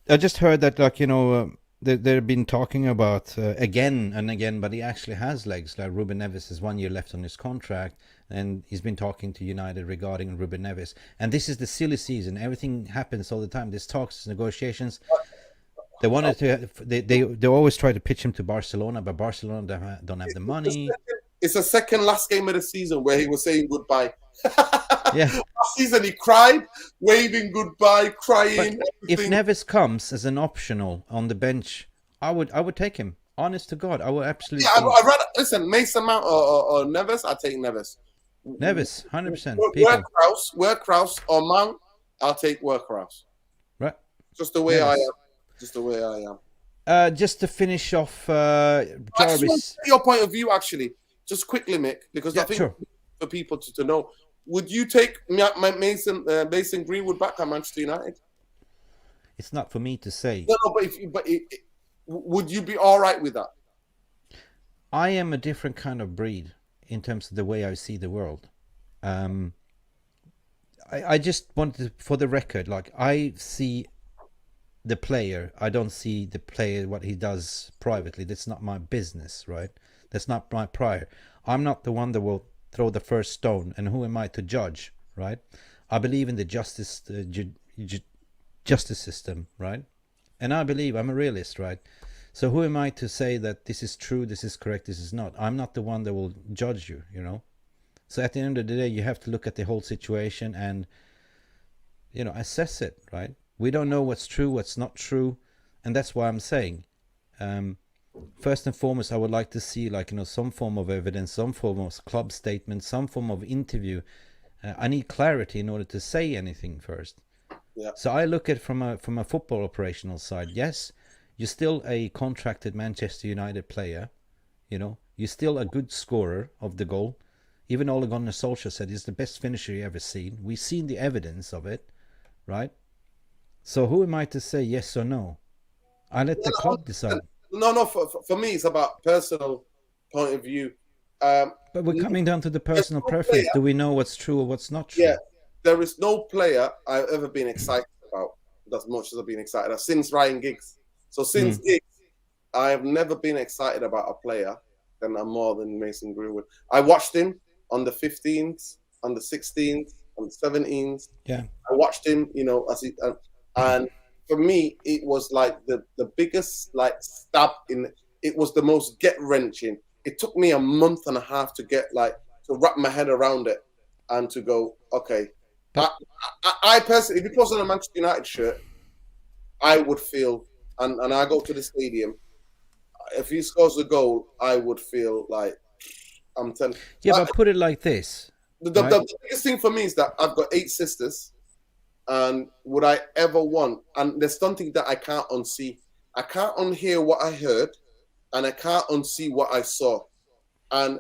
I just heard that, like, you know, they've been talking about again and again, but he actually has legs. Like, Ruben Neves has 1 year left on his contract, and he's been talking to United regarding Ruben Neves. And this is the silly season. Everything happens all the time. There's talks, negotiations. They wanted to. They always try to pitch him to Barcelona, but Barcelona don't have the money. It's the second last game of the season where he was saying goodbye. Yeah. Last season he cried, waving goodbye, crying. But if Neves comes as an optional on the bench, I would take him. Honest to God, I would absolutely. Yeah, I'd rather listen. Mason Mount or Neves. I take Neves. Neves, 100%. Work-Kraus or Mount. I'll take Work-Kraus. Right. Just the way Neves. I am. Just the way I am. Just to finish off, Jarvis. Your point of view, actually, just quickly, Mick, because I think for people to know, would you take Mason Greenwood back at Manchester United? It's not for me to say. No, but would you be all right with that? I am a different kind of breed in terms of the way I see the world. I just wanted to, for the record, like, I see the player. I don't see the player, what he does privately. That's not my business, right? That's not my prior. I'm not the one that will throw the first stone, and who am I to judge, right? I believe in the justice system, right? And I believe I'm a realist, right? So who am I to say that this is true, this is correct, this is not? I'm not the one that will judge you, you know? So at the end of the day, you have to look at the whole situation and, you know, assess it, right? We don't know what's true, what's not true. And that's why I'm saying, first and foremost, I would like to see, like, you know, some form of evidence, some form of club statement, some form of interview. I need clarity in order to say anything first. Yeah. So I look at it from a football operational side. Yes, you're still a contracted Manchester United player. You know, you're still a good scorer of the goal. Even Ole Gunnar Solskjaer said he's the best finisher you ever seen. We've seen the evidence of it, right? So who am I to say yes or no? I let the club decide. No. For me, it's about personal point of view. But we're coming down to the personal preference. Do we know what's true or what's not true? Yeah, there is no player I've ever been excited about as much as I've been excited about since Ryan Giggs. So since Giggs, I have never been excited about a player more than Mason Greenwood. I watched him on the 15s, on the 16s, on the 17s. Yeah, I watched him, you know, and for me, it was like the biggest stab in. It was the most gut-wrenching. It took me a month and a half to to wrap my head around it and to go, okay. I personally, if he puts on a Manchester United shirt, I would feel, and I go to the stadium, if he scores a goal, I would feel like I'm telling. Yeah, but put it like this. The biggest thing for me is that I've got 8 sisters. And would I ever want? And there's something that I can't unsee. I can't unhear what I heard, and I can't unsee what I saw. And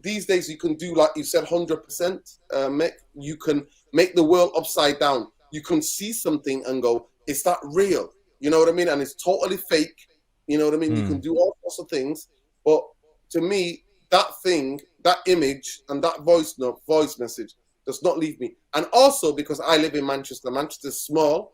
these days, you can do, like you said, 100%, Mick. You can make the world upside down. you can see something and go, is that real? You know what I mean? And it's totally fake. You know what I mean? You can do all sorts of things. But to me, that thing, that image and that voice message does not leave me. And also because I live in Manchester, Manchester's small,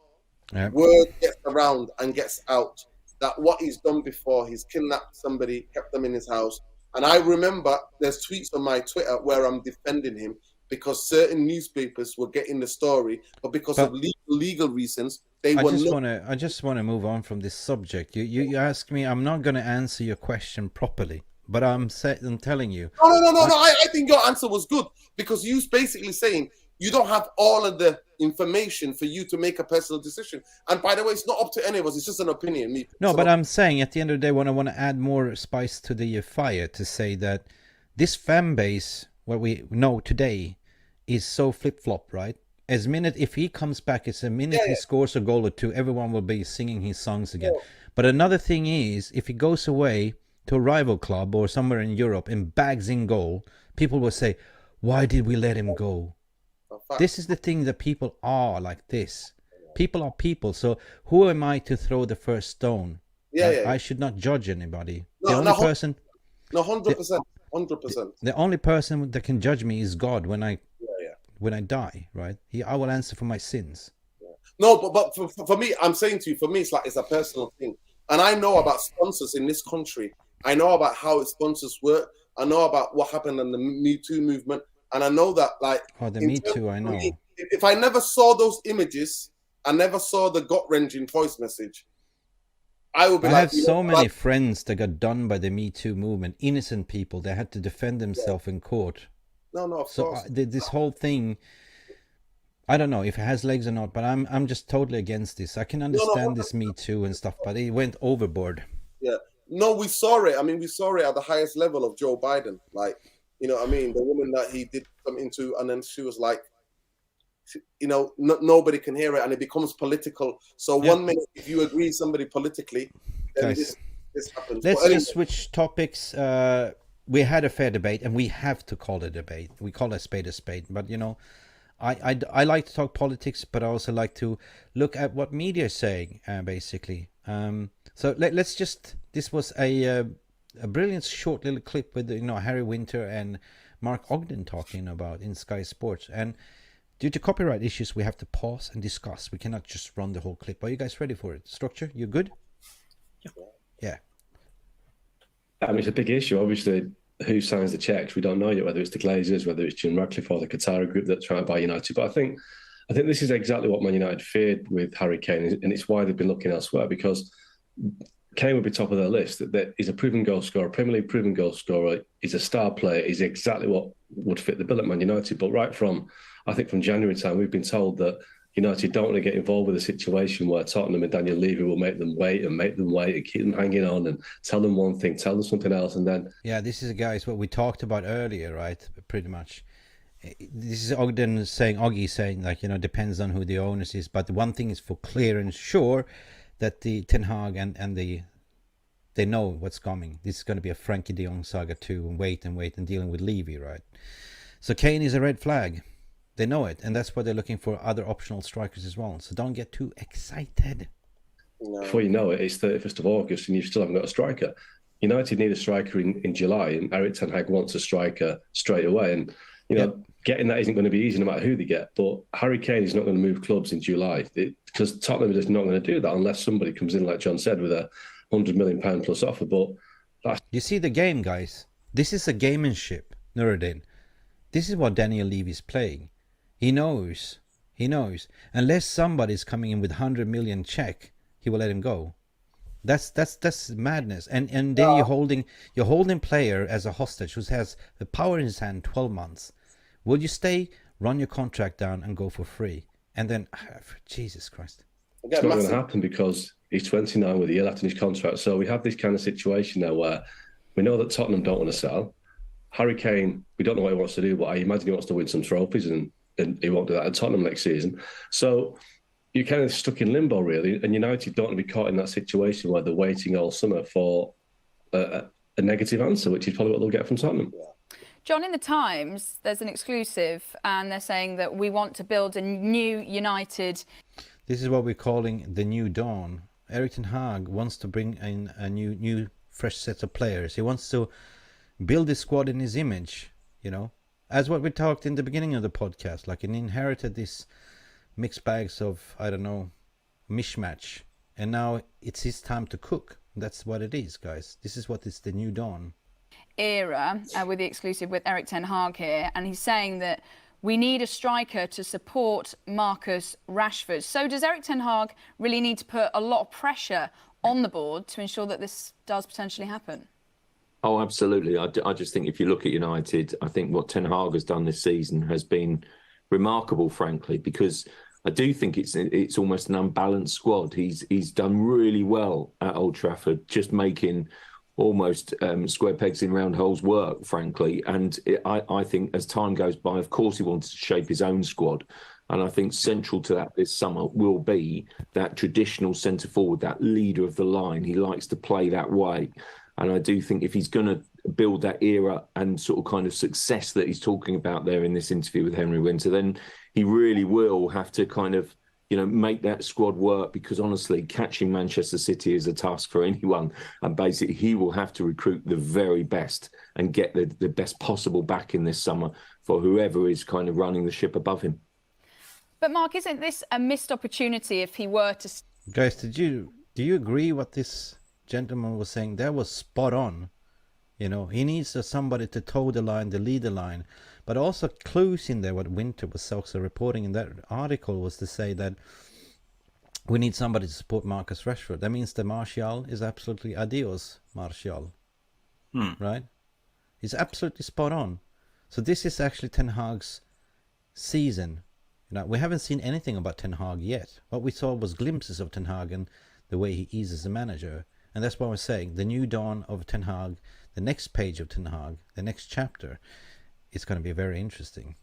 word gets around and gets out that what he's done before, he's kidnapped somebody, kept them in his house. And I remember there's tweets on my Twitter where I'm defending him because certain newspapers were getting the story, but because of legal reasons, they were not. I just want to move on from this subject. You ask me, I'm not going to answer your question properly, but I'm telling you. No. I think your answer was good because you basically saying you don't have all of the information for you to make a personal decision. And by the way, it's not up to any of us. It's just an opinion. But I'm saying at the end of the day, when I want to add more spice to the fire, to say that this fan base, what we know today, is so flip-flop, right? As minute, if he comes back, it's a minute he scores a goal or two, everyone will be singing his songs again. But another thing is, if he goes away to a rival club or somewhere in Europe and bags in goal, people will say, why did we let him go? This is the thing, that people are like this. People are people. So who am I to throw the first stone? I should not judge anybody. The only person... No, 100%. 100%. The only person that can judge me is God when I die, right? I will answer for my sins. No, but for me, I'm saying to you, for me, it's a personal thing. And I know about sponsors in this country. I know about how sponsors work. I know about what happened in the Me Too movement. And I know that, like... Oh, the Me Too, I know. If I never saw those images, I never saw the gut-wrenching voice message, I would be I have so many friends that got done by the Me Too movement. Innocent people. They had to defend themselves in court. No, of course. This whole thing, I don't know if it has legs or not, but I'm just totally against this. I can understand this Me Too and stuff, but it went overboard. Yeah. No, we saw it. I mean, we saw it at the highest level of Joe Biden. Like, you know what I mean? The woman that he did something to, and then she was like, you know, nobody can hear it, and it becomes political. So 1 minute, if you agree with somebody politically, then this happens. Let's just switch topics. We had a fair debate, and we have to call it a debate. We call a spade, but you know, I like to talk politics, but I also like to look at what media is saying, basically. So let's just. This was a brilliant short little clip with Harry Winter and Mark Ogden talking about in Sky Sports, and due to copyright issues, we have to pause and discuss. We cannot just run the whole clip. Are you guys ready for it? Structure, you good? Yeah. I mean, it's a big issue. Obviously, who signs the checks? We don't know yet, whether it's the Glazers, whether it's Jim Ratcliffe or the Qatar group that's trying to buy United. But I think this is exactly what Man United feared with Harry Kane, and it's why they've been looking elsewhere, because Kane would be top of their list. That he's a proven goal scorer, Premier League proven goal scorer. He's a star player. He's exactly what would fit the bill at Man United. But right from January time, we've been told that United don't want to get involved with a situation where Tottenham and Daniel Levy will make them wait and keep them hanging on and tell them one thing, tell them something else, and then... Yeah, this is, guys, what we talked about earlier, right? Pretty much. This is Ogden saying, Oggy saying, like, depends on who the owners is. But the one thing is for clear and sure that the Ten Hag and they know what's coming. This is going to be a Frankie de Jong saga too, and wait and dealing with Levy, right? So Kane is a red flag. They know it, and that's why they're looking for other optional strikers as well. So don't get too excited. Before you know it, it's 31st of August and you still haven't got a striker. United need a striker in July, and Erik ten Hag wants a striker straight away. And, getting that isn't going to be easy no matter who they get. But Harry Kane is not going to move clubs in July because Tottenham is not going to do that unless somebody comes in, like John said, with a £100 million plus offer. But you see the game, guys. This is a gamemanship, Nuradin. This is what Daniel Levy's playing. He knows. Unless somebody's coming in with 100 million check, he will let him go. That's madness. And then you're holding player as a hostage who has the power in his hand 12 months. Will you stay, run your contract down, and go for free? And then, Jesus Christ. It's not going to happen because he's 29 with a year left in his contract. So we have this kind of situation now where we know that Tottenham don't want to sell. Harry Kane, we don't know what he wants to do, but I imagine he wants to win some trophies, and he won't do that at Tottenham next season. So you're kind of stuck in limbo, really, and United don't want to be caught in that situation where they're waiting all summer for a negative answer, which is probably what they'll get from Tottenham. John, in the Times, there's an exclusive, and they're saying that we want to build a new United. This is what we're calling the new dawn. Erik ten Hag wants to bring in a new fresh set of players. He wants to build his squad in his image, you know, as what we talked in the beginning of the podcast. Like, he inherited this mixed bags of, I don't know, mishmash, and now it's his time to cook. That's what it is, guys. This is what is the new dawn Era with the exclusive with Erik ten Hag here, and he's saying that we need a striker to support Marcus Rashford. So does Erik ten Hag really need to put a lot of pressure on the board to ensure that this does potentially happen? Oh, absolutely. I just think if you look at United, I think what Ten Hag has done this season has been remarkable, frankly, because I do think it's almost an unbalanced squad. He's done really well at Old Trafford, just making almost square pegs in round holes work, frankly. And I think as time goes by, of course, he wants to shape his own squad. And I think central to that this summer will be that traditional centre forward, that leader of the line. He likes to play that way. And I do think if he's going to build that era and sort of kind of success that he's talking about there in this interview with Henry Winter, then he really will have to kind of, you know, make that squad work, because honestly, catching Manchester City is a task for anyone. And basically, he will have to recruit the very best and get the best possible back in this summer for whoever is kind of running the ship above him. But Mark, isn't this a missed opportunity if he were to... Guys, do you agree what this gentleman was saying? That was spot on. You know, he needs somebody to toe the line, to lead the line. But also clues in there, what Winter was also reporting in that article was to say that we need somebody to support Marcus Rashford. That means that Martial is absolutely adios, Martial. Right? He's absolutely spot on. So this is actually Ten Hag's season. You know, we haven't seen anything about Ten Hag yet. What we saw was glimpses of Ten Hag and the way he is as a manager. And that's what we're saying. The new dawn of Ten Hag, the next page of Ten Hag, the next chapter, is going to be very interesting.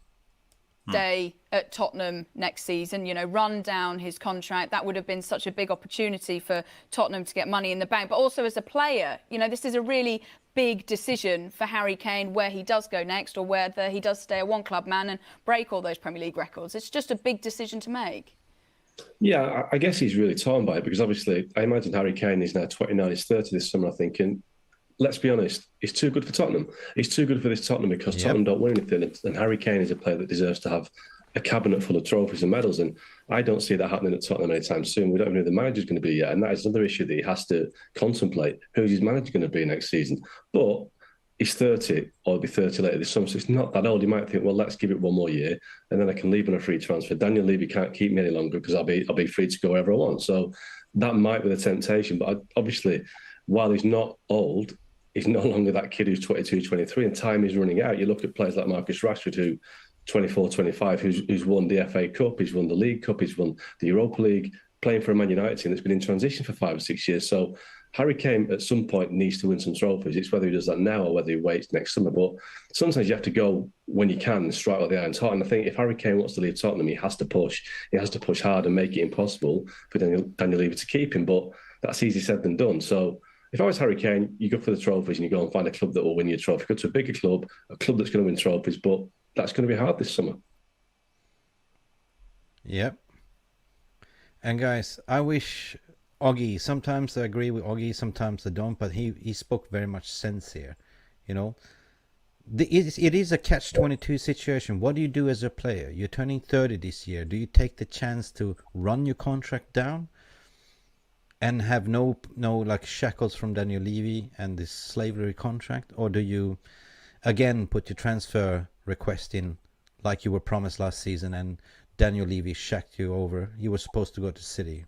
Day at Tottenham next season, you know, run down his contract. That would have been such a big opportunity for Tottenham to get money in the bank. But also as a player, you know, this is a really big decision for Harry Kane, where he does go next or whether he does stay a one-club man and break all those Premier League records. It's just a big decision to make. Yeah, I guess he's really torn by it, because obviously I imagine Harry Kane is now 29, he's 30 this summer, I think, and let's be honest, he's too good for Tottenham. He's too good for this Tottenham because Tottenham don't win anything, and Harry Kane is a player that deserves to have a cabinet full of trophies and medals, and I don't see that happening at Tottenham anytime soon. We don't even know who the manager's going to be yet, and that is another issue that he has to contemplate. Who's his manager going to be next season? But he's 30, or he'll be 30 later this summer, so it's not that old. He might think, well, let's give it one more year, and then I can leave on a free transfer. Daniel Levy can't keep me any longer because I'll be free to go wherever I want. So that might be the temptation. But obviously, while he's not old, he's no longer that kid who's 22, 23, and time is running out. You look at players like Marcus Rashford, who 24, 25, who's won the FA Cup, he's won the League Cup, he's won the Europa League, playing for a Man United team that's been in transition for 5 or 6 years. So Harry Kane at some point needs to win some trophies. It's whether he does that now or whether he waits next summer. But sometimes you have to go when you can and strike while the iron's hot. And I think if Harry Kane wants to leave Tottenham, he has to push. He has to push hard and make it impossible for Daniel Levy to keep him. But that's easier said than done. So if I was Harry Kane, you go for the trophies and you go and find a club that will win your trophy. Go to a bigger club, a club that's going to win trophies, but that's going to be hard this summer. Yep. And guys, I wish Oggy, sometimes I agree with Oggy, sometimes I don't, but he spoke very much sense here. You know, it is a catch-22 situation. What do you do as a player? You're turning 30 this year. Do you take the chance to run your contract down and have no like shackles from Daniel Levy and this slavery contract? Or do you again put your transfer request in like you were promised last season and Daniel Levy shacked you over? You were supposed to go to City,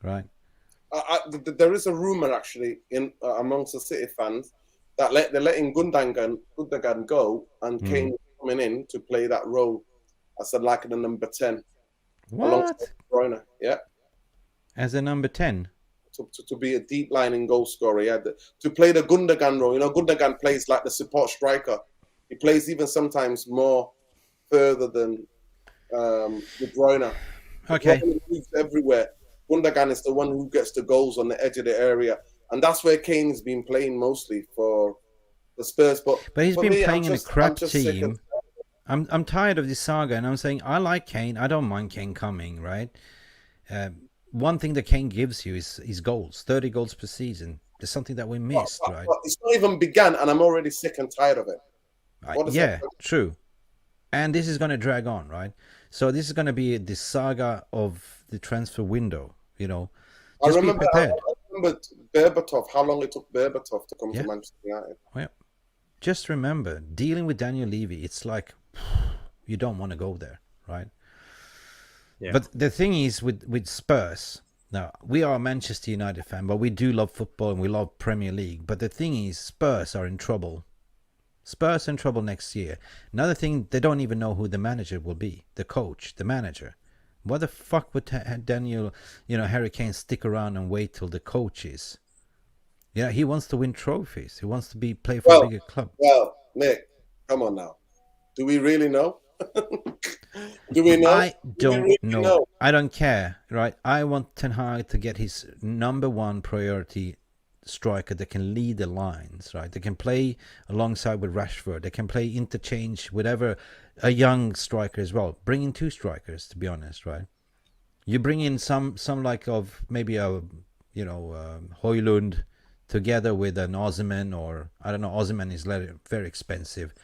right? There is a rumor actually in amongst the City fans that they're letting Gundogan go, and Kane coming in to play that role as like the number 10. What? Bruyne, yeah. As a number 10? To be a deep lining goal scorer, yeah. To play the Gundogan role. You know, Gundogan plays like the support striker. He plays even sometimes more further than De Bruyne. Okay. He moves everywhere. Gundogan is the one who gets the goals on the edge of the area. And that's where Kane's been playing mostly for the Spurs. But he's for been me, playing in a crap team. Sick I'm tired of this saga, and I'm saying I like Kane. I don't mind Kane coming, right? One thing that Kane gives you is goals, 30 goals per season. There's something that we missed, right? But it's not even begun, and I'm already sick and tired of it. Yeah, true. And this is going to drag on, right? So this is going to be the saga of the transfer window, you know. Just I remember Berbatov, how long it took Berbatov to come to Manchester United. Well, just remember, dealing with Daniel Levy, it's like you don't want to go there, right? Yeah. But the thing is with Spurs, now we are a Manchester United fan, but we do love football and we love Premier League. But the thing is, Spurs are in trouble. Spurs are in trouble next year. Another thing, they don't even know who the manager will be, the coach, the manager. What the fuck would Daniel, Harry Kane stick around and wait till the coach is? Yeah, he wants to win trophies. He wants to play for a bigger club. Well, Nick, come on now. Do we really know? Do we know? I don't know. I don't care, right? I want Ten Hag to get his #1 priority striker that can lead the lines, right? They can play alongside with Rashford. They can play interchange, whatever, a young striker as well. Bring in 2 strikers, to be honest, right? You bring in some like of maybe a, Højlund together with an Osimhen, or I don't know, Osimhen is very expensive,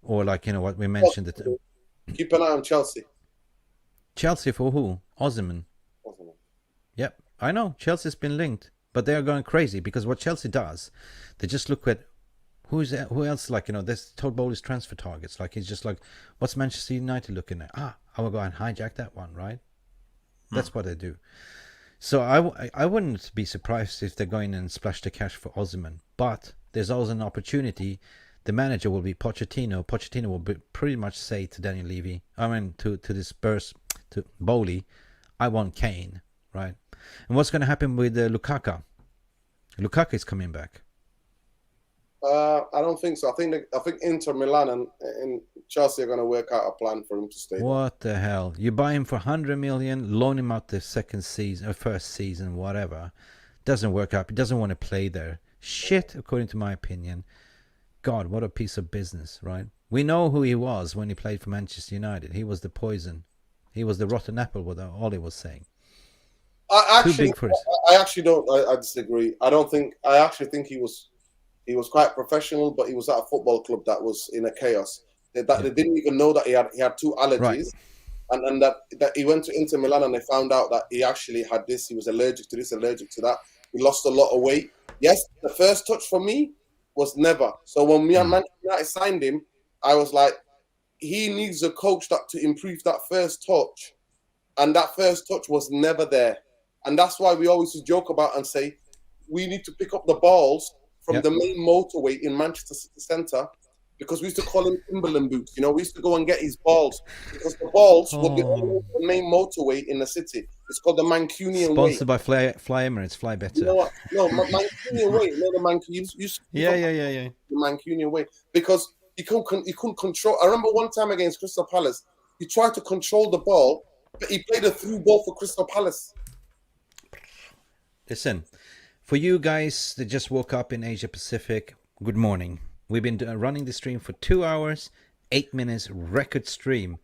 or like, what we mentioned. Keep an eye on Chelsea. Chelsea for who? Osimhen. Yep, I know. Chelsea's been linked. But they are going crazy because what Chelsea does, they just look at who else, like, there's Todd Bowley's transfer targets. Like, it's just like, what's Manchester United looking at? I will go and hijack that one, right? That's what they do. So I wouldn't be surprised if they're going and splash the cash for Osimhen. But there's also an opportunity. The manager will be Pochettino. Pochettino will pretty much say to Daniel Levy, to the Spurs, to Bowley, I want Kane, right? And what's going to happen with Lukaku? Lukaku is coming back. I don't think so. I think Inter Milan and Chelsea are going to work out a plan for him to stay. What the hell? You buy him for 100 million, loan him out the second season or first season, whatever. Doesn't work out. He doesn't want to play there. Shit, according to my opinion. God, what a piece of business, right? We know who he was when he played for Manchester United. He was the poison. He was the rotten apple, what Ollie was saying. I disagree. I actually think he was quite professional, but he was at a football club that was in a chaos. They didn't even know that he had 2 allergies, right. and that he went to Inter Milan and they found out that he actually had this. He was allergic to this, allergic to that. He lost a lot of weight. Yes, the first touch for me was never. So when me and Manchester United signed him, I was like, he needs a coach to improve that first touch, and that first touch was never there. And that's why we always joke about and say, we need to pick up the balls from the main motorway in Manchester City Centre, because we used to call him Timberland boots. We used to go and get his balls because the balls would be on the main motorway in the city. It's called the Mancunian Way. Sponsored by Fly Emirates, Fly Better. You know what? No, Mancunian Way. No, the Mancunian. Yeah. The Mancunian Way, because he couldn't control. I remember one time against Crystal Palace, he tried to control the ball, but he played a through ball for Crystal Palace. Listen, for you guys that just woke up in Asia Pacific, good morning. We've been running the stream for 2 hours, 8 minutes, record stream.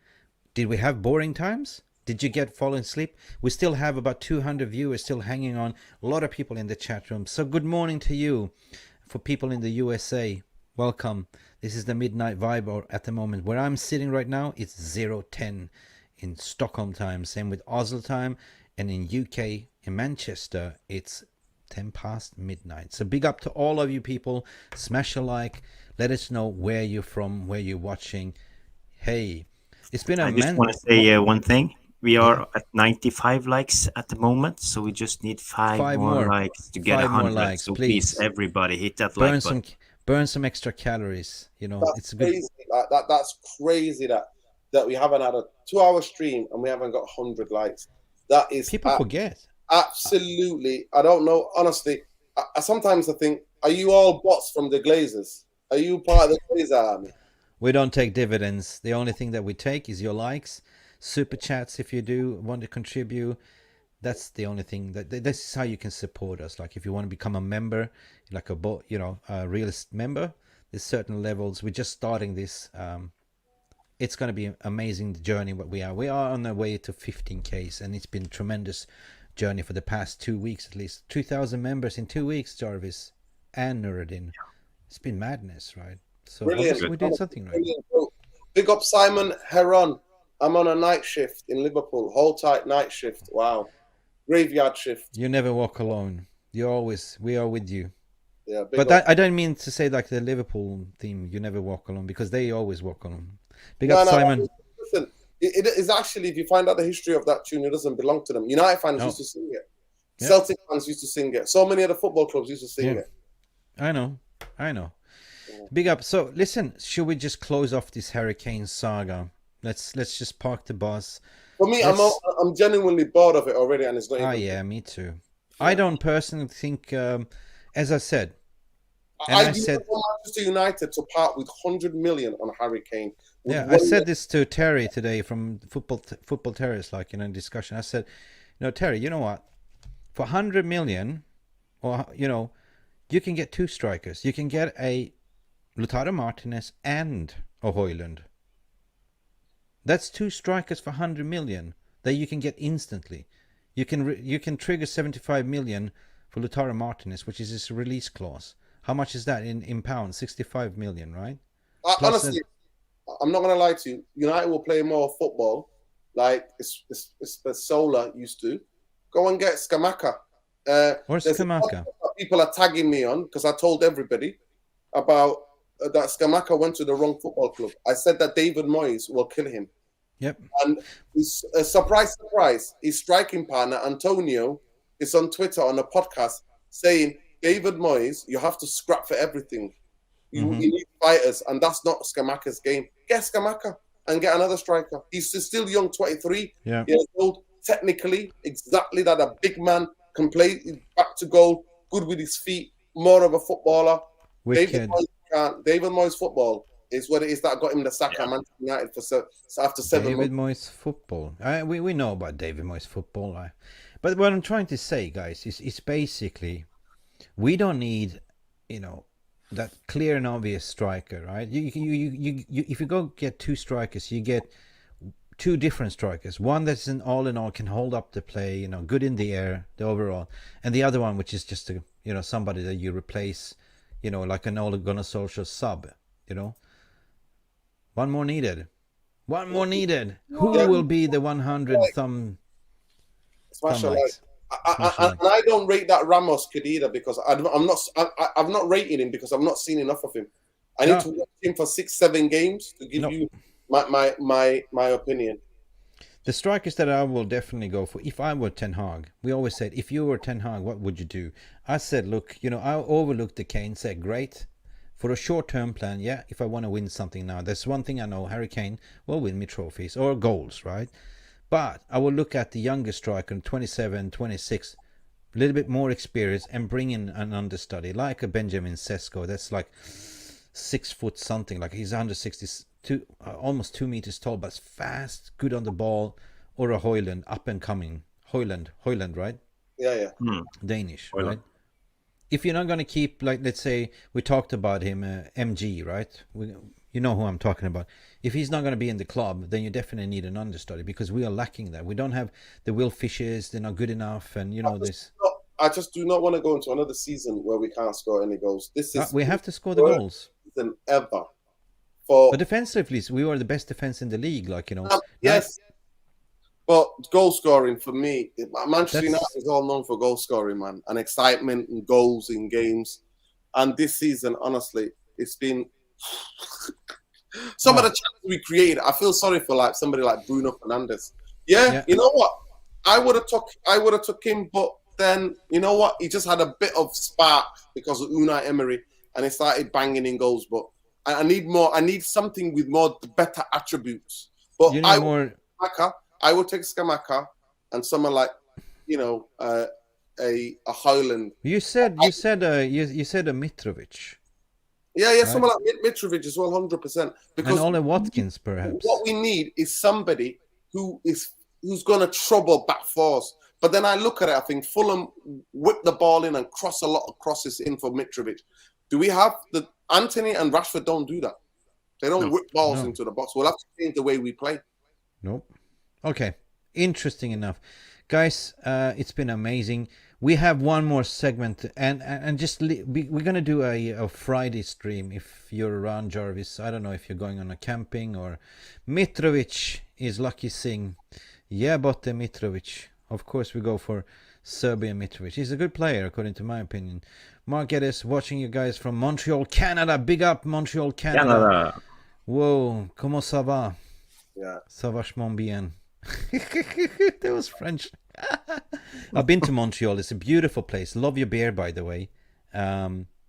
Did we have boring times? Did you get falling asleep? We still have about 200 viewers still hanging on. A lot of people in the chat room. So good morning to you. For people in the USA, welcome. This is the midnight vibe at the moment. Where I'm sitting right now, it's 0:10 in Stockholm time. Same with Oslo time. And in UK, in Manchester, it's 10 past midnight. So big up to all of you people. Smash a like. Let us know where you're from, where you're watching. Hey, it's been a I just want to say one thing. We are at 95 likes at the moment, so we just need five more likes to get 100. Likes, so please, everybody, hit that like button. Burn some extra calories. That's crazy. That's crazy that we haven't had a 2-hour stream and we haven't got 100 likes. That is people forget. Absolutely. I don't know. Honestly, I sometimes think, are you all bots from the Glazers? Are you part of the Glazer army? We don't take dividends. The only thing that we take is your likes, super chats if you do want to contribute. That's the only thing. This is how you can support us. Like if you want to become a member, like a realist member, there's certain levels. We're just starting this. It's going to be an amazing journey. What we are on our way to 15Ks, and it's been a tremendous journey for the past 2 weeks at least. 2,000 members in 2 weeks, Jarvis and Nuradin. It's been madness, right? So obviously we did something right. Big up Simon Heron. I'm on a night shift in Liverpool. Hold tight, night shift. Wow. Graveyard shift. You never walk alone. We are with you. Yeah, but I don't mean to say like the Liverpool theme, you never walk alone, because they always walk alone. Big up Simon. Listen, it is actually, if you find out the history of that tune, it doesn't belong to them. United fans used to sing it. Yeah. Celtic fans used to sing it. So many other football clubs used to sing it. I know. Yeah. Big up. So listen, should we just close off this Harry Kane saga? Let's just park the bus. For me, I'm genuinely bored of it already, and it's not. Yeah, me too. Yeah. I don't personally think, as I said, I said Manchester United to part with 100 million on Harry Kane. Yeah, I said this to Terry today from Football Terrace, like in discussion. I said, Terry, you know what? For 100 million, or you can get 2 strikers. You can get a Lautaro Martinez and a Højlund. That's 2 strikers for 100 million that you can get instantly. You can trigger 75 million for Lautaro Martinez, which is his release clause. How much is that in pounds? 65 million, right? Honestly, I'm not going to lie to you. United will play more football like it's the Sola used to. Go and get Scamacca. Where's Scamacca? People are tagging me on because I told everybody about that Scamacca went to the wrong football club. I said that David Moyes will kill him. Yep. And surprise, his striking partner, Antonio, is on Twitter on a podcast saying, David Moyes, you have to scrap for everything. You need fighters, and that's not Scamacca's game. Get Scamacca and get another striker. He's still young, 23 years old. Technically, exactly that a big man can play back to goal, good with his feet, more of a footballer. Wicked. David Moyes football is what it is that got him the sack at Manchester United after 7 months. David Moyes football. We know about David Moyes football. But what I'm trying to say, guys, is basically we don't need, that clear and obvious striker, right? If you go get 2 strikers, you get 2 different strikers. One that's in all can hold up the play, good in the air, the overall, and the other one which is just somebody that you replace, like an Ole Gunnar Solskjaer sub, One more needed. Who will be the 100 thumb? And I don't rate that Ramos kid either because I'm not rating him because I've not seen enough of him. I need to watch him for 6-7 games to give you my opinion. The strikers that I will definitely go for, if I were Ten Hag, we always said, if you were Ten Hag, what would you do? I said, look, I overlooked the Kane, said, great. For a short-term plan, if I want to win something now, there's one thing I know, Harry Kane will win me trophies or goals, right? But I will look at the younger striker, 27, 26, a little bit more experience, and bring in an understudy, like a Benjamin Sesko, that's like 6 foot something, like he's 162, almost 2 meters tall, but fast, good on the ball, or a Højlund, up and coming. Højlund, right? Yeah. Danish, Højlund. Right? If you're not going to keep, like, let's say, we talked about him, MG, right? You know who I'm talking about. If he's not going to be in the club, then you definitely need an understudy because we are lacking that. We don't have the Will Fishers. They're not good enough. And, I just do not want to go into another season where we can't score any goals. This is we have to score the goals. Than ever. But defensively, we were the best defense in the league. Yes. But goal scoring for me, Manchester United is all known for goal scoring, man, and excitement and goals in games. And this season, honestly, it's been some of the chances we created. I feel sorry for somebody like Bruno Fernandes. Yeah, you know what? I would have took him, but then you know what? He just had a bit of spark because of Unai Emery, and he started banging in goals. But I need more. I need something with better attributes. But I would take Scamacca and someone like, a Højlund. You said a Mitrovic. Yeah, right? Someone like Mitrovic as well, 100%. And Ole Watkins, perhaps. What we need is somebody who's going to trouble back fours. But then I look at it, I think Fulham whip the ball in and cross a lot of crosses in for Mitrovic. Do we have Anthony and Rashford don't do that. They don't whip balls into the box. We'll have to change the way we play. Nope. Okay. Interesting enough. Guys, it's been amazing. We have one more segment, and just we're gonna do a Friday stream if you're around, Jarvis. I don't know if you're going on a camping or Mitrovic is lucky Singh. 𝒂𝒊𝒄𝒌 𝑹𝒖𝒄𝒂. Of course, we go for Serbian Mitrovic. He's a good player, according to my opinion. Mark Geddes, watching you guys from Montreal, Canada. Big up, Montreal, Canada. Whoa, comment ça va? Yeah. Ça vachement bien. That was French. I've been to Montreal. It's a beautiful place. Love your beer, by the way.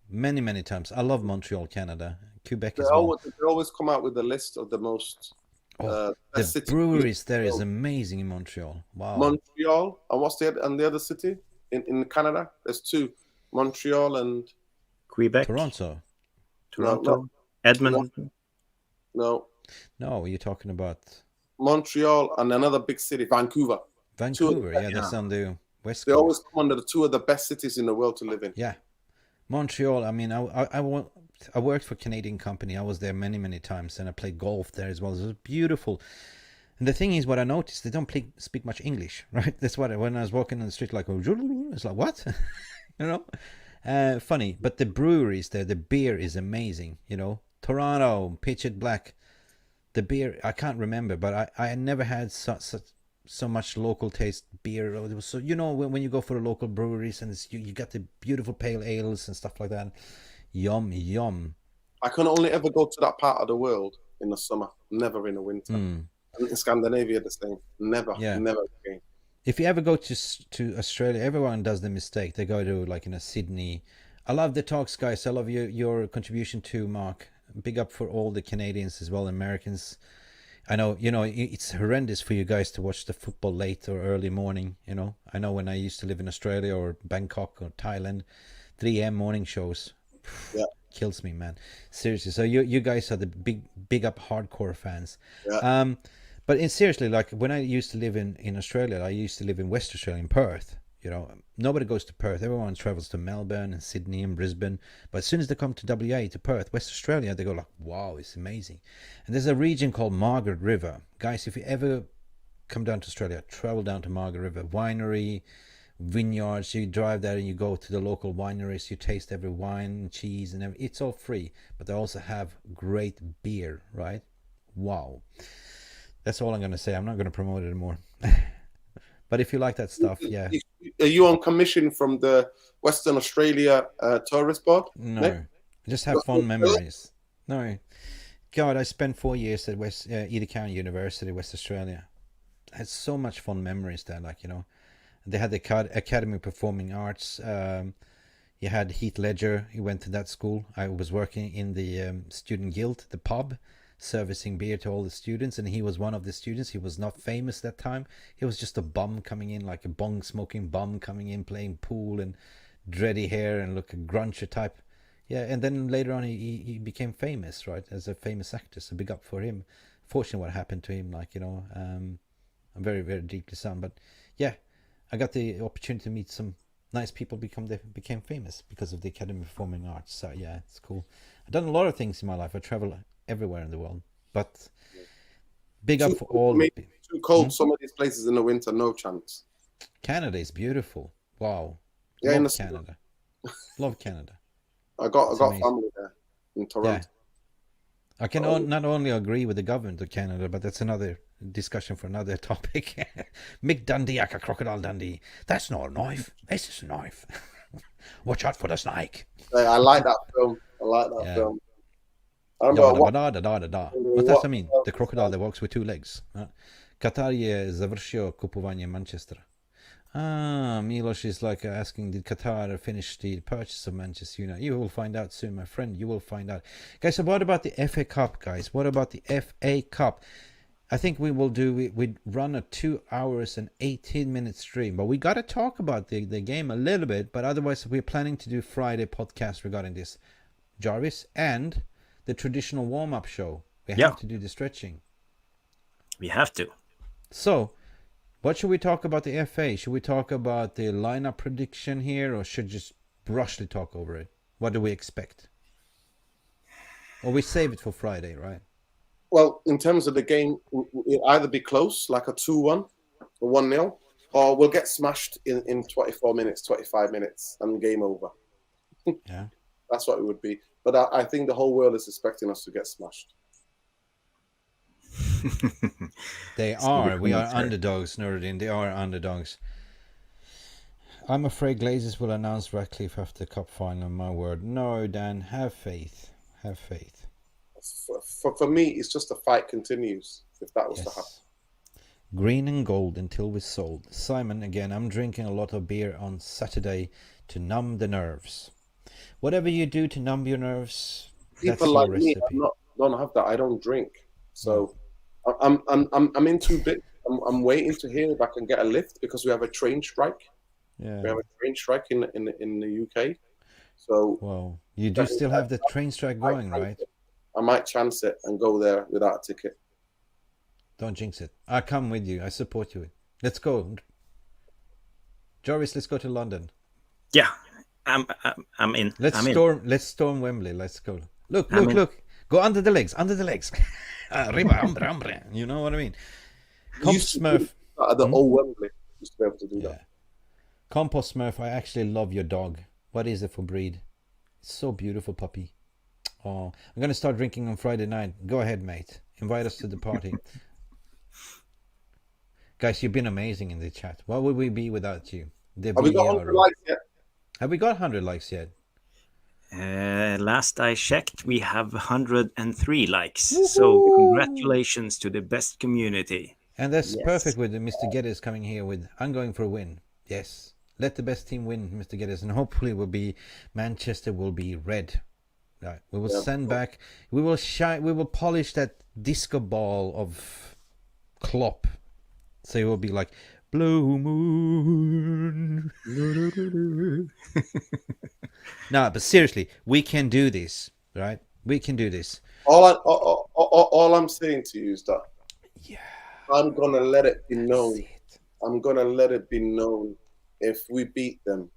Many times. I love Montreal, Canada. Quebec as well. They always come out with a list of the most the breweries there is amazing in Montreal. Wow. Montreal, and what's the other city in Canada? There's two, Montreal and Quebec. Toronto. No. Edmonton. No, you're talking about Montreal and another big city, Vancouver. Vancouver, yeah, that's on the west coast. They always come under the two of the best cities in the world to live in. Yeah, Montreal. I mean, I worked for a Canadian company. I was there many times, and I played golf there as well. It was beautiful. And the thing is, what I noticed, they don't speak much English, right? That's what when I was walking on the street, like, it's like, what? You know, funny. But the breweries there, the beer is amazing. You know, Toronto, Pitch It Black. The beer, I can't remember, but I never had so much local taste beer. It was so, you know, when you go for the local breweries and you got the beautiful pale ales and stuff like that. Yum. I can only ever go to that part of the world in the summer, never in the winter. And in Scandinavia, the same. Never again. If you ever go to Australia, everyone does the mistake. They go to like Sydney. I love the talks, guys. I love your contribution too, Mark. Big up for all the Canadians as well, Americans. I know, you know, it's horrendous for you guys to watch the football late or early morning, you know. I know when I used to live in Australia or Bangkok or Thailand, 3 a.m. morning shows. Kills me, man. Seriously. So you guys are the big up hardcore fans. Yeah. But seriously, like when I used to live in Australia, I used to live in West Australia, in Perth. You know, nobody goes to Perth. Everyone travels to Melbourne and Sydney and Brisbane. But as soon as they come to WA, to Perth, West Australia, they go like, wow, it's amazing. And there's a region called Margaret River. Guys, if you ever come down to Australia, travel down to Margaret River. Winery, vineyards. You drive there and you go to the local wineries. You taste every wine and cheese and everything. It's all free. But they also have great beer, right? Wow. That's all I'm going to say. I'm not going to promote it anymore. But if you like that stuff, yeah. Are you on commission from the Western Australia Tourist Board? No, Nick? I just have fond memories. No, God, I spent 4 years at Utd University, West Australia. I had so much fond memories there. Like, you know, they had the Academy of Performing Arts. You had Heath Ledger. He went to that school. I was working in the student guild, the pub, servicing beer to all the students, and he was one of the students. He was not famous that time. He was just a bum coming in, like a bong smoking bum coming in, playing pool and dready hair and look a gruncher type. Yeah, and then later on he became famous, right, as a famous actor. So big up for him. Fortunately, what happened to him, like, you know, I'm very deeply sad. But yeah, I got the opportunity to meet some nice people, became famous because of the Academy of Performing Arts. So yeah, it's cool. I've done a lot of things in my life. I travel everywhere in the world, but big up for all. Too cold. Some of these places in the winter, no chance. Canada is beautiful. Wow. Yeah, love Canada. Love Canada. I got family there in Toronto. Yeah. I can not only agree with the government of Canada, but that's another discussion for another topic. Mick Dundee, like a crocodile Dundee. That's not a knife. This is a knife. Watch out for the snake. I like that film. Film. I remember what does that mean? The crocodile that walks with two legs. Qatar je završio kupovanje Manchestera. Miloš is like asking, did Qatar finish the purchase of Manchester United? You will find out soon, my friend. You will find out. Guys, so what about the FA Cup, guys? What about the FA Cup? I think we will we'd run a 2 hours and 18-minute stream, but we got to talk about the game a little bit, but otherwise we're planning to do Friday podcast regarding this, Jarvis, and the traditional warm-up show. We have to do the stretching. We have to. So, what should we talk about the FA? Should we talk about the lineup prediction here, or should just brushly talk over it? What do we expect? Or we save it for Friday, right? Well, in terms of the game, it'll either be close, like a 2-1 or 1-0, or we'll get smashed in 24 minutes, 25 minutes, and game over. Yeah. That's what it would be. But I think the whole world is expecting us to get smashed. They are. We are underdogs, Nuradin. They are underdogs. I'm afraid Glazers will announce Ratcliffe after the cup final. My word. No, Dan. Have faith. Have faith. For me, it's just the fight continues, if that was to happen. Green and gold until we're sold. Simon, again, I'm drinking a lot of beer on Saturday to numb the nerves. Whatever you do to numb your nerves, that's People your like recipe. me don't have that. I don't drink, so I'm in 2 bits. I'm waiting to hear if I can get a lift because we have a train strike. Yeah. We have a train strike in the UK. So well, you do still have the train strike going, right? I might chance it and go there without a ticket. Don't jinx it. I'll come with you. I support you. Let's go. Jarvis, let's go to London. Yeah, I'm in. Let's storm Wembley. Let's go. Look. Go under the legs. You know what I mean? Compost Smurf. The old Wembley used to be able to do that. Compost Smurf, I actually love your dog. What is it for breed? It's so beautiful, puppy. Oh, I'm going to start drinking on Friday night. Go ahead, mate. Invite us to the party. Guys, you've been amazing in the chat. What would we be without you? Have we got 100 likes yet? Have we got 100 likes yet? Last I checked, we have 103 likes. Woohoo! So congratulations to the best community. And that's perfect with Mr. Geddes coming here with, I'm going for a win. Yes. Let the best team win, Mr. Geddes. And hopefully Manchester will be red. Right. We will send back, we will polish that disco ball of Klopp. So it will be like, Blue Moon. No, but seriously, we can do this, right? We can do this. All I'm saying to you is that I'm going to let it be known. I'm going to let it be known if we beat them,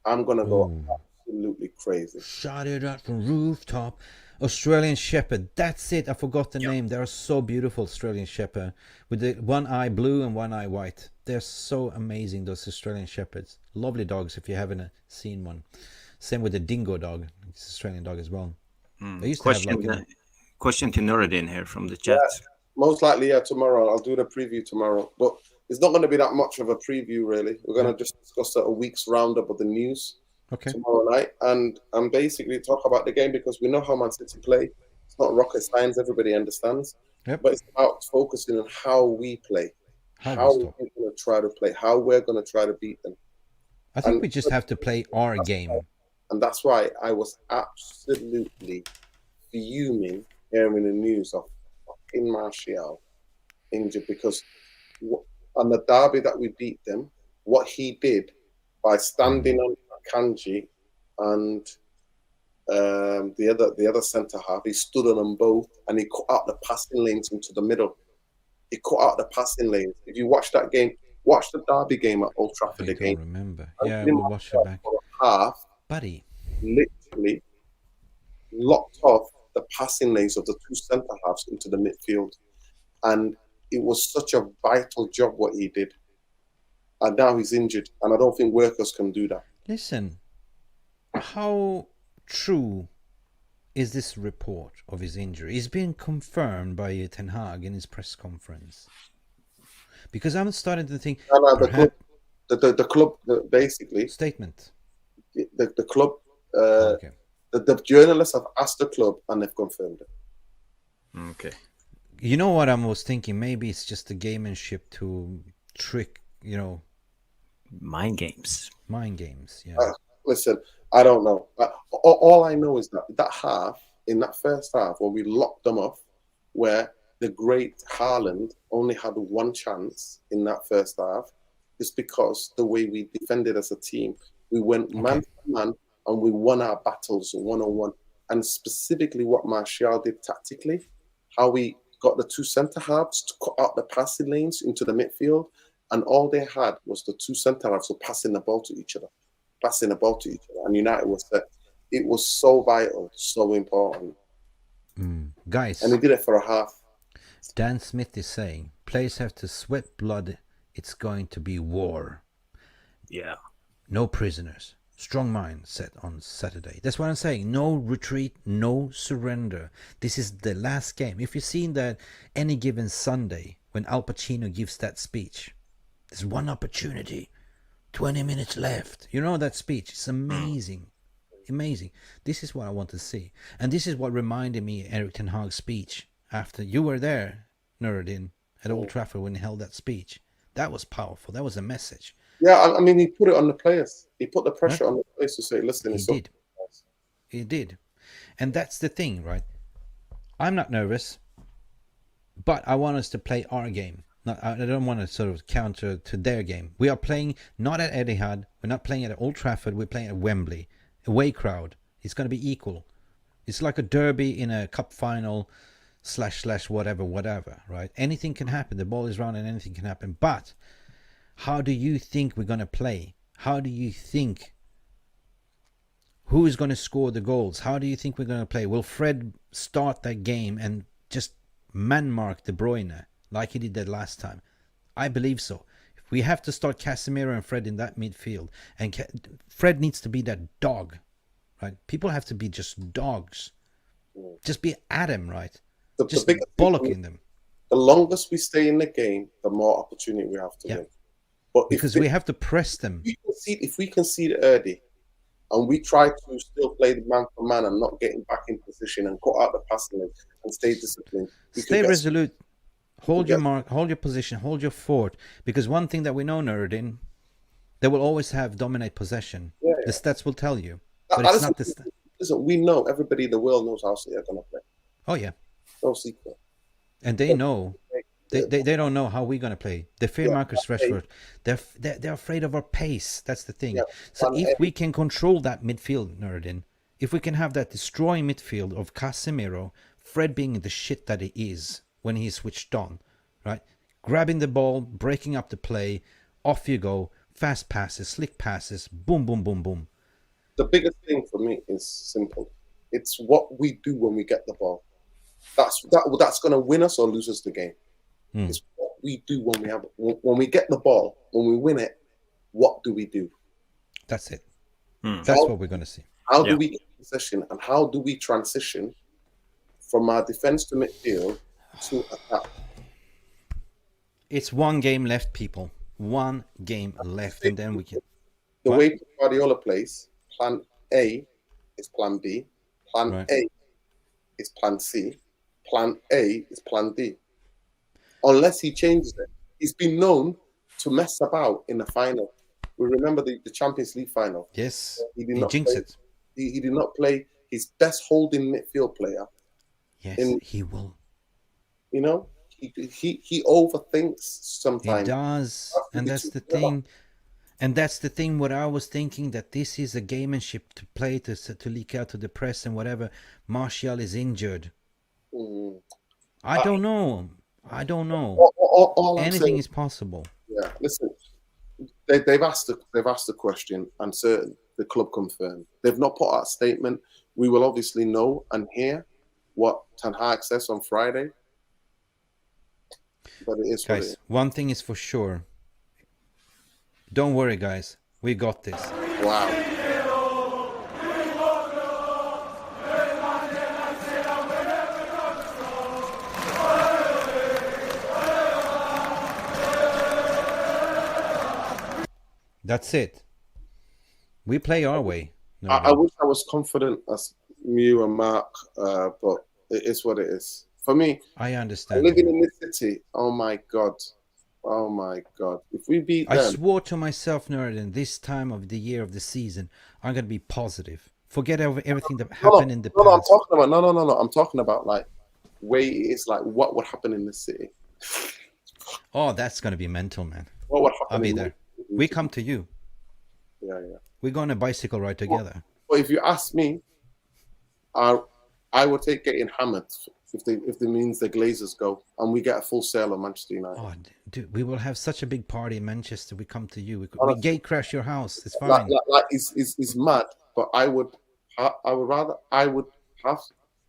I'm going to go absolutely crazy. Shout it out from rooftop. Australian Shepherd. That's it. I forgot the name. They are so beautiful, Australian Shepherd. With the one eye blue and one eye white. They're so amazing, those Australian Shepherds. Lovely dogs if you haven't seen one. Same with the dingo dog. It's an Australian dog as well. They used to have like question to Nuradin here from the chat. Yeah, most likely, tomorrow. I'll do the preview tomorrow. But it's not going to be that much of a preview, really. We're going to just discuss a week's roundup of the news tomorrow night and basically talk about the game because we know how Man City play. It's not rocket science. Everybody understands. But it's about focusing on how we play, how we're going to try to play, how we're going to try to beat them. I think we just have to play our game. And that's why I was absolutely fuming hearing the news of fucking Martial injured because on the derby that we beat them, what he did by standing on Kanji and the other centre half, he stood on them both and he cut out the passing lanes into the middle. He cut out the passing lanes. If you watch that game, watch the derby game at Old Trafford again. I remember. Yeah, we'll watch it back. Half, buddy, literally locked off the passing lanes of the two centre halves into the midfield, and it was such a vital job what he did. And now he's injured, and I don't think workers can do that. Listen, how true is this report of his injury? It's been confirmed by tenhag in his press conference. Because I'm starting to think the club basically statement. The club, the journalists have asked the club and they've confirmed it. Okay. You know what I was thinking? Maybe it's just a gamemanship to trick, mind games. Mind games, yeah. Listen, I don't know. All I know is that half, in that first half, when we locked them off, where the great Haaland only had one chance in that first half, is because the way we defended as a team. We went man to man and we won our battles one-on-one. And specifically what Martial did tactically, how we got the two centre halves to cut out the passing lanes into the midfield, and all they had was the two centre halves passing the ball to each other. And United was set. It was so vital, so important. Guys, and he did it for a half. Dan Smith is saying players have to sweat blood. It's going to be war. Yeah. No prisoners. Strong mind set on Saturday. That's what I'm saying. No retreat, no surrender. This is the last game. If you've seen that any given Sunday when Al Pacino gives that speech, there's one opportunity, 20 minutes left. You know that speech? It's amazing. Amazing. This is what I want to see. And this is what reminded me of Erik ten Hag's speech after you were there, Nuradin, at Old Trafford when he held that speech. That was powerful. That was a message. Yeah, I mean, he put it on the players. He put the pressure on the players to say, listen, he did. He did. And that's the thing, right? I'm not nervous, but I want us to play our game. I don't want to sort of counter to their game. We are playing not at Etihad. We're not playing at Old Trafford. We're playing at Wembley. Away crowd. It's going to be equal. It's like a derby in a cup final / whatever, right? Anything can happen. The ball is round and anything can happen. But how do you think we're going to play? How do you think? Who is going to score the goals? How do you think we're going to play? Will Fred start that game and just man-mark De Bruyne like he did that last time? I believe so. If we have to start Casemiro and Fred in that midfield, and Fred needs to be that dog, right? People have to be just dogs. Just be at him, right? Just bollocking them. The longest we stay in the game, the more opportunity we have to win. But because we have to press them. If we concede early, and we try to still play the man for man and not getting back in position and cut out the passing and stay disciplined. Stay resolute. Hold your mark, hold your position, hold your fort. Because one thing that we know, Nuradin, they will always have dominate possession. Yeah, yeah. The stats will tell you. But it's not the listen, we know, everybody in the world knows how City are going to play. Oh, yeah. No secret. And they know. They don't know how we're going to play. They fear Marcus Rashford. They're afraid of our pace. That's the thing. Yeah, so if we can control that midfield, Nuradin, if we can have that destroying midfield of Casemiro, Fred being the shit that he is when he's switched on, right? Grabbing the ball, breaking up the play, off you go, fast passes, slick passes, boom, boom, boom, boom. The biggest thing for me is simple. It's what we do when we get the ball. That's going to win us or lose us the game. It's what we do when we get the ball, when we win it. What do we do? That's it. That's what we're going to see. How do we get possession, and how do we transition from our defense to midfield to attack? It's one game left, people. One game left, and then we can. The way Guardiola plays, Plan A is Plan B, Plan A is Plan C, Plan A is Plan D. Unless he changes it. He's been known to mess about in the final. We remember the Champions League final. Yes, he jinxed it. He did not play his best holding midfield player. Yes, he will. You know, he overthinks sometimes. He does, and that's the thing. And that's the thing. What I was thinking, that this is a gamemanship to play to leak out to the press and whatever. Martial is injured. I don't know. Anything is possible. Yeah, listen. They've asked the question, and certain the club confirmed. They've not put out a statement. We will obviously know and hear what Ten Hag says on Friday. But it is guys, what it is. One thing is for sure. Don't worry, guys. We got this. Wow. That's it. We play our way. I wish I was confident as you and Mark, but it is what it is. For me, I understand. Living in this city, oh my God. If we beat them... I swore to myself, Nuradin, this time of the year of the season, I'm going to be positive. Forget everything that happened in the past. I'm talking about like way it's like what would happen in the city. Oh, that's going to be mental, man. What would happen? I'll be there. We come to you. Yeah. We're going on a bicycle ride together. Well, if you ask me, I would take getting hammered if it means the Glazers go and we get a full sale on Manchester United. Oh, dude, we will have such a big party in Manchester. We come to you. We gate crash your house. It's fine. It's mad, but I would have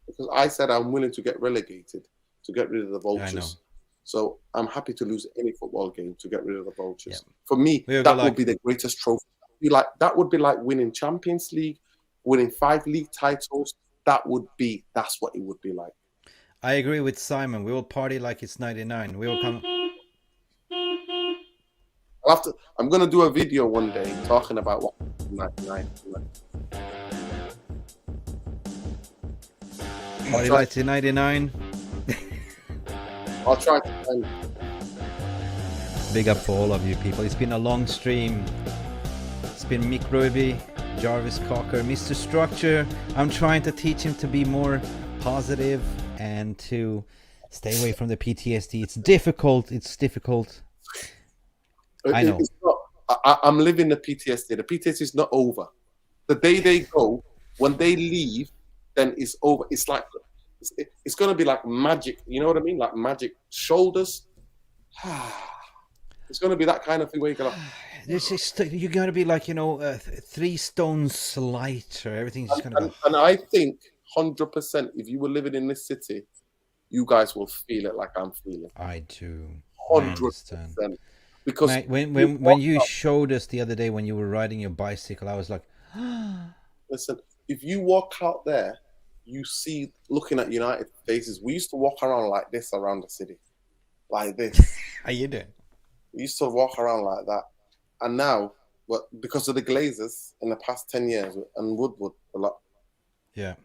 because I said I'm willing to get relegated to get rid of the vultures. So I'm happy to lose any football game to get rid of the vultures. Yeah. For me, that would be the greatest trophy. That would be like winning Champions League, winning 5 league titles. That's what it would be like. I agree with Simon. We will party like it's 99. We will come. I'm gonna do a video one day talking about what 99. Party like 99. I'll try to find. Big up for all of you people. It's been a long stream. It's been Mick Ruby, Jarvis Cocker, Mr. Structure. I'm trying to teach him to be more positive and to stay away from the PTSD. It's difficult. I know. I'm living the PTSD. The PTSD is not over. The day they go, when they leave, then it's over. It's like it's gonna be like magic. You know what I mean? Like magic shoulders. It's gonna be that kind of thing where you're gonna be like 3 stones lighter. Everything's just gonna go. And I think 100%, if you were living in this city, you guys will feel it like I'm feeling. I do. 100%. Because mate, when you showed us the other day when you were riding your bicycle, I was like, listen, if you walk out there, you see, looking at United faces. We used to walk around like this around the city, like this. How you doing? We used to walk around like that, and now, because of the Glazers in the past 10 years and Woodward a lot. Yeah.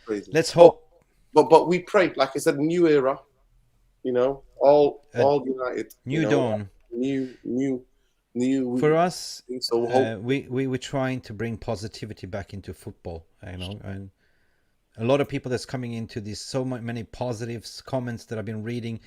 Crazy. Let's hope. But we pray, like I said, new era. All United. New dawn. New. For us, so we were trying to bring positivity back into football, and a lot of people that's coming into these, so many positive comments that I've been reading.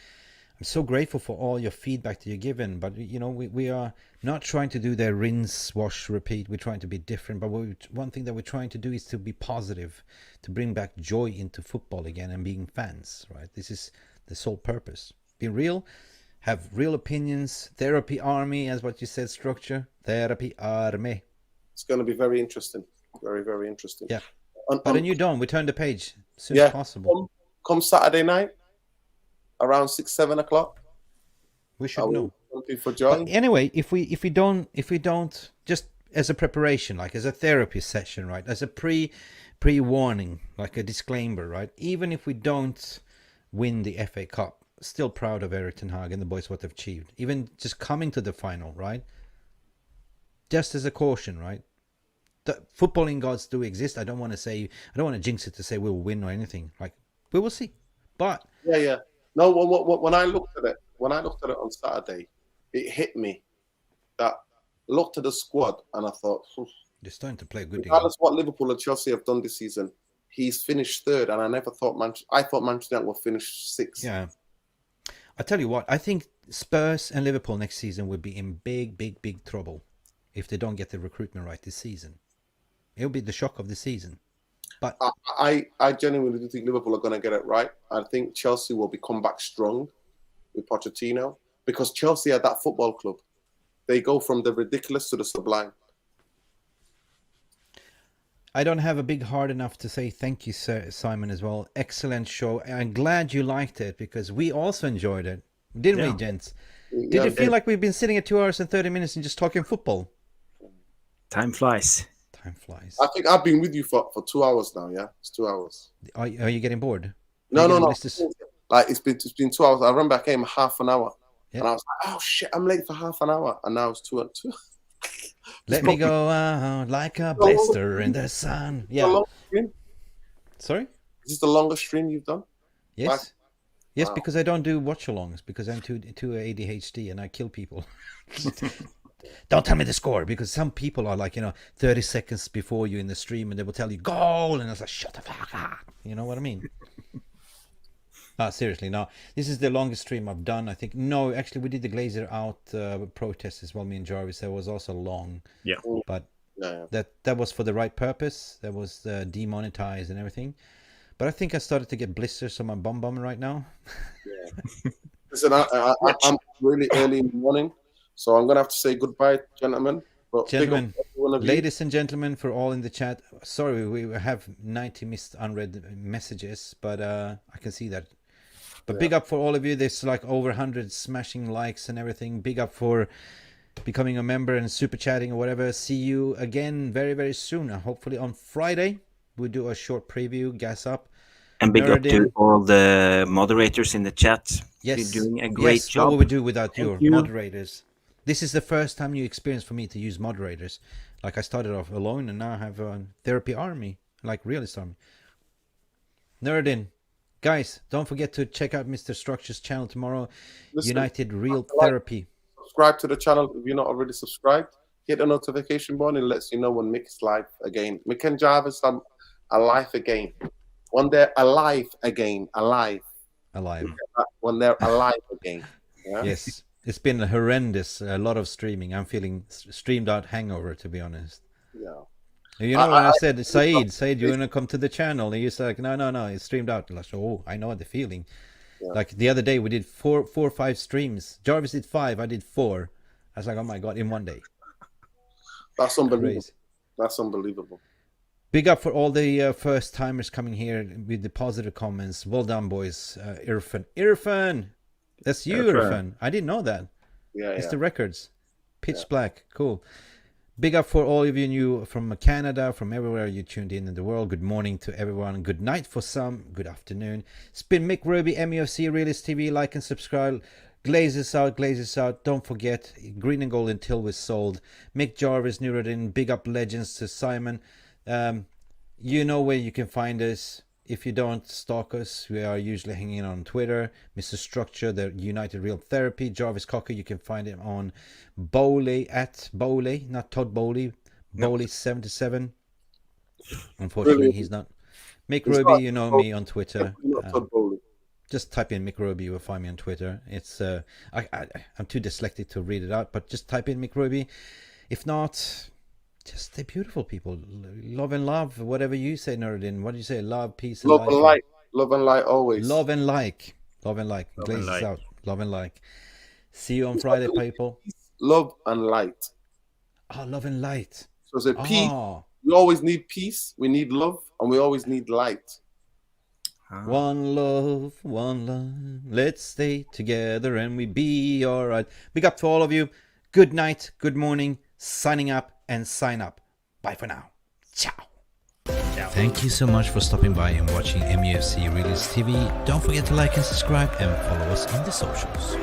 I'm so grateful for all your feedback that you're given, but we are not trying to do the rinse, wash, repeat. We're trying to be different, but one thing that we're trying to do is to be positive, to bring back joy into football again and being fans, right? This is the sole purpose. Be real. Have real opinions. Therapy army, as what you said, Structure. Therapy army. It's going to be very interesting. Very, very interesting. Yeah. But a new dawn. We turn the page as soon as possible. Come Saturday night, around 6-7 o'clock. We should know. For joy. But anyway, if we don't, just as a preparation, like as a therapy session, right? As a pre-warning, like a disclaimer, right? Even if we don't win the FA Cup, still proud of Erik ten Hag and the boys what they've achieved. Even just coming to the final, right? Just as a caution, right? The footballing gods do exist. I don't want to jinx it to say we'll win or anything. Like, we will see. But yeah. No, when I looked at it on Saturday, it hit me that I looked at the squad and I thought, they're starting to play a good game. Regardless what Liverpool and Chelsea have done this season, he's finished 3rd, and I thought Manchester United will finish 6th. Yeah. I tell you what, I think Spurs and Liverpool next season will be in big trouble if they don't get the recruitment right this season. It'll be the shock of the season. But I genuinely do think Liverpool are going to get it right. I think Chelsea will come back strong with Pochettino, because Chelsea are that football club. They go from the ridiculous to the sublime. I don't have a big heart enough to say thank you, Sir Simon, as well. Excellent show. I'm glad you liked it, because we also enjoyed it. Didn't we, gents? Did you feel like we've been sitting at 2 hours and 30 minutes and just talking football? Time flies. Time flies. I think I've been with you for 2 hours now, yeah? It's 2 hours. Are you getting bored? No. Like, it's been 2 hours. I remember I came half an hour. Yeah. And I was like, oh, shit, I'm late for half an hour. And now it's 2 and 2. Let me go out like a blister in the sun. Yeah. Sorry? Is this the longest stream you've done? Yes. Yes, wow. Because I don't do watch-alongs, because I'm too ADHD and I kill people. Don't tell me the score, because some people are like, 30 seconds before you in the stream and they will tell you goal, and I was like, shut the fuck up. You know what I mean? Seriously, no. This is the longest stream I've done, I think. No, actually, we did the Glazer out protest as well, me and Jarvis. That was also long. Yeah. But that was for the right purpose. That was demonetized and everything. But I think I started to get blisters on my bum right now. Yeah. Listen, I'm really early in the morning, so I'm going to have to say goodbye, gentlemen. But gentlemen, big up everyone one of you. Ladies and gentlemen, for all in the chat, sorry, we have 90 missed unread messages, but I can see that. But big up for all of you. There's like over 100 smashing likes and everything. Big up for becoming a member and super chatting or whatever. See you again very, very soon. Hopefully on Friday. We'll do a short preview, gas up. And big up to all the moderators in the chat. Yes. You're doing a great job. What would we do without your moderators? This is the first time you experience for me to use moderators. Like I started off alone and now I have a therapy army, like realist army. Nuradin. Guys, don't forget to check out Mr. Structure's channel tomorrow. United Real Therapy. Subscribe to the channel if you're not already subscribed. Hit the notification button and it lets you know when Mick's live again. Mick and Jarvis are alive again. When they're alive again. Alive. When they're alive again. Yeah? Yes. It's been horrendous. A lot of streaming. I'm feeling streamed out hangover, to be honest. Yeah. You know, when I said, Said, you want to come to the channel? And you're like, no, it's streamed out. Like, oh, I know the feeling. Yeah. Like the other day, we did four or five streams. Jarvis did 5, I did 4. I was like, oh my God, in one day. That's unbelievable. Crazy. That's unbelievable. Big up for all the first timers coming here with the positive comments. Well done, boys. Irfan. That's you, Irfan. I didn't know that. Yeah, it's the records. Pitch black. Cool. Big up for all of you new from Canada, from everywhere you tuned in the world. Good morning to everyone. Good night for some. Good afternoon. It's been Mick Ruby, MUFC Realist TV. Like and subscribe. Glazes out. Don't forget, green and gold until we're sold. Mick, Jarvis, Nuradin. Big up legends to Simon. You know where you can find us. If you don't stalk us, we are usually hanging on Twitter. Mr. Structure, the United Real Therapy. Jarvis Cocker, you can find him on Bowley, at Bowley, not Todd Bowley, Bowley77. Unfortunately, he's not. Mick Ruby, you know me on Twitter. Just type in Mick Ruby, you will find me on Twitter. It's I'm too dyslexic to read it out, but just type in Mick Ruby. If not, just stay beautiful, people. Love and love, whatever you say, Nuradin. What do you say? Love, peace, and love life. And light. Love and light always. Love and like. Love and like. Glazes out. Love and like. See you on Friday, people. Love and light. Oh, love and light. So it's a peace. We always need peace. We need love, and we always need light. One love, one love. Let's stay together and we be all right. Big up to all of you. Good night, good morning. Signing up and sign up. Bye for now. Ciao. Thank you so much for stopping by and watching MUFC Realist TV. Don't forget to like and subscribe and follow us on the socials.